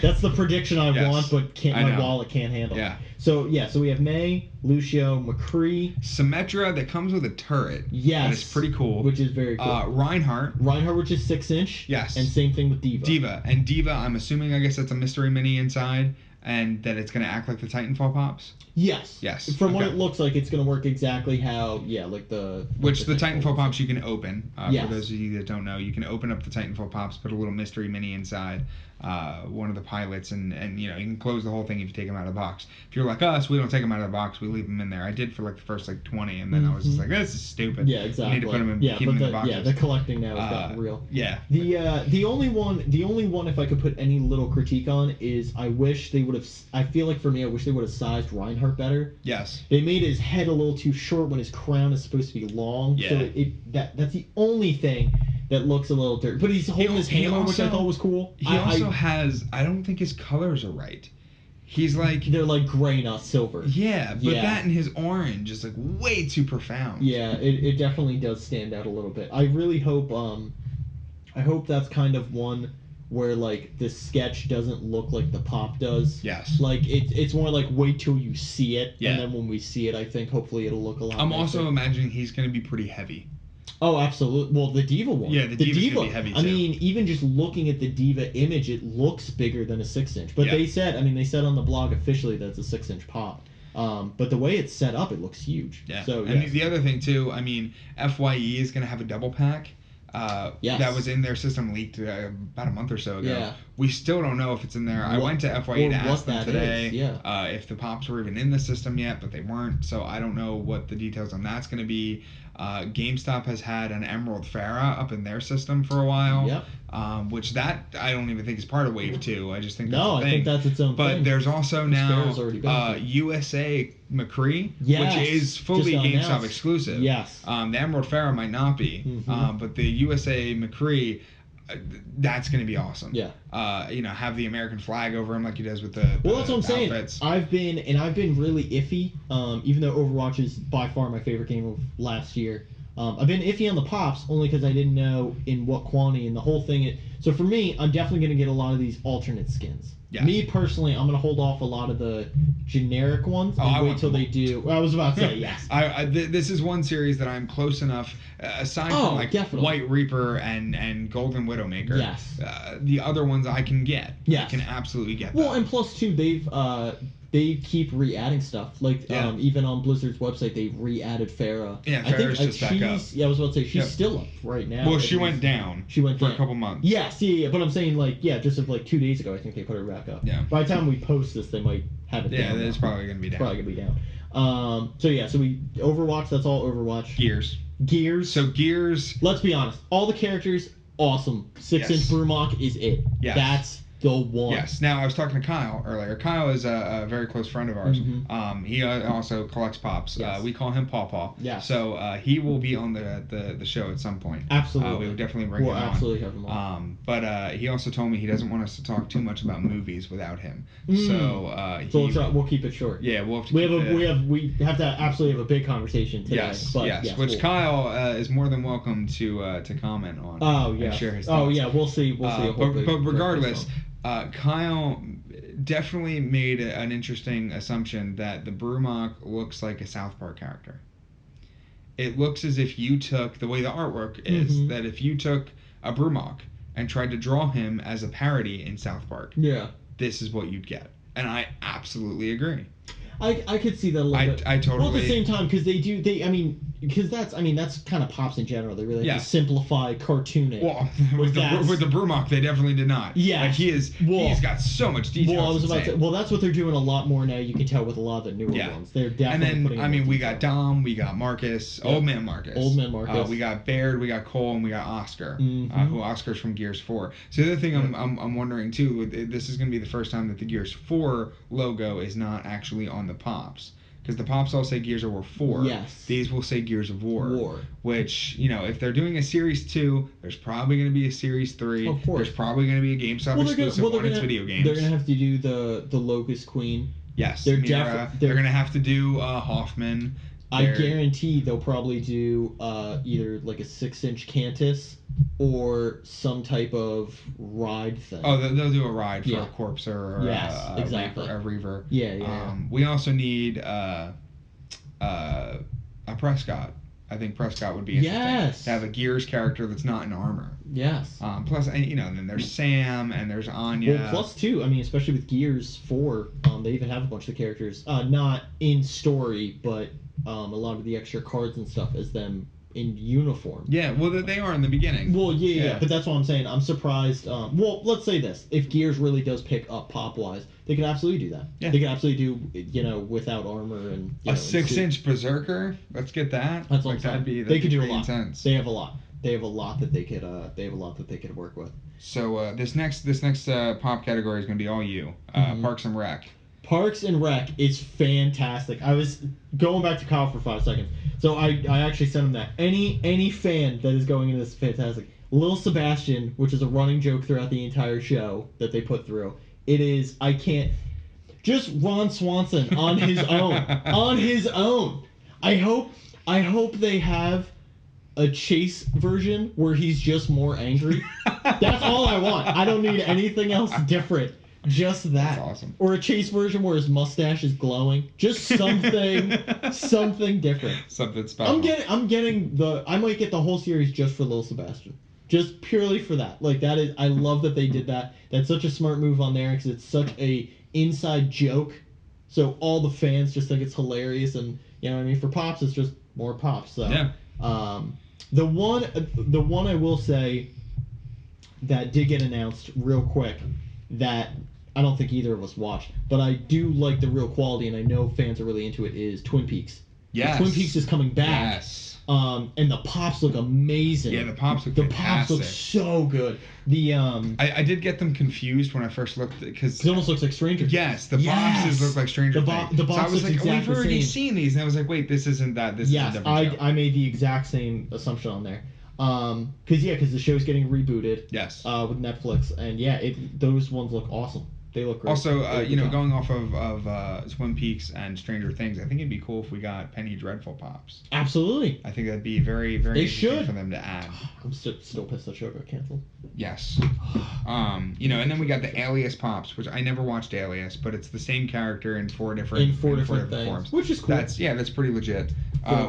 That's the prediction I want, but my wallet can't handle. Yeah. So we have have May, Lucio, McCree. Symmetra that comes with a turret. Yes. That is pretty cool. Which is very cool. Reinhardt, which is 6-inch. Yes. And same thing with Diva. And Diva, I'm assuming, I guess that's a mystery mini inside, and that it's going to act like the Titanfall pops? Yes. From what Okay. it looks like, it's going to work exactly how, like the... Which the Titanfall pops you can open. Yes. For those of you that don't know, you can open up the Titanfall pops, put a little mystery mini inside one of the pilots, and you can close the whole thing if you take them out of the box. If you're like us, we don't take them out of the box, we leave them in there. I did for like the first like 20, and then I was just like, this is stupid. Yeah, exactly. You need to put them in, keep them in the boxes. Yeah, the collecting now has gotten real. Yeah. The only one if I could put any little critique on is I feel like for me, I wish they would have sized Reinhardt better. Yes. They made his head a little too short when his crown is supposed to be long. Yeah. So that's the only thing that looks a little dirty. But he's holding his hammer, which I thought was cool. He also has, I don't think his colors are right. He's like... They're like gray, not silver. Yeah, but that and his orange is like way too profound. Yeah, it definitely does stand out a little bit. I really hope, I hope that's kind of one where like the sketch doesn't look like the pop does. Yes. Like it's more like wait till you see it, yeah. And then when we see it, I think hopefully it'll look a lot. I'm nicer. also imagining he's going to be pretty heavy. Oh, absolutely. Well, the Diva one. Yeah, the Diva's going to be heavy too. I mean, even just looking at the Diva image, it looks bigger than a 6-inch. But they said on the blog officially that it's a 6-inch pop. But the way it's set up, it looks huge. Yeah. So, and the other thing too, I mean, FYE is going to have a double pack. That was in their system leaked about a month or so ago. Yeah. We still don't know if it's in there. I went to FYE to ask them today if the pops were even in the system yet, but they weren't. So I don't know what the details on that's going to be. GameStop has had an Emerald Farah up in their system for a while. Yep. Which that I don't even think is part of Wave 2. I just think that's I think that's its own thing. But there's also now USA McCree, yes, which is fully GameStop exclusive. Yes. The Emerald Farah might not be, but the USA McCree, that's going to be awesome. Yeah. Have the American flag over him like he does with the that's what I'm saying. outfits. I've been really iffy, even though Overwatch is by far my favorite game of last year. I've been iffy on the pops only because I didn't know in what quantity and the whole thing. So for me, I'm definitely going to get a lot of these alternate skins. Yeah. Me personally, I'm going to hold off a lot of the generic ones and wait till they do. Well, I was about to say yes. This is one series that I'm close enough, aside from like definitely. White Reaper and Golden Widowmaker. Yes. The other ones I can get. Yes. I can absolutely get. Well, and plus too, they keep re-adding stuff. Like even on Blizzard's website, they re-added Farah. Yeah, Farah's just back up. Yeah, I was about to say she's still up right now. Well, she went down. She went for down. a couple months. Yes, yeah, but I'm saying just of like 2 days ago, I think they put her back up. Yeah. By the time we post this, they might have it down. Yeah, it's probably gonna be down. So we Overwatch. That's all Overwatch. Gears. So Gears. Let's be honest. All the characters, awesome. 6-inch Brumok is it. Yes. That's the one. Yes. Now I was talking to Kyle earlier. Kyle is a very close friend of ours. Mm-hmm. He also collects pops. Yes. We call him Paw Paw. Yes. So he will be on the show at some point. Absolutely. We will definitely bring him on. We'll absolutely have him on. But he also told me he doesn't want us to talk too much about movies without him. So we'll keep it short. Yeah, we'll have to. We have to absolutely have a big conversation today. Yes. Which Kyle is more than welcome to comment on. Oh yeah. And share his thoughts. Oh yeah. We'll see. But regardless. Kyle definitely made an interesting assumption that the Brumok looks like a South Park character. It looks as if you took, the way the artwork is, that if you took a Brumok and tried to draw him as a parody in South Park, this is what you'd get. And I absolutely agree. I could see that a little bit. I totally. Well, at the same time, because that's kind of pops in general. They really have to simplify, cartoon it. Well, with the Brumok, they definitely did not. Yeah. Like he's got so much detail. Well, I was about to. Well, that's what they're doing a lot more now. You can tell with a lot of the newer ones. They're definitely. And then we got Dom, we got Marcus, Old Man Marcus. We got Baird, we got Cole, and we got Oscar. Who Oscar's from Gears 4. So the other thing I'm wondering too, this is going to be the first time that the Gears 4 logo is not actually on the pops, because the pops all say Gears of War 4. Yes. These will say Gears of War. Which, if they're doing a Series 2, there's probably going to be a Series 3. Of course. There's probably going to be a GameStop exclusive on its video games. They're going to have to do the Locust Queen. Yes. They're going to have to do Hoffman. I guarantee they'll probably do either like a 6-inch Cantus or some type of ride thing. Oh, they'll do a ride for a Corpse or exactly. a Reaver. Yeah. We also need a Prescott. I think Prescott would be interesting. Yes. To have a Gears character that's not in armor. Yes. Plus, and then there's Sam and there's Anya. Well, plus too, I mean, especially with Gears 4, they even have a bunch of the characters, not in story, but a lot of the extra cards and stuff as them in uniform. Yeah, well, they are in the beginning. Well, yeah, but that's what I'm saying. I'm surprised. Well, let's say this: if Gears really does pick up pop-wise, they could absolutely do that. Yeah. They could absolutely do, without armor and a 6-inch Berserker. Let's get that. That's what I'm saying. They could do a lot. Intense. They have a lot. They have a lot that they could. They have a lot that they could work with. So this next pop category is going to be all you. Parks and Rec. Parks and Rec is fantastic. I was going back to Kyle for 5 seconds. So I actually sent him that. Any fan that is going into this is fantastic. Lil Sebastian, which is a running joke throughout the entire show that they put through. It is, I can't, just Ron Swanson on his own. On his own. I hope they have a Chase version where he's just more angry. That's all I want. I don't need anything else different. Just that. That's awesome. Or a Chase version where his mustache is glowing. Just something different. Something special. I might get the whole series just for Lil Sebastian. Just purely for that. Like, that is, I love that they did that. That's such a smart move on there because it's such a inside joke. So all the fans just think it's hilarious, and you know what I mean? For Pops, it's just more Pops. So yeah. The one I will say that did get announced real quick that I don't think either of us watched, but I do like the real quality, and I know fans are really into it, is Twin Peaks. Yes. Twin Peaks is coming back. Yes. And the Pops look amazing. Yeah, the Pops look fantastic. Pops look so good. I did get them confused when I first looked, because it almost looks like Stranger Things. Yes, the Boxes look like Stranger Things. The box so I was like, exactly we've already seen these, and I was like, wait, this isn't that. This is a different show. I made the exact same assumption on there. Because the show's getting rebooted. Yes. With Netflix, and those ones look awesome. They look great. Also, going off of Twin Peaks and Stranger Things, I think it'd be cool if we got Penny Dreadful Pops. Absolutely. I think that'd be very, very interesting for them to add. I'm still pissed that show got canceled. Yes. And then we got the Alias Pops, which I never watched Alias, but it's the same character in four different forms. Which is cool. That's pretty legit.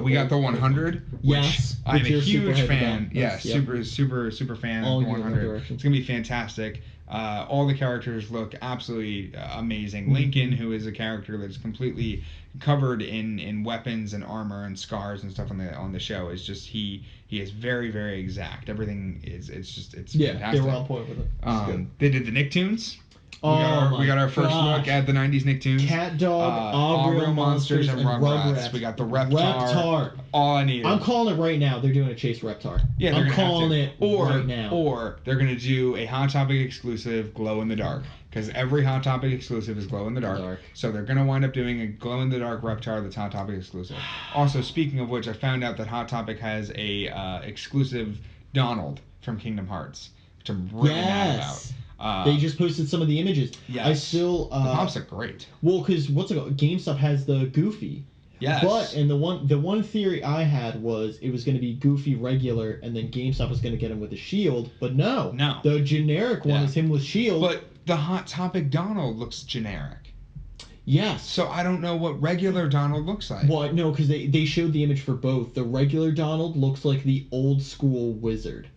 We got the 100, which I'm a huge fan. Yes, super fan of the 100. It's gonna be fantastic. All the characters look absolutely amazing. Mm-hmm. Lincoln, who is a character that's completely covered in weapons and armor and scars and stuff on the show, is just he is very, very exact. Everything it's fantastic. They were on point with it. They did the Nicktoons. We got our first look at the 90s Nicktoons. Cat Dog, All Real Monsters, and Rugrats. We got the Reptar. All I needed. I'm calling it right now. They're doing a Chase Reptar. Yeah, I'm calling it right now. Or they're going to do a Hot Topic exclusive Glow in the Dark. Because every Hot Topic exclusive is Glow in the Dark. So they're going to wind up doing a Glow in the Dark Reptar that's Hot Topic exclusive. Also, speaking of which, I found out that Hot Topic has a exclusive Donald from Kingdom Hearts, which I'm really mad about. They just posted some of the images. Yes. I still. The Pops are great. Well, because GameStop has the Goofy. Yes. But the one theory I had was it was going to be Goofy regular, and then GameStop was going to get him with a shield. But no. The generic one is him with shield. But the Hot Topic Donald looks generic. Yes. So I don't know what regular Donald looks like. Well, no, because they showed the image for both. The regular Donald looks like the old school wizard.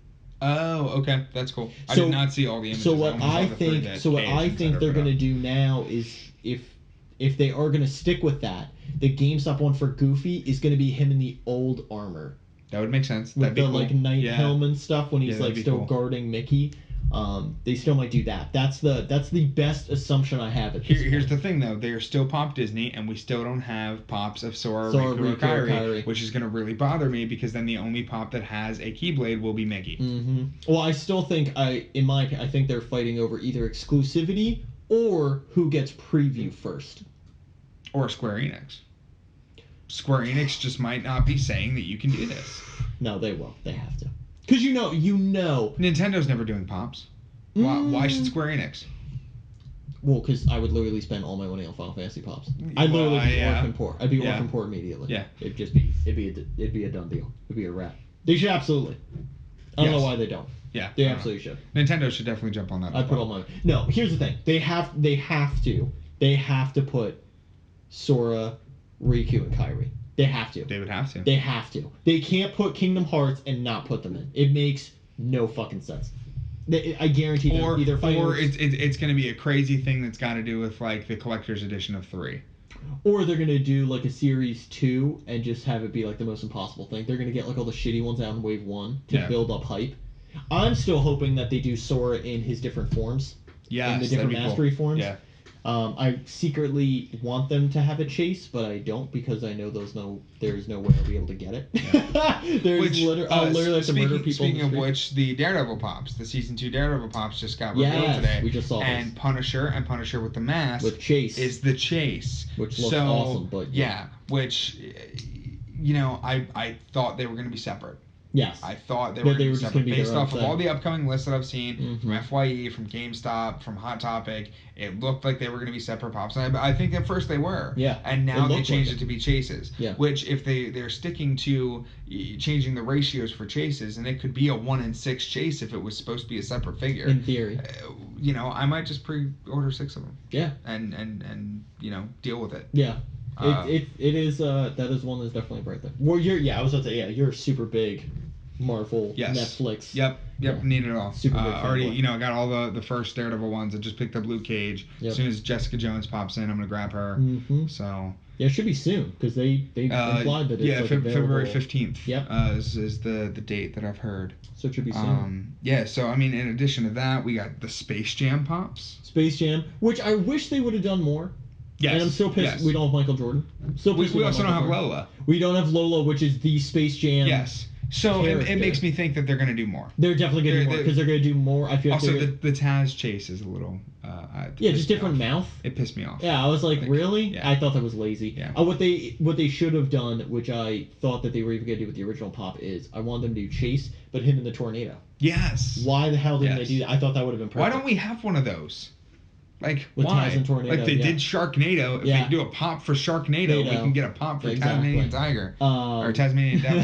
Oh, okay, that's cool. I did not see all the images. So what I think they're going to do now is if they are going to stick with that, the GameStop one for Goofy is going to be him in the old armor. That would make sense. With That'd be the cool. Night helm and stuff when he's still guarding Mickey. They still might do that. That's the best assumption I have at this point. Here's the thing, though. They are still Pop Disney, and we still don't have Pops of Sora, Riku, or Kairi, which is going to really bother me, because then the only Pop that has a Keyblade will be Mickey. Mm-hmm. Well, I still think, I think they're fighting over either exclusivity or who gets preview first. Or Square Enix. Square Enix just might not be saying that you can do this. No, they will. They have to. Because you know. Nintendo's never doing Pops. Why should Square Enix? Well, because I would literally spend all my money on Final Fantasy Pops. I'd literally be orphan poor. I'd be orphan poor immediately. Yeah. It'd be a done deal. It'd be a wrap. They should absolutely. I don't know why they don't. Yeah. They absolutely should. Nintendo should definitely jump on that. I'd put all my... No, here's the thing. They have to put Sora, Riku, and Kairi. They have to. They would have to. They have to. They can't put Kingdom Hearts and not put them in. It makes no fucking sense. I guarantee them either or it's going to be a crazy thing that's got to do with like the collector's edition of 3. Or they're going to do like a series 2 and just have it be like the most impossible thing. They're going to get like all the shitty ones out in wave 1 to build up hype. I'm still hoping that they do Sora in his different forms. Yeah, in the different mastery forms. Yeah. I secretly want them to have a chase, but I don't because I know there's no way I'll be able to get it. Yeah. I'll literally have to murder people. Speaking of which, the Daredevil Pops, the Season 2 Daredevil Pops just got revealed today. We just saw and this. Punisher with the mask with Chase is the Chase. Which looks awesome, but which I thought they were going to be separate. Yes. I thought they were going to be separate. Based off of all the upcoming lists that I've seen from FYE, from GameStop, from Hot Topic, it looked like they were going to be separate pops. And I think at first they were. Yeah. And now they changed it to be chases. Yeah. Which, if they're sticking to changing the ratios for chases, and it could be a 1-in-6 chase if it was supposed to be a separate figure. In theory. I might just pre-order 6 of them. Yeah. And deal with it. Yeah. It is that is one that's definitely right there. Well, I was about to say you're super big Marvel, Netflix. Yep, need it all. Super big already, I got all the first Daredevil ones. I just picked up Luke Cage. Yep. As soon as Jessica Jones pops in, I'm gonna grab her. So yeah, it should be soon because they implied that it's February 15th. Yep, is the date that I've heard. So it should be soon. So in addition to that, we got the Space Jam pops. Space Jam, which I wish they would have done more. Yes. And I'm still pissed we don't have Michael Jordan. We also don't have Lola. We don't have Lola, which is the Space Jam. Yes. So it makes me think that they're going to do more. They're definitely going to do more because they're going to do more. I feel also the Taz chase is a little. Just different mouth. It pissed me off. Yeah, I was like, really? Yeah. I thought that was lazy. Yeah. What they should have done, which I thought that they were even going to do with the original pop, is I want them to do Chase, but him in the tornado. Yes. Why the hell didn't they do that? I thought that would have been perfect. Why don't we have one of those? Like, with why? Taz and Tornado, like they did Sharknado. If they do a pop for Sharknado, we can get a pop for Tasmanian Tiger. Or Tasmanian Devil.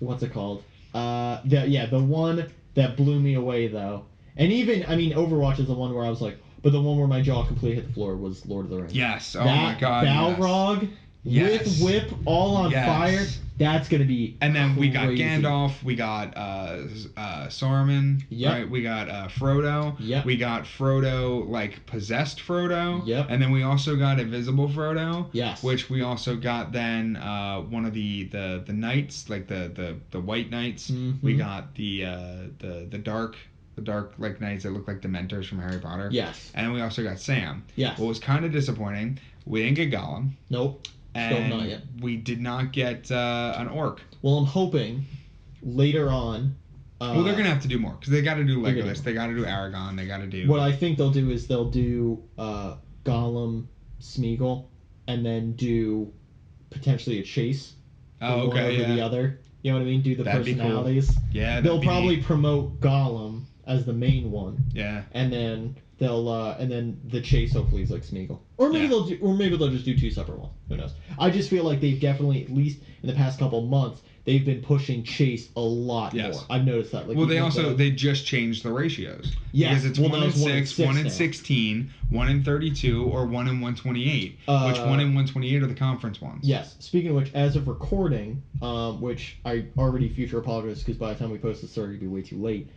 What's it called? The one that blew me away, though. And even, Overwatch is the one where I was like, but the one where my jaw completely hit the floor was Lord of the Rings. Yes. Oh, my God. Balrog with whip all on fire. That's going to be And then we got crazy. Gandalf, we got Saruman, right? We got Frodo. Yep. We got Frodo, like, possessed Frodo. Yep. And then we also got Invisible Frodo. Yes. Which we also got then one of the knights, like the white knights. We got the dark like knights that look like Dementors from Harry Potter. Yes. And then we also got Sam. Yes. What was kind of disappointing, we didn't get Gollum. Nope. And not yet. We did not get an orc. Well, I'm hoping later on. They're gonna have to do more because they got to do Legolas, they got to do Aragorn, they got to do. What I think they'll do is they'll do Gollum, Smeagol, and then do potentially a chase. Oh, okay. One over the other. You know what I mean? Do the personalities. Cool. Yeah. They'll probably promote Gollum as the main one. Yeah. And then and then the chase hopefully is like Smeagol. Or maybe they'll just do 2 separate ones. Who knows? I just feel like they've definitely, at least in the past couple of months, they've been pushing Chase a lot more. I've noticed that. Like, they just changed the ratios. Yeah. Because it's 1-in-6, 1-in-16, 1-in-32, or 1-in-128. Which 1-in-128 are the conference ones. Yes. Speaking of which, as of recording, which I already future apologize because by the time we post this, it's already be way too late.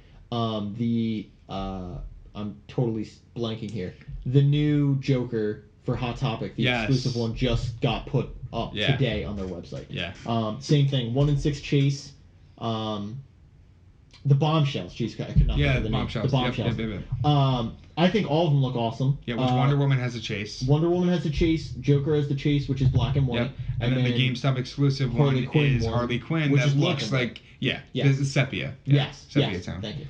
I'm totally blanking here. The new Joker for Hot Topic, the exclusive one, just got put up today on their website. Yeah. Same thing. 1-in-6 chase. The bombshells. Jeez, I could not remember the name. The bombshells. Yep. I think all of them look awesome. Yeah, which Wonder Woman has a chase. Wonder Woman has a chase. Joker has the chase, which is black and white. Yep. And then the GameStop exclusive one is Harley Quinn, which that looks like this is sepia. Sepia town. Thank you.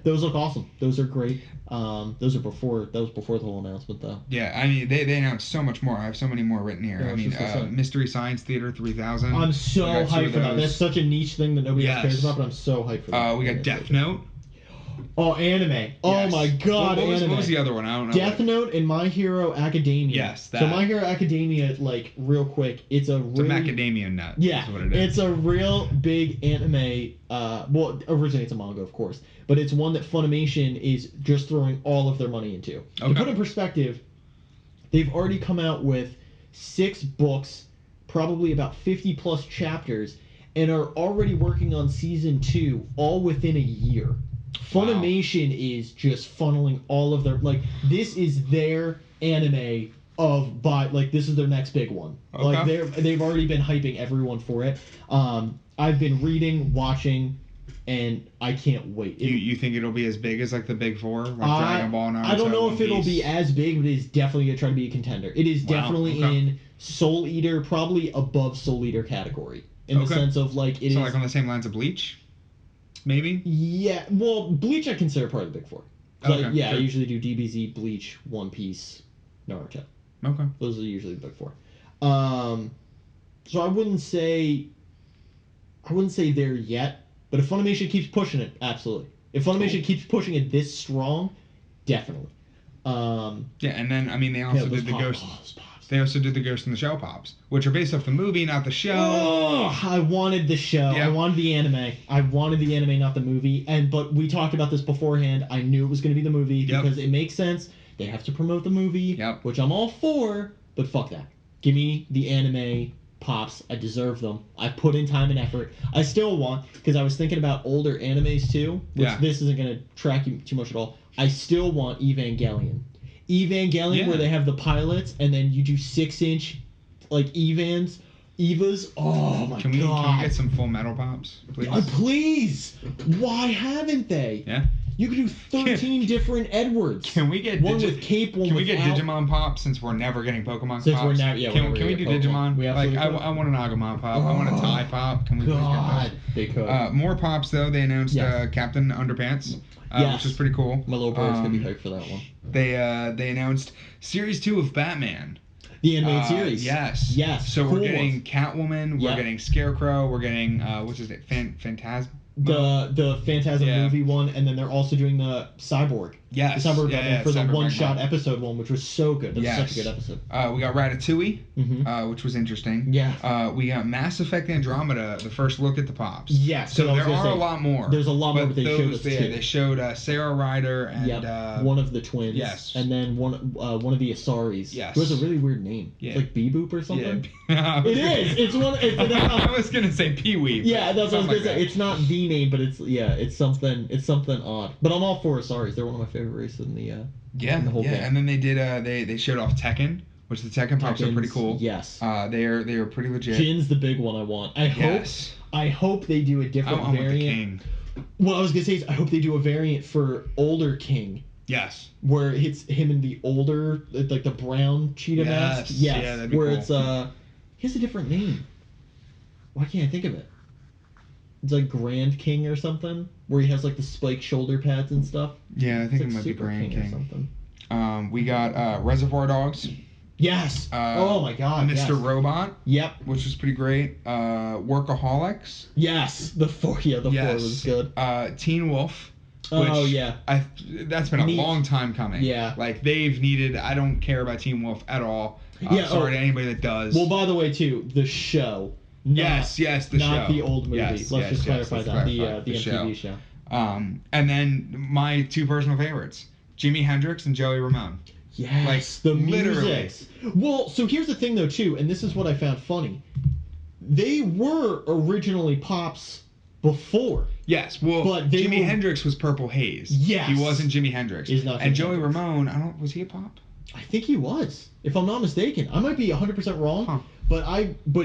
Those look awesome. Those are great. That was before the whole announcement, though. Yeah, they announced so much more. I have so many more written here. Mystery Science Theater 3000. I'm so hyped for that. That's such a niche thing that nobody else cares about, but I'm so hyped for that. We got Death Note. Oh, anime. Oh Yes. my god, anime. What was the other one? I don't know. Death Note and My Hero Academia. Yes, that. So My Hero Academia, like, real quick, it's a macadamia nut. Yeah, is what it is. It's a real big anime. Well, originally it's a manga, of course, but it's one that Funimation is just throwing all of their money into. Okay. To put in perspective, they've already come out with 6 books, probably about 50 plus chapters, and are already working on season 2, all within a year. Funimation is just funneling all of their, like, this is their anime this is their next big one. Okay. Like, they've already been hyping everyone for it. I've been reading, watching, and I can't wait. You think it'll be as big as like the big 4, like Dragon Ball, Naruto, I don't know One if it'll Piece? be as big, but it is definitely gonna try to be a contender. It is definitely in Soul Eater, probably above Soul Eater category, in the sense of like it is. Like on the same lines of Bleach, maybe. Yeah, well, Bleach I consider part of the big 4. Like, Okay, I sure. usually do DBZ, Bleach, One Piece, Naruto. Okay. Those are usually the big 4. So I wouldn't say there yet, but if Funimation keeps pushing it, absolutely. If Funimation keeps pushing it this strong, definitely. Yeah, and then I mean they also did the Ghost. They also did the Ghost in the Shell pops, which are based off the movie, not the show. Oh, I wanted the show. Yeah. I wanted the anime. I wanted the anime, not the movie. But we talked about this beforehand. I knew it was going to be the movie because it makes sense. They have to promote the movie, which I'm all for. But fuck that. Give me the anime pops. I deserve them. I put in time and effort. I still want, because I was thinking about older animes too, which this isn't going to track you too much at all. I still want Evangelion, where they have the pilots and then you do 6-inch like Evas. Oh my god! Can we get some Full Metal pops, please? Please. Why haven't they? Yeah. You could do 13 different Edwards. Can we get one with cape? One Can we without? get Digimon pops since we're never getting Pokemon Since pops? we're now, Can we do Digimon? I want an Agumon pop. I want a Tai pop. Can we please get those? They could. More pops though. They announced Captain Underpants, which is pretty cool. My little bird's gonna be hyped for that one. They announced Series 2 of Batman. The animated series. Yes. So we're getting Catwoman. We're getting Scarecrow. We're getting what's his name? Phantasm. The Phantasm movie one, and then they're also doing the Cyborg. Yes. The Cyborg Batman for Cyborg the one-shot episode one, which was so good. That's such a good episode. We got Ratatouille, which was interesting. Yeah. We got Mass Effect Andromeda, the first look at the pops. Yes. So there are a lot more. There's a lot more, but they showed us They showed Sarah Ryder and one of the twins. Yes. And then one of the Asaris. Yes. Who has a really weird name. Yeah. It's like Beboop or something. Yeah. It is. It's one. I was gonna say Pee-wee. Yeah, that's what I was gonna say. It's not the name, but it's something odd. But I'm all for Asaris. They're one of my favorite races in the in the whole game. And then they did they showed off Tekken, which the Tekken pops are pretty cool. Yes. They are pretty legit. Jin's the big one I want. I hope they do a different variant. With the King. What I was gonna say is I hope they do a variant for older King. Yes. Where it's him in the older, like the brown cheetah mask. Yes. Yeah, that'd be cool. It's he has a different name. Why can't I think of it? It's like Grand King or something, where he has like the spiked shoulder pads and stuff. Yeah, I think it might be Grand King or something. We got Reservoir Dogs. Yes. Oh my God. Mr. Robot. Yep. Which was pretty great. Workaholics. Yes. The 4 was good. Teen Wolf. Which that's been a long time coming. Yeah. Like they've needed. I don't care about Teen Wolf at all. Sorry to anybody that does. Well, by the way, too, the show. Yes, the show. Not the old movie. Let's just clarify that. The MTV show. And then my 2 personal favorites, Jimi Hendrix and Joey Ramone. Yes, like, the music. Well, so here's the thing, though, too, and this is what I found funny. They were originally pops before. Yes, well, but Jimi Hendrix was Purple Haze. Yes. He wasn't Jimi Hendrix. He's not. And Joey Ramone, was he a pop? I think he was, if I'm not mistaken. I might be 100% wrong. But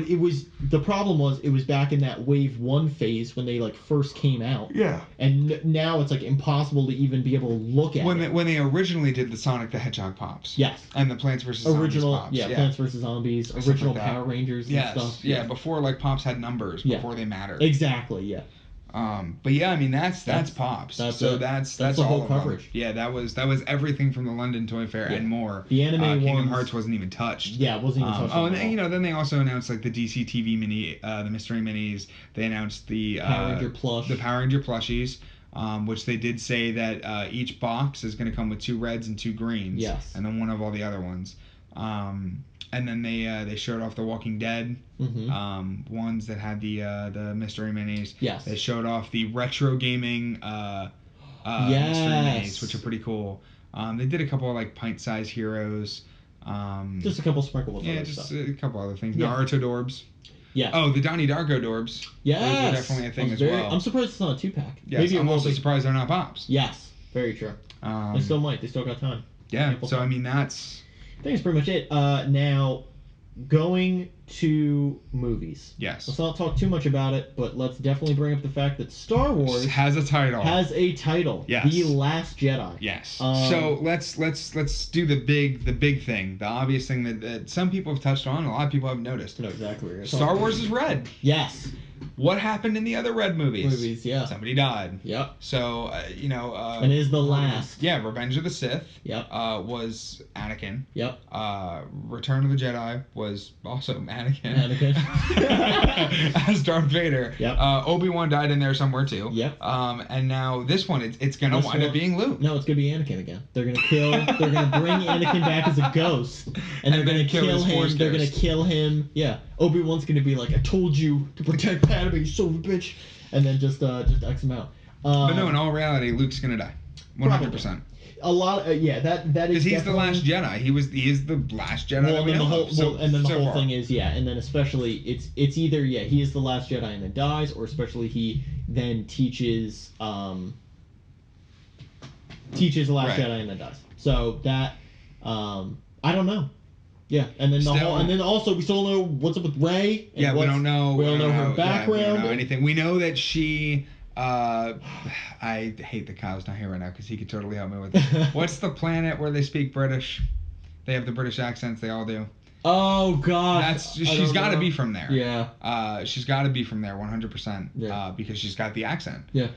it was, the problem was it was back in that Wave 1 phase when they like first came out. Yeah. And now it's like impossible to even be able to look at when they originally did the Sonic the Hedgehog pops. Yes. And the Plants vs. Zombies pops. Yeah, Plants vs. Zombies, original like Power Rangers and stuff. Yeah, before like pops had numbers, before they mattered. Exactly, yeah. But yeah, I mean that's pops. That's the all whole of coverage. Them. Yeah, that was everything from the London Toy Fair and more. The anime Kingdom Hearts wasn't even touched. Yeah, it wasn't even touched. And then they also announced like the DC TV mini, the mystery minis. They announced the Power Ranger plush. the Power Ranger plushies. which they did say that each box is going to come with 2 reds and 2 greens. Yes. And then one of all the other ones. And then they showed off the Walking Dead ones that had the mystery minis. Yes. They showed off the retro gaming mystery minis, which are pretty cool. They did a couple of like pint-sized heroes. Just a couple sprinkles. Yeah, just stuff. a couple other things. Yeah. Naruto Dorbs. Yeah. Oh, the Donnie Darko Dorbs. Yes. Those are definitely a thing as well. I'm surprised it's not a 2-pack. Yes, Maybe I'm also surprised they're not pops. Yes, very true. They still might. They still got time. Yeah. So I mean, that's. I think that's pretty much it. Now, going to movies. Yes. Let's not talk too much about it, but let's definitely bring up the fact that Star Wars has a title. Yes. The Last Jedi. Yes. So let's do the big thing, the obvious thing that some people have touched on, a lot of people have noticed. I know exactly where Star Wars is red. Yes. What happened in the other red movies? Yeah. Somebody died. Yep. So, and is the last. Yeah, Revenge of the Sith. Yep. Was Anakin. Yep. Return of the Jedi was also Anakin. As Darth Vader. Yep. Obi-Wan died in there somewhere too. Yep. And now this one, it's gonna wind up being Luke. No, it's gonna be Anakin again. They're gonna bring Anakin back as a ghost, and they're gonna kill him. They're gonna kill him. Yeah. Obi-Wan's gonna be like, I told you to protect Padme, you son of a bitch, and then just X him out. But no, in all reality, Luke's gonna die, 100%. A lot, that is because he's the last Jedi. He is the last Jedi. Well, and then the whole thing is and then especially it's either he is the last Jedi and then dies, or especially he then teaches the last Jedi and then dies. So that I don't know. Yeah, and then and then also we still don't know what's up with Rey. Yeah, we don't know. We don't know her background. Yeah, we don't know anything. We know that she. I hate that Kyle's not here right now because he could totally help me with it. What's the planet where they speak British? They have the British accents. They all do. Oh God. She's got to be from there. Yeah. She's got to be from there 100%. Yeah. Because she's got the accent. Yeah.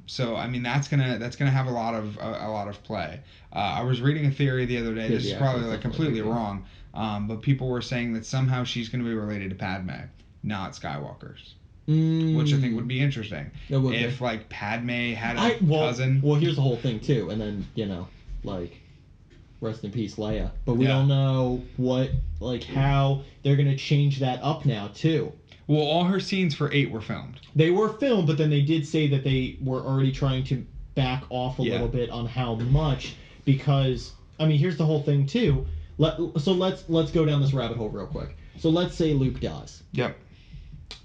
So I mean that's gonna have a lot of play. I was reading a theory the other day. This is probably like completely wrong. But people were saying that somehow she's gonna be related to Padme, not Skywalker's. Which I think would be interesting. If like Padme had a cousin. Well, here's the whole thing too, and then like rest in peace Leia. But we don't know how they're gonna change that up now too. Well, all her scenes for 8 were filmed. They were filmed, but then they did say that they were already trying to back off a little bit on how much, because I mean, here's the whole thing too. Let's go down this rabbit hole real quick. So let's say Luke dies. Yep.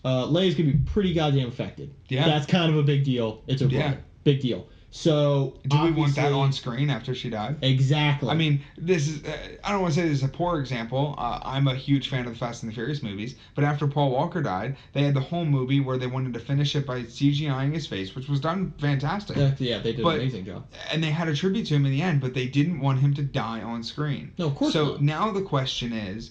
Leia's gonna be pretty goddamn affected. Yeah. That's kind of a big deal. It's a big deal. So do we want that on screen after she died? Exactly. I mean, this is I don't want to say this is a poor example. I'm a huge fan of the Fast and the Furious movies, but after Paul Walker died, they had the whole movie where they wanted to finish it by CGIing his face, which was done fantastic. Yeah, they did an amazing job. And they had a tribute to him in the end, but they didn't want him to die on screen. No, of course not. So now the question is,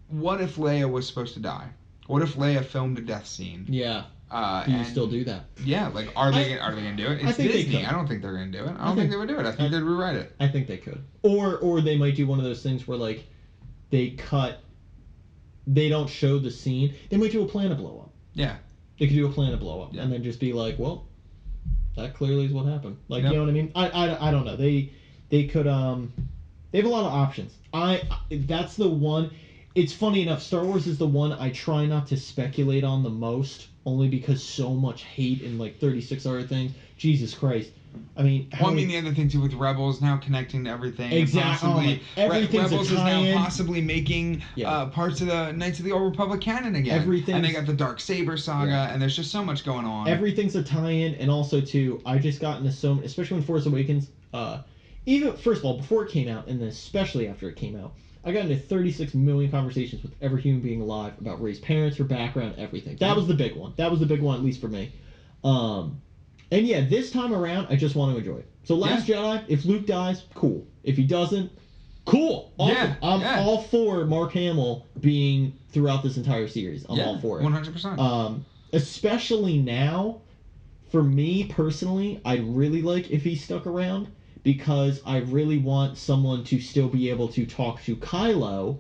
what if Leia was supposed to die? What if Leia filmed a death scene? Yeah. Do you still do that? Yeah, like are they gonna do it? It's Disney. I don't think they're gonna do it. I don't think they would do it. I think they'd rewrite it. I think they could. Or they might do one of those things where like they don't show the scene. They might do a planet blow up. Yeah. They could do a planet blow up and then just be like, well, that clearly is what happened. Like you know what I mean? I don't know. They could they have a lot of options. That's the one. It's funny enough, Star Wars is the one I try not to speculate on the most, only because so much hate and like 36 other things. Jesus Christ. I mean... the other thing too with Rebels now connecting to everything. Exactly. Rebels is now possibly making parts of the Knights of the Old Republic canon again. And they got the Darksaber saga, and there's just so much going on. Everything's a tie-in, and also too, I just got into so... Especially when Force Awakens... even, first of all, before it came out, and then especially after it came out, I got into 36 million conversations with every human being alive about Rey's parents, her background, everything. That was the big one. That was the big one, at least for me. And yeah, this time around, I just want to enjoy it. So Last Jedi, if Luke dies, cool. If he doesn't, cool. Awesome. Yeah, I'm all for Mark Hamill being throughout this entire series. I'm all for it. 100%. Especially now, for me personally, I'd really like if he stuck around, because I really want someone to still be able to talk to Kylo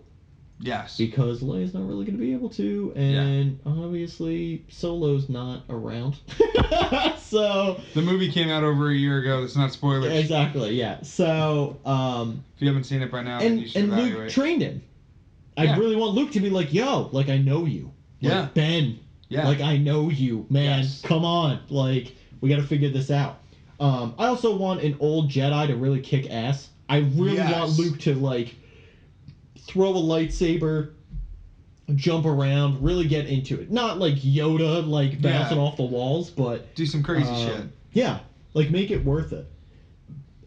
Yes. Because Leia's not really going to be able to, and obviously Solo's not around. So the movie came out over a year ago. That's not spoilers. Exactly. Yeah. So if you haven't seen it by now, and then you should evaluate. Luke trained him. I really want Luke to be like, yo, like I know you. Like, Ben. Yeah. Like I know you, man. Yes. Come on. Like we got to figure this out. I also want an old Jedi to really kick ass. I really want Luke to like throw a lightsaber, jump around, really get into it. Not like Yoda, like bouncing off the walls, but do some crazy shit. Yeah, like make it worth it.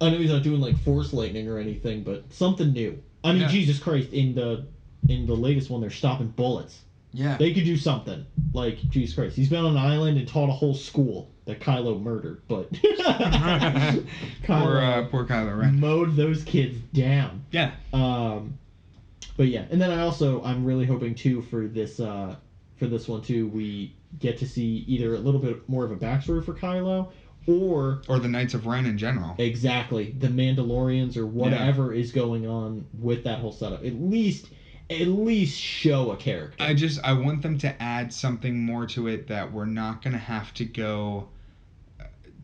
I know he's not doing like Force lightning or anything, but something new. I mean, Jesus Christ, in the latest one, they're stopping bullets. Yeah, they could do something. Like Jesus Christ, he's been on an island and taught a whole school that Kylo murdered, but poor Kylo Ren mowed those kids down. Yeah. But yeah, and then I'm really hoping too for this one too, we get to see either a little bit more of a backstory for Kylo, or the Knights of Ren in general. Exactly, the Mandalorians or whatever is going on with that whole setup. At least show a character. I want them to add something more to it that we're not gonna have to go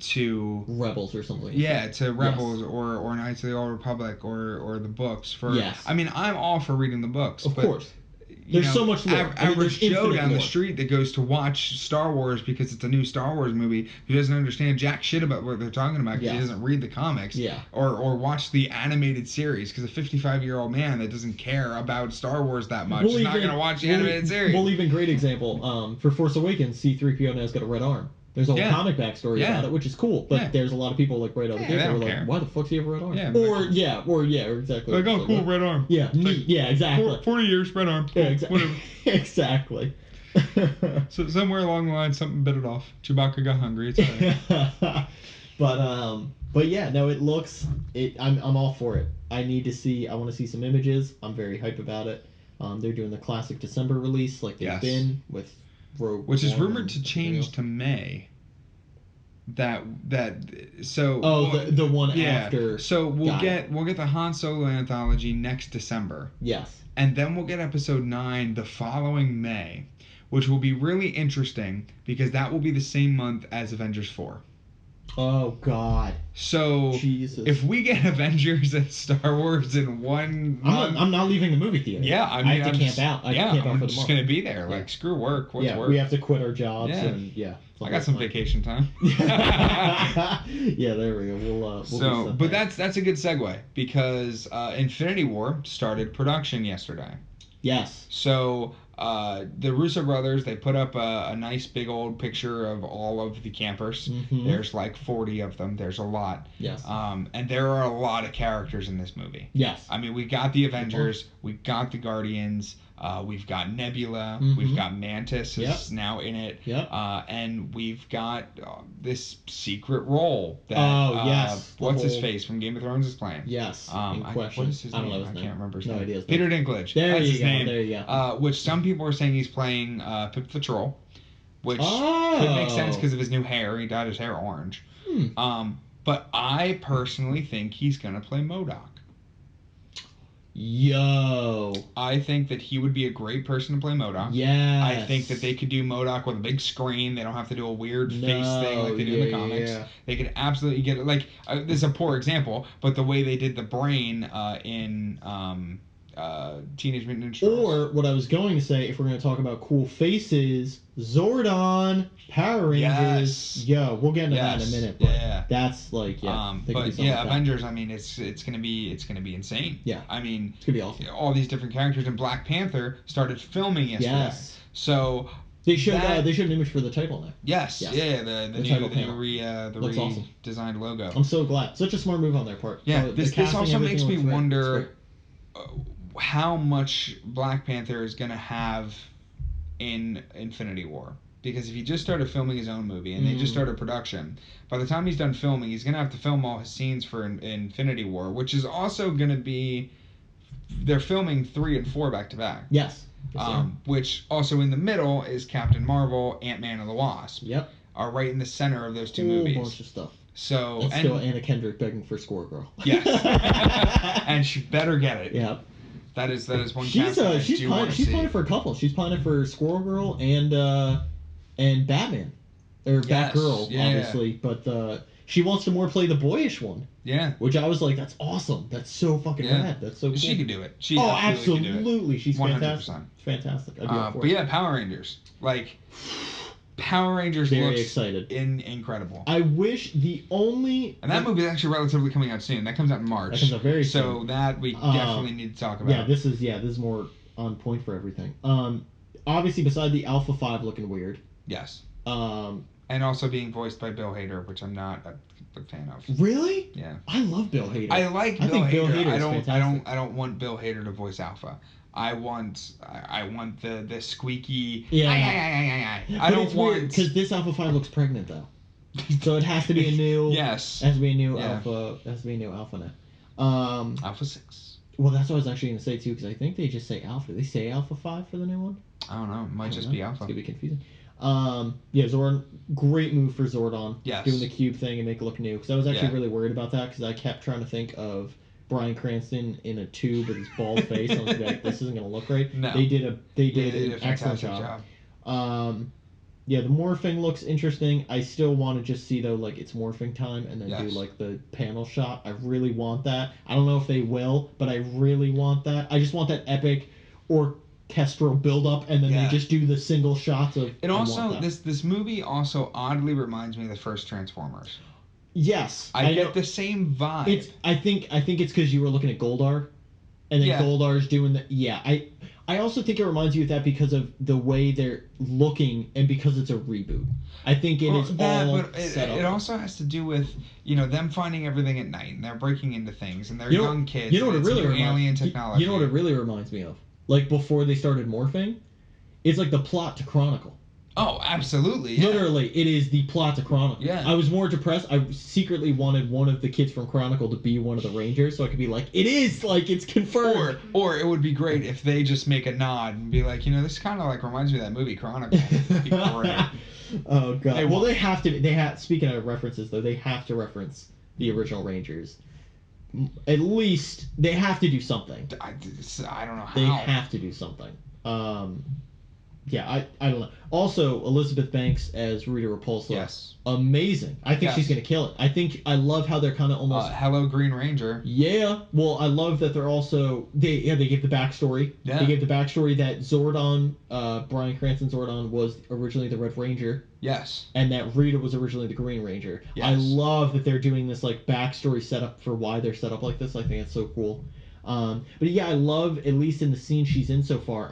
to Rebels or something. To Rebels or Knights of the Old Republic or the books for. Yes. I mean, I'm all for reading the books. Of course. There's so much lore. Average Joe down the street that goes to watch Star Wars because it's a new Star Wars movie, who doesn't understand jack shit about what they're talking about because he doesn't read the comics, or watch the animated series, because a 55-year-old man that doesn't care about Star Wars that much is not going to watch the animated series. Well, even great example, for Force Awakens, C-3PO now's got a red arm. There's a whole comic backstory about it, which is cool. But there's a lot of people like right out the gate who are like, "Why the fuck do you have a red arm?" Exactly. Like, oh, cool, red arm. Yeah, neat. Yeah, exactly. 40 years, red arm. Cool, whatever. Exactly. So somewhere along the line, something bit it off. Chewbacca got hungry. It's alright. But yeah, no, it looks. I'm all for it. I want to see some images. I'm very hyped about it. They're doing the classic December release like they've been with Rogue Which is rumored to change to May. The one after. So we'll get the Han Solo anthology next December. Yes. And then we'll get episode 9 the following May, which will be really interesting because that will be the same month as Avengers 4. Oh God. So Jesus. If we get Avengers and Star Wars in one month, I'm not leaving the movie theater. Yeah, I have to camp out. I'm just gonna be there. Like screw work. What's work? We have to quit our jobs. And I got some vacation time. Yeah, there we go. We'll but that's a good segue because Infinity War started production yesterday. Yes. So the Russo brothers, they put up a nice big old picture of all of the campers. Mm-hmm. There's like 40 of them. There's a lot. Yes. And there are a lot of characters in this movie. Yes. I mean, we got the Avengers, we got the Guardians, we've got Nebula, we've got Mantis is now in it, and we've got this secret role that what's his face from Game of Thrones is playing. Yes. What is his name? I can't remember his name. Idea. Peter Dinklage. That's his name. There you go. Which some people are saying he's playing Pip the Troll, which could make sense because of his new hair. He dyed his hair orange. But I personally think he's gonna play MODOK. Yo. I think that he would be a great person to play MODOK. Yeah. I think that they could do MODOK with a big screen. They don't have to do a weird face thing like they do in the comics. Yeah. They could absolutely get it. Like, this is a poor example, but the way they did the brain in Teenage Mutant Ninja Turtles. Or, what I was going to say, if we're going to talk about cool faces, Zordon, Power Rangers. Yes. Yeah, we'll get into that in a minute. But that's like, but yeah, Avengers. I mean, it's gonna be insane. Yeah. I mean, it's gonna be awesome. All these different characters, and Black Panther started filming yesterday. Yes. So they showed an image for the title now. Yes. Yeah. The redesigned logo. I'm so glad. Such a smart move on their part. Yeah. This also makes me wonder how much Black Panther is gonna have in Infinity War. Because if he just started filming his own movie and they just started production, by the time he's done filming, he's going to have to film all his scenes for Infinity War, which is also going to be... They're filming 3 and 4 back-to-back. Yes. Which also in the middle is Captain Marvel, Ant-Man, and the Wasp. Yep. Are right in the center of those two movies. A bunch of stuff. So... Still Anna Kendrick begging for Score Girl. Yes. And she better get it. Yep. That is one she's casting she's pining for a couple. She's pining for Squirrel Girl and Batman, or Batgirl, obviously. Yeah. But she wants to more play the boyish one. Yeah. Which I was like, that's awesome. That's so fucking rad. That's so cool. She could do it. Absolutely. Could do it. She's 100%. fantastic. Fantastic. But yeah, Power Rangers. Like, Power Rangers very looks excited. Incredible. I wish the only... And that movie is actually relatively coming out soon. That comes out in March. That comes out very soon. So that we definitely need to talk about. Yeah, this is more on point for everything. Obviously, beside the Alpha 5 looking weird. Yes. And also being voiced by Bill Hader, which I'm not a big fan of. Really? Yeah. I love Bill Hader. I think Bill Hader. Fantastic. I don't want Bill Hader to voice Alpha. I want the squeaky. Yeah. I don't want because this Alpha 5 looks pregnant though, so it has to be a new. Yes. It has to be a new Alpha. It has to be a new Alpha now. Alpha 6. Well, that's what I was actually gonna say too, because I think they just say Alpha. They say Alpha 5 for the new one. I don't know. It might just be Alpha. It's gonna be confusing. Yeah, Zordon, great move for Zordon. Yes. Doing the cube thing and make it look new. Because I was actually really worried about that, because I kept trying to think of Bryan Cranston in a tube with his bald face. I was like, this isn't gonna look right. No. They did an excellent job. Yeah, the morphing looks interesting. I still want to just see though, like, it's morphing time, and then do like the panel shot. I really want that. I don't know if they will, but I really want that. I just want that epic orchestral build up, and then they just do the single shots of. And also, this movie also oddly reminds me of the first Transformers. Yes, I get the same vibe. I think it's because you were looking at Goldar, and then Goldar's doing the. Yeah, I also think it reminds you of that because of the way they're looking, and because it's a reboot. I think it is set up. It also has to do with them finding everything at night, and they're breaking into things, and they're young kids. You know what it really alien technology. You know what it really reminds me of? Like before they started morphing, it's like the plot to Chronicle. Oh, absolutely. Yeah. Literally, it is the plot to Chronicle. Yeah. I was more depressed. I secretly wanted one of the kids from Chronicle to be one of the Rangers, so I could be like, it is, like, it's confirmed. Or it would be great if they just make a nod and be like, this kind of like reminds me of that movie Chronicle. It'd be great. Oh god. Well, they have to. Speaking of references, though, they have to reference the original Rangers. At least they have to do something. I don't know how. They have to do something. Yeah, I don't know. Also, Elizabeth Banks as Rita Repulsa. Yes. Amazing. I think she's going to kill it. I love how they're kind of almost... Hello, Green Ranger. Yeah. Well, I love that they're also... They gave the backstory. Yeah. They gave the backstory that Zordon, Bryan Cranston Zordon, was originally the Red Ranger. Yes. And that Rita was originally the Green Ranger. Yes. I love that they're doing this, like, backstory setup for why they're set up like this. I think it's so cool. But yeah, I love, at least in the scene she's in so far,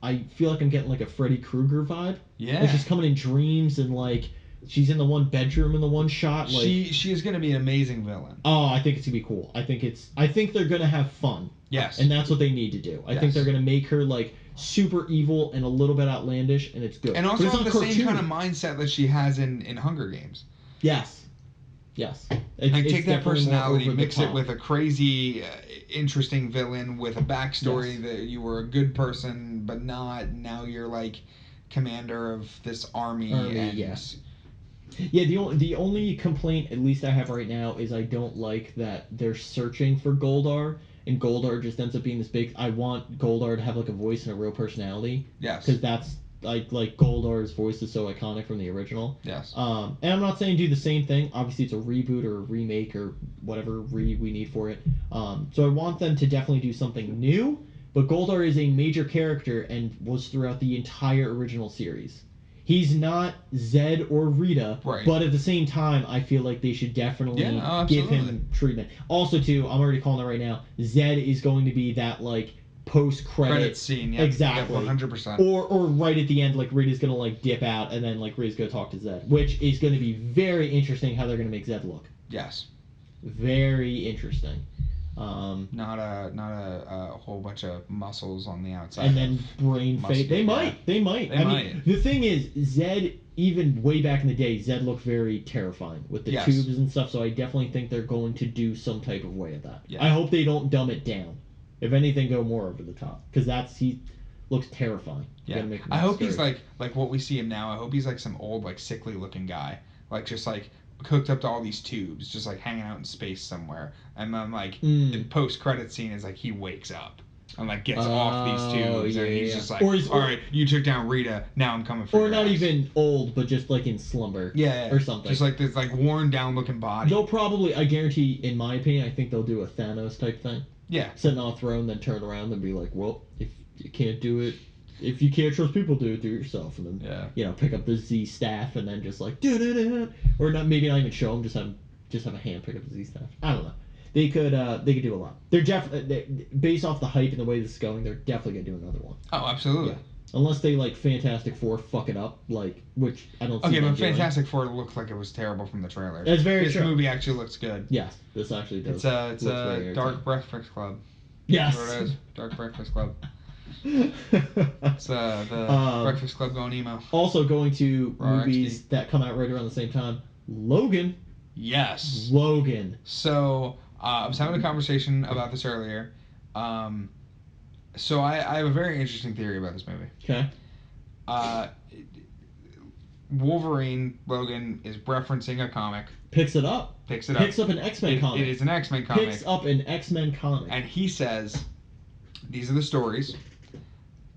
I feel like I'm getting like a Freddy Krueger vibe. Yeah. Like she's coming in dreams, and like she's in the one bedroom in the one shot. Like, she is going to be an amazing villain. Oh, I think it's going to be cool. I think they're going to have fun. Yes. And that's what they need to do. I think they're going to make her like super evil and a little bit outlandish, and it's good. And also have the same kind of mindset that she has in Hunger Games. Yes. Like take that personality, mix it with a crazy, interesting villain with a backstory that you were a good person, but not. Now you're like commander of this army. Yes. Yeah. The only complaint, at least I have right now, is I don't like that they're searching for Goldar, and Goldar just ends up being this big. I want Goldar to have like a voice and a real personality. Yes. Because that's. Like Goldar's voice is so iconic from the original. Yes. And I'm not saying do the same thing. Obviously, it's a reboot or a remake or whatever we need for it. So I want them to definitely do something new. But Goldar is a major character and was throughout the entire original series. He's not Zed or Rita, right. But at the same time, I feel like they should definitely give him treatment. Also, too, I'm already calling it right now. Zed is going to be that like post-credit scene, exactly, 100%. Or right at the end, like Rita's gonna like dip out, and then like Rita's gonna talk to Zed, which is gonna be very interesting how they're gonna make Zed look. Yes. Very interesting. Not a whole bunch of muscles on the outside. And then brain fade. They might. I mean, the thing is, Zed, even way back in the day, Zed looked very terrifying with the tubes and stuff. So I definitely think they're going to do some type of way of that. Yeah. I hope they don't dumb it down. If anything, go more over the top, because he looks terrifying. Yeah, I hope scary. He's like what we see him now. I hope he's like some old like sickly looking guy, like just like hooked up to all these tubes, just like hanging out in space somewhere. And then like the post credit scene is like he wakes up. and like gets off these tubes, and he's just like, all right, you took down Rita, now I'm coming for you. Or not even old, but just like in slumber. Yeah. Or something. Just like this like worn down looking body. They'll probably, I guarantee, in my opinion, I think they'll do a Thanos type thing. Yeah. Sitting on a throne, then turn around and be like, well, if you can't do it, if you can't trust people, do it yourself. And then, pick up the Z staff and then just like, do. Or maybe not even show them, just have a hand pick up the Z staff. I don't know. They could do a lot. They're based off the hype and the way this is going, they're definitely gonna do another one. Oh, absolutely. Yeah. Unless they like Fantastic Four fuck it up, which I don't see. Okay, but Fantastic Four looked like it was terrible from the trailer. That's very true. This movie actually looks good. Yes, this actually does. It's a Dark Breakfast Club. Yes. That's what it is. Dark Breakfast Club. It's the Breakfast Club going emo. Also going to movies XD. that come out right around the same time. Logan. Yes. Logan. So I was having a conversation about this earlier. So I have a very interesting theory about this movie. Okay. Wolverine, Logan, is referencing a comic. Picks it up. Picks up an X-Men comic. It is an X-Men comic. Picks up an X-Men comic. And he says, these are the stories,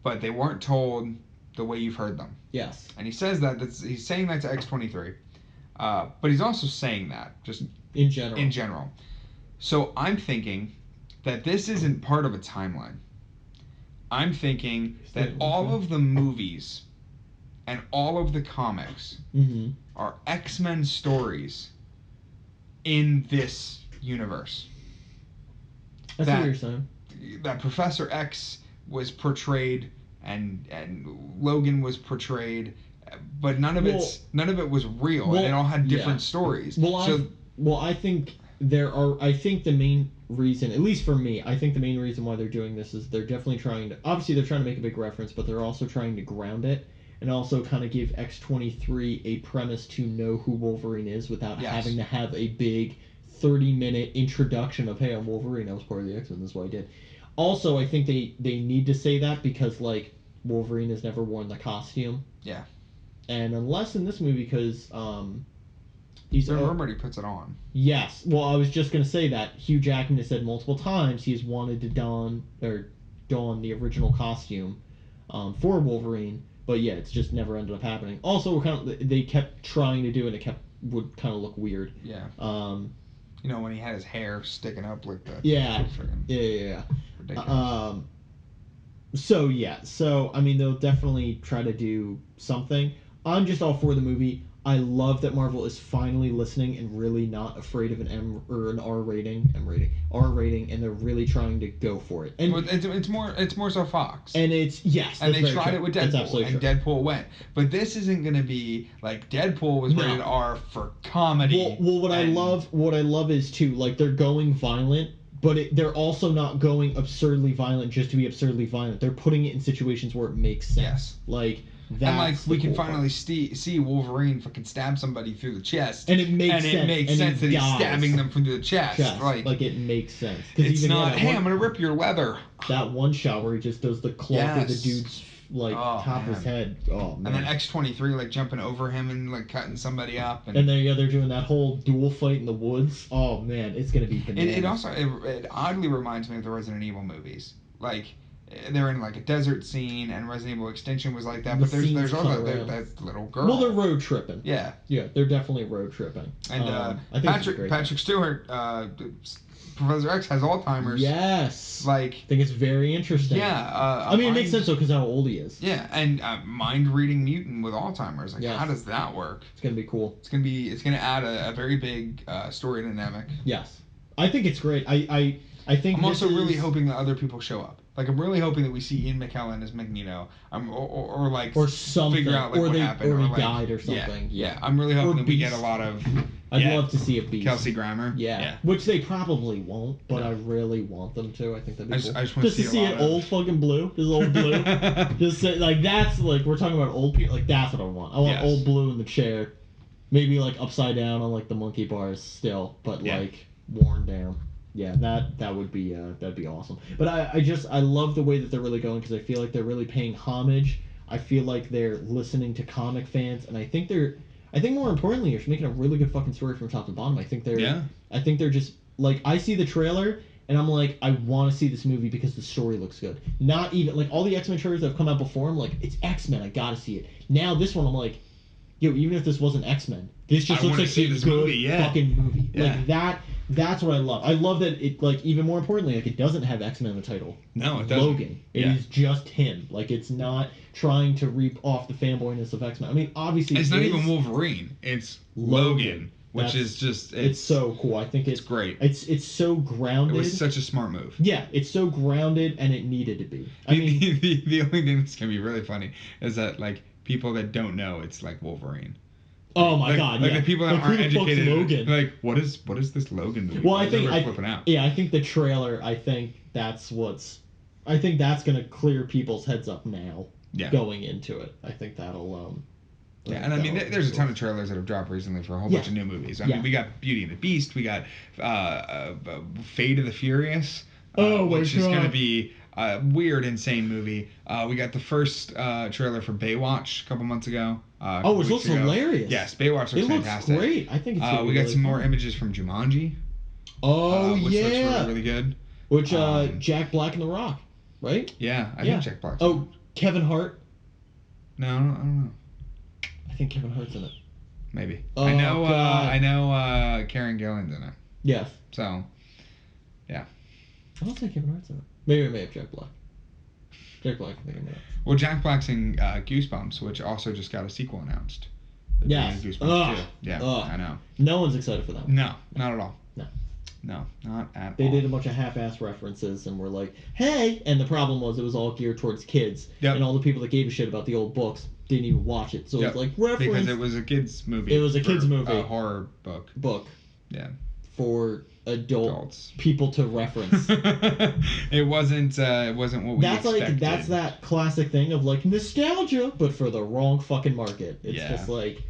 but they weren't told the way you've heard them. Yes. And he says he's saying that to X-23. But he's also saying that, just in general. In general. So I'm thinking that this isn't part of a timeline. I'm thinking that all of the movies and all of the comics are X-Men stories in this universe. That's what you're saying. That Professor X was portrayed and Logan was portrayed, but none of it was real, and it all had different stories. I think the main reason, at least for me, I think the main reason why they're doing this is they're definitely trying to make a big reference, but they're also trying to ground it and also kind of give X-23 a premise to know who Wolverine is without having to have a big 30-minute introduction of, hey, I'm Wolverine, I was part of the X-Men, this is what I did. Also, I think they need to say that because, like, Wolverine has never worn the costume. Yeah. And unless in this movie, because he's rumored he puts it on. Yes. Well, I was just going to say that. Hugh Jackman has said multiple times he has wanted to don the original costume for Wolverine, but yeah, it's just never ended up happening. Also, they kept trying to do it, and would kind of look weird. Yeah. When he had his hair sticking up like that. Yeah. Ridiculous. So I mean, they'll definitely try to do something. I'm just all for the movie. I love that Marvel is finally listening and really not afraid of an R rating, and they're really trying to go for it. And it's more so Fox. And and they tried it with Deadpool, and Deadpool went. But this isn't going to be like Deadpool was rated R for comedy. Well, what I love is too, like, they're going violent, but they're also not going absurdly violent just to be absurdly violent. They're putting it in situations where it makes sense. Yes. Like. And like we can finally see Wolverine fucking stab somebody through the chest, and it makes sense that he's stabbing them through the chest. Like it makes sense. It's not, hey, I'm gonna rip your leather. That one shot where he just does the claw through the dude's top of his head. Oh man! And then X-23 like jumping over him and like cutting somebody up. And then they're doing that whole duel fight in the woods. Oh man, it's gonna be bananas. It oddly reminds me of the Resident Evil movies. Like. They're in like a desert scene, and Resident Evil Extinction was like that. But there's also that little girl. Well, they're road tripping. Yeah, they're definitely road tripping. And Patrick Stewart, Professor X has Alzheimer's. Yes, I think it's very interesting. Yeah, I mean, it makes sense though because how old he is. Yeah, and mind reading mutant with Alzheimer's. Like, how does that work? It's gonna be cool. It's gonna add a very big story dynamic. Yes, I think it's great. I think I'm also really hoping that other people show up. Like, I'm really hoping that we see Ian McKellen as Magneto, or something, figure out what happened, or he died or something. Yeah. I'm really hoping that we get a lot of. I'd love to see a Beast. Kelsey Grammer. Yeah, which they probably won't, but I really want them to. I think that'd be cool. I just want to see it old fucking Blue, his old Blue. Just like that's like we're talking about old people. Like that's what I want. I want old Blue in the chair, maybe like upside down on like the monkey bars still, but like worn down. Yeah, that would be that'd be awesome. But I love the way that they're really going because I feel like they're really paying homage. I feel like they're listening to comic fans, and I think more importantly, they're making a really good fucking story from top to bottom. I think they're just like I see the trailer and I'm like, I want to see this movie because the story looks good. Not even like all the X-Men trailers that have come out before. I'm like, it's X-Men. I gotta see it. Now this one, I'm like, yo, even if this wasn't X-Men, this just looks like a good movie, fucking movie. Yeah. Like that. That's what I love. I love that it, like, even more importantly, like, it doesn't have X-Men in the title. No, it doesn't. Logan. It is just him. Like, it's not trying to reap off the fanboyness of X-Men. I mean, obviously, it's not even Wolverine. It's Logan, which is just it's so cool. I think it's great. It's so grounded. It was such a smart move. Yeah, it's so grounded, and it needed to be. I mean, the only thing that's gonna be really funny is that like people that don't know it's like Wolverine. Oh my god! Like yeah. the people that like, aren't educated, Logan? Like what is this Logan movie? Well, I think flipping out. Yeah, I think the trailer. I think that's gonna clear people's heads up now. Yeah. Going into it, I think that'll. Yeah, and I mean, there's a ton of trailers that have dropped recently for a whole bunch of new movies. I mean, we got Beauty and the Beast, we got Fate of the Furious, which is going to be a weird, insane movie. We got the first trailer for Baywatch a couple months ago. It looks hilarious. Yes, Baywatch looks fantastic. It looks great. I think it's we got some more images from Jumanji. Which looks really, really good. Which Jack Black and The Rock, right? Yeah, I think Jack Black. Oh, Kevin Hart. No, I don't know. I think Kevin Hart's in it. Maybe. Oh, I know Karen Gillan's in it. Yes. So, yeah. I don't think Kevin Hart's in it. Maybe I may have Jack Black. Jack Black, I think I may have. Well, Jack Black's in Goosebumps, which also just got a sequel announced. Yes. Goosebumps 2. Yeah, I know. No one's excited for that one. No, not at all. No, not at all. They did a bunch of half-ass references and were like, hey! And the problem was it was all geared towards kids. Yep. And all the people that gave a shit about the old books didn't even watch it. So it was like, reference. Because it was a kid's movie. It was a kid's movie. A horror book. Yeah. For adults. People to reference. It wasn't what we expected. That's that classic thing of like nostalgia, but for the wrong fucking market. It's just like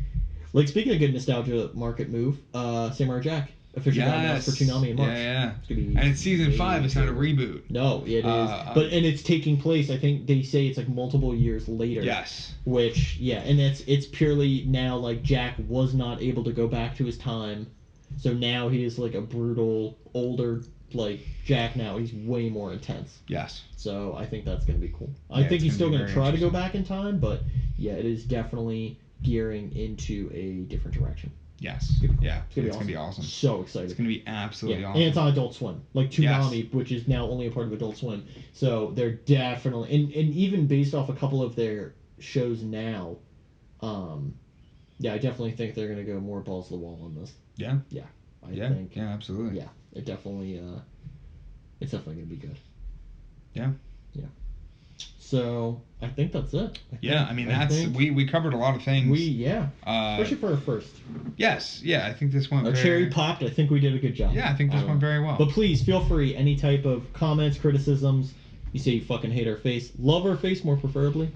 speaking of good nostalgia market move, Samurai Jack. Officially got announced for Toonami in March. Yeah. It's gonna be and it's season 5. It's not a reboot. No, it is. And it's taking place. I think they say it's like multiple years later. Yes. Which and it's purely now like Jack was not able to go back to his time, so now he is like a brutal older like Jack. Now he's way more intense. Yes. So I think that's gonna be cool. I think he's still gonna try to go back in time, but it is definitely gearing into a different direction. Yes. It's gonna be cool. Yeah. It's gonna be awesome. So excited. It's gonna be absolutely awesome. And it's on Adult Swim, like Toonami, which is now only a part of Adult Swim. So they're definitely and even based off a couple of their shows now, I definitely think they're gonna go more balls to the wall on this. Yeah. Yeah. I think. Yeah, absolutely. Yeah, it's definitely gonna be good. Yeah. Yeah. So I think that's it. We covered a lot of things. Especially for our first. Yes, I think this went. Our cherry popped. I think we did a good job. Yeah, I think this went very well. But please feel free. Any type of comments, criticisms. You say you fucking hate our face, love our face more preferably.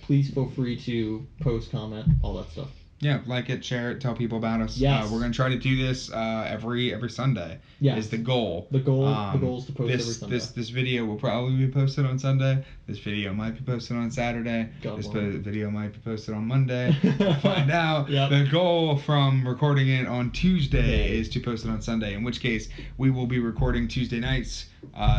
Please feel free to post, comment, all that stuff. Yeah, like it, share it, tell people about us. Yes. We're gonna try to do this every Sunday. Yeah. Is the goal. The goal is to post every Sunday. This video will probably be posted on Sunday. This video might be posted on Saturday. Video might be posted on Monday. Find out. Yep. The goal from recording it on Tuesday is to post it on Sunday. In which case, we will be recording Tuesday nights.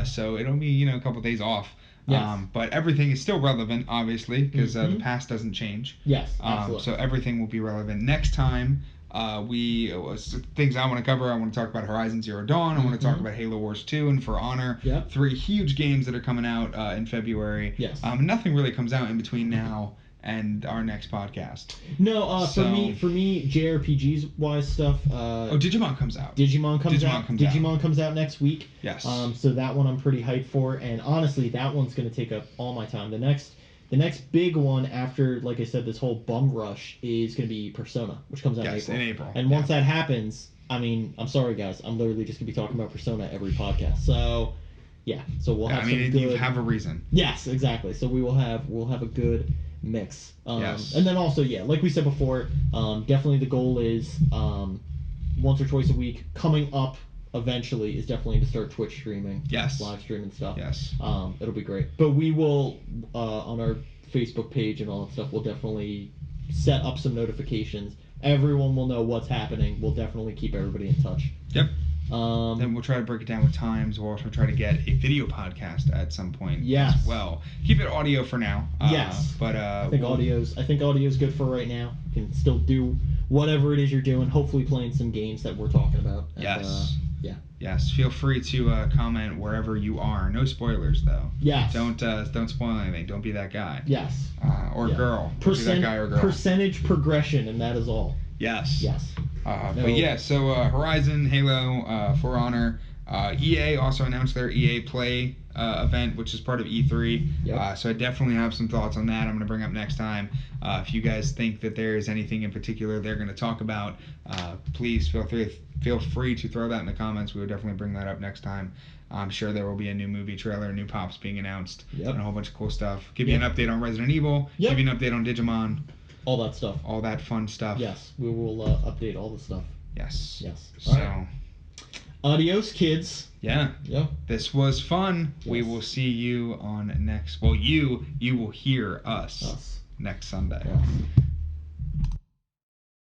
So it'll be a couple days off. Yes. But everything is still relevant, obviously, because the past doesn't change. Yes, absolutely. So everything will be relevant. Next time, things I want to cover. I want to talk about Horizon Zero Dawn. I want to talk about Halo Wars 2 and For Honor. Yep. 3 huge games that are coming out in February. Yes. Nothing really comes out in between now and our next podcast. No, for me, JRPGs wise stuff. Digimon comes out. Digimon comes out next week. Yes. So that one I'm pretty hyped for, and honestly, that one's gonna take up all my time. The next big one after, like I said, this whole bum rush is gonna be Persona, which comes out in April. And once that happens, I mean, I'm sorry guys, I'm literally just gonna be talking about Persona every podcast. So, we'll have. You have a reason. Yes, exactly. So we'll have a good mix. Yes. And then also, like we said before, definitely the goal is once or twice a week coming up eventually is definitely to start Twitch streaming. Yes. Live streaming stuff. Yes. It'll be great. But we will, on our Facebook page and all that stuff, we'll definitely set up some notifications. Everyone will know what's happening. We'll definitely keep everybody in touch. Yep. Then we'll try to break it down with times. We'll also try to get a video podcast at some point yes. as well. Keep it audio for now. Yes. But I think audio's good for right now. You can still do whatever it is you're doing. Hopefully playing some games that we're talking about. And, yes. Yeah. Yes. Feel free to comment wherever you are. No spoilers though. Yes. Don't spoil anything. Don't be that guy. Yes. Or girl. Don't be that guy or girl. Percentage progression, and that is all. Yes. Yes. But yeah, so Horizon, Halo, For Honor, EA also announced their EA Play event, which is part of E3. Yep. So I definitely have some thoughts on that I'm going to bring up next time. If you guys think that there is anything in particular they're going to talk about, please feel free to throw that in the comments. We will definitely bring that up next time. I'm sure there will be a new movie trailer, new pops being announced, and a whole bunch of cool stuff. Give you an update on Resident Evil, give you an update on Digimon. All that stuff. All that fun stuff. Yes, we will update all the stuff. Yes. Yes. So. Right. Adios, kids. Yeah. Yeah. This was fun. Yes. We will see you on next. Well, you will hear us next Sunday. Yes.